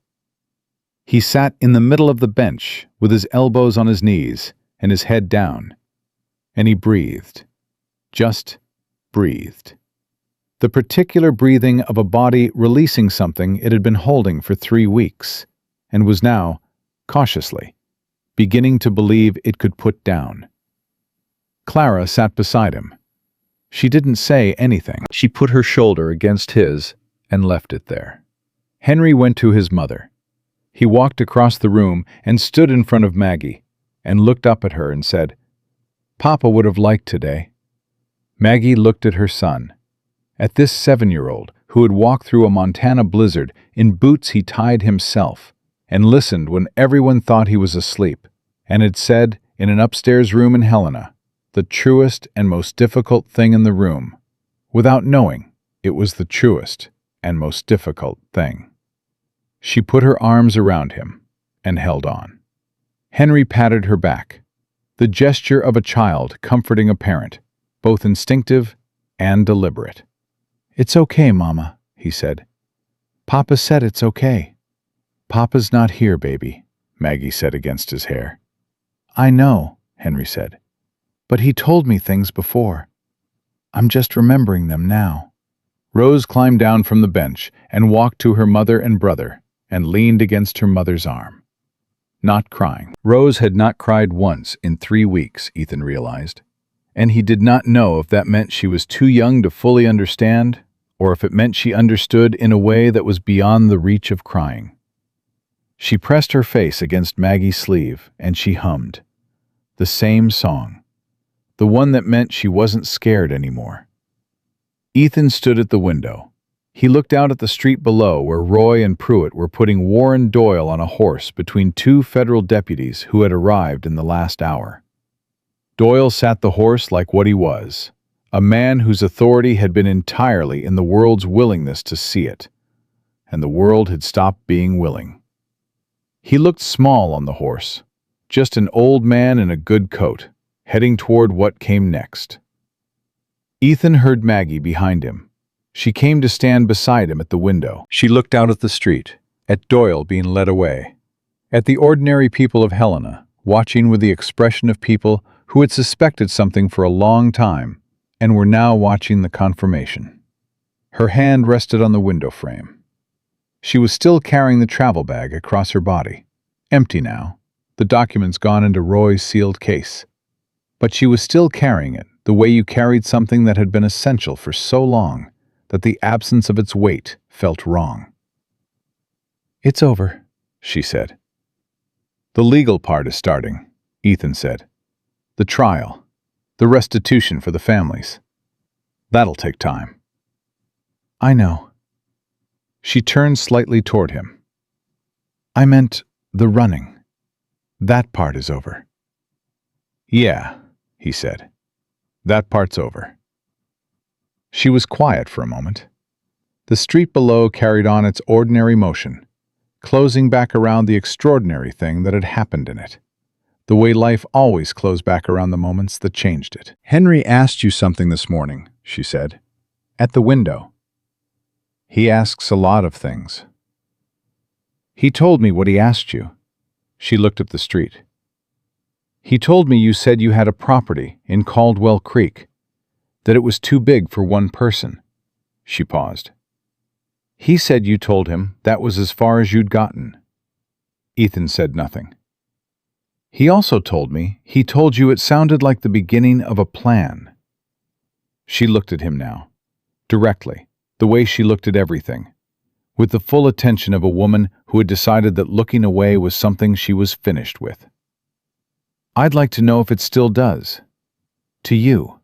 He sat in the middle of the bench with his elbows on his knees and his head down, and he breathed. Just breathed. The particular breathing of a body releasing something it had been holding for 3 weeks, and was now, cautiously, beginning to believe it could put down. Clara sat beside him. She didn't say anything. She put her shoulder against his and left it there. Henry went to his mother. He walked across the room and stood in front of Maggie and looked up at her and said, "Papa would have liked today." Maggie looked at her son, at this 7-year-old who had walked through a Montana blizzard in boots he tied himself, and listened when everyone thought he was asleep, and had said in an upstairs room in Helena, the truest and most difficult thing in the room, without knowing it was the truest and most difficult thing. She put her arms around him and held on. Henry patted her back, the gesture of a child comforting a parent, both instinctive and deliberate. "It's okay, Mama," he said. "Papa said it's okay." "Papa's not here, baby," Maggie said against his hair. "I know," Henry said. "But he told me things before. I'm just remembering them now." Rose climbed down from the bench and walked to her mother and brother and leaned against her mother's arm. Not crying. Rose had not cried once in 3 weeks, Ethan realized, and he did not know if that meant she was too young to fully understand, or if it meant she understood in a way that was beyond the reach of crying. She pressed her face against Maggie's sleeve and she hummed. The same song. The one that meant she wasn't scared anymore. Ethan stood at the window. He looked out at the street below where Roy and Pruitt were putting Warren Doyle on a horse between 2 federal deputies who had arrived in the last hour. Doyle sat the horse like what he was, a man whose authority had been entirely in the world's willingness to see it, and the world had stopped being willing. He looked small on the horse, just an old man in a good coat, heading toward what came next. Ethan heard Maggie behind him. She came to stand beside him at the window. She looked out at the street, at Doyle being led away, at the ordinary people of Helena, watching with the expression of people who had suspected something for a long time and were now watching the confirmation. Her hand rested on the window frame. She was still carrying the travel bag across her body, empty now, the documents gone into Roy's sealed case. But she was still carrying it the way you carried something that had been essential for so long that the absence of its weight felt wrong. "It's over," she said. "The legal part is starting," Ethan said. "The trial, the restitution for the families. That'll take time." "I know." She turned slightly toward him. "I meant the running. That part is over." "Yeah," he said. "That part's over." She was quiet for a moment. The street below carried on its ordinary motion, closing back around the extraordinary thing that had happened in it. The way life always closed back around the moments that changed it. "Henry asked you something this morning," she said. "At the window." "He asks a lot of things." "He told me what he asked you." She looked up the street. "He told me you said you had a property in Caldwell Creek, that it was too big for one person." She paused. "He said you told him that was as far as you'd gotten." Ethan said nothing. "He also told me he told you it sounded like the beginning of a plan." She looked at him now, directly, the way she looked at everything, with the full attention of a woman who had decided that looking away was something she was finished with. "I'd like to know if it still does. To you."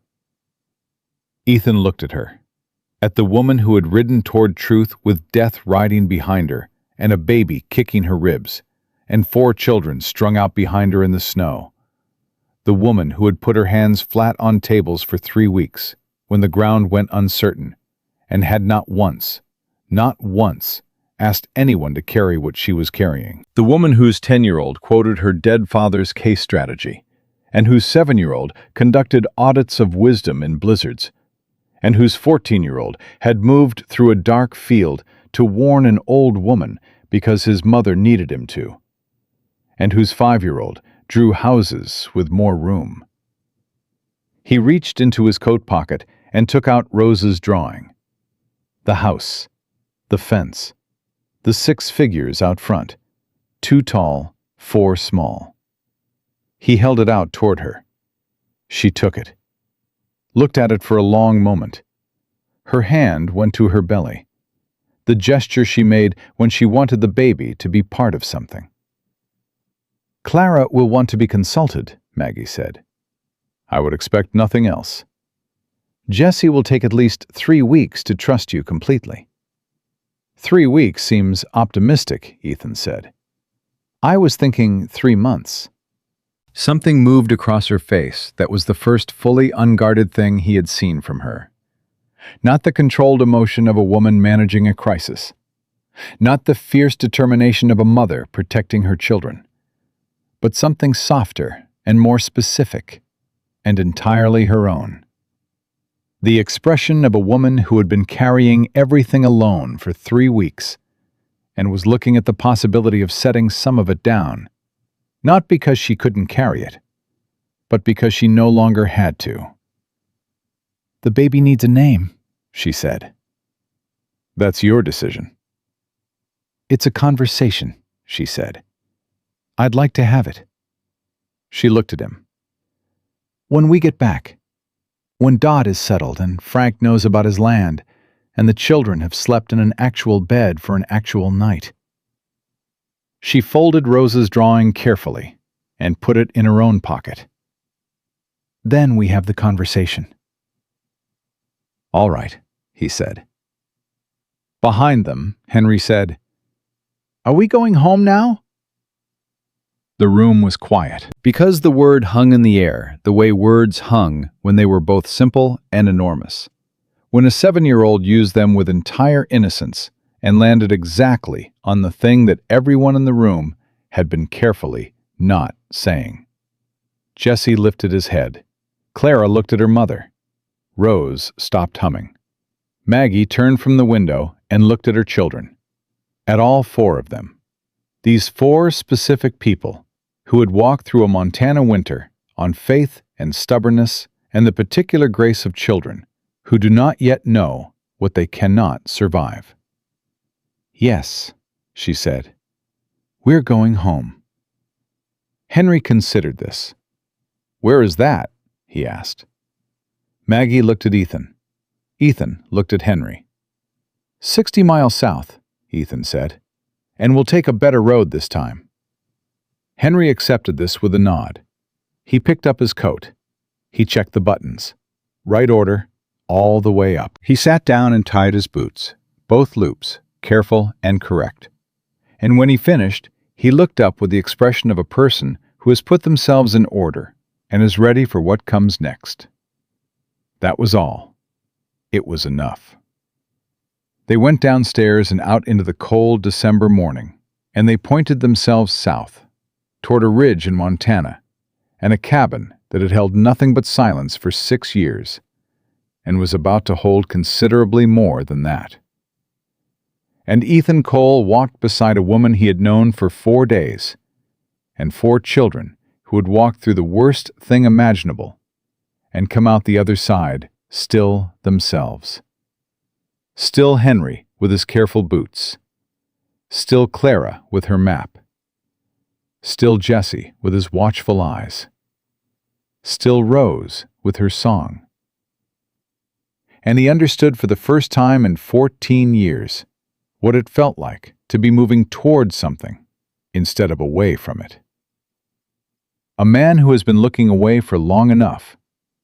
Ethan looked at her, at the woman who had ridden toward truth with death riding behind her and a baby kicking her ribs, and 4 children strung out behind her in the snow. The woman who had put her hands flat on tables for 3 weeks, when the ground went uncertain, and had not once, asked anyone to carry what she was carrying. The woman whose 10-year-old quoted her dead father's case strategy, and whose 7-year-old conducted audits of wisdom in blizzards, and whose 14-year-old had moved through a dark field to warn an old woman because his mother needed him to, and whose 5-year-old drew houses with more room. He reached into his coat pocket and took out Rose's drawing. The house, the fence, the 6 figures out front, 2 tall, 4 small. He held it out toward her. She took it, looked at it for a long moment. Her hand went to her belly, the gesture she made when she wanted the baby to be part of something. "Clara will want to be consulted," Maggie said. "I would expect nothing else." "Jessie will take at least 3 weeks to trust you completely." 3 weeks seems optimistic," Ethan said. "I was thinking 3 months." Something moved across her face that was the first fully unguarded thing he had seen from her. Not the controlled emotion of a woman managing a crisis. Not the fierce determination of a mother protecting her children. But something softer and more specific, and entirely her own. The expression of a woman who had been carrying everything alone for 3 weeks, and was looking at the possibility of setting some of it down, not because she couldn't carry it, but because she no longer had to. "The baby needs a name," she said. "That's your decision." "It's a conversation," she said. "I'd like to have it." She looked at him. "When we get back, when Dot is settled and Frank knows about his land, and the children have slept in an actual bed for an actual night." She folded Rose's drawing carefully and put it in her own pocket. "Then we have the conversation." "All right," he said. Behind them, Henry said, "Are we going home now?" The room was quiet. Because the word hung in the air, the way words hung when they were both simple and enormous. When a 7-year-old used them with entire innocence and landed exactly on the thing that everyone in the room had been carefully not saying. Jessie lifted his head. Clara looked at her mother. Rose stopped humming. Maggie turned from the window and looked at her children. At all 4 of them. These 4 specific people who had walked through a Montana winter on faith and stubbornness and the particular grace of children who do not yet know what they cannot survive. "Yes," she said. "We're going home." Henry considered this. "Where is that?" he asked. Maggie looked at Ethan. Ethan looked at Henry. 60 miles south," Ethan said, "and we'll take a better road this time." Henry accepted this with a nod. He picked up his coat. He checked the buttons. Right order, all the way up. He sat down and tied his boots, both loops, careful and correct. And when he finished, he looked up with the expression of a person who has put themselves in order and is ready for what comes next. That was all. It was enough. They went downstairs and out into the cold December morning, and they pointed themselves south, toward a ridge in Montana, and a cabin that had held nothing but silence for 6 years, and was about to hold considerably more than that. And Ethan Cole walked beside a woman he had known for 4 days, and 4 children who had walked through the worst thing imaginable, and come out the other side still themselves. Still Henry with his careful boots. Still Clara with her map. Still Jesse with his watchful eyes. Still Rose with her song. And he understood for the first time in 14 years what it felt like to be moving toward something instead of away from it. A man who has been looking away for long enough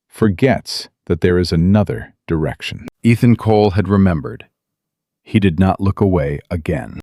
forgets that there is another direction. Ethan Cole had remembered. He did not look away again.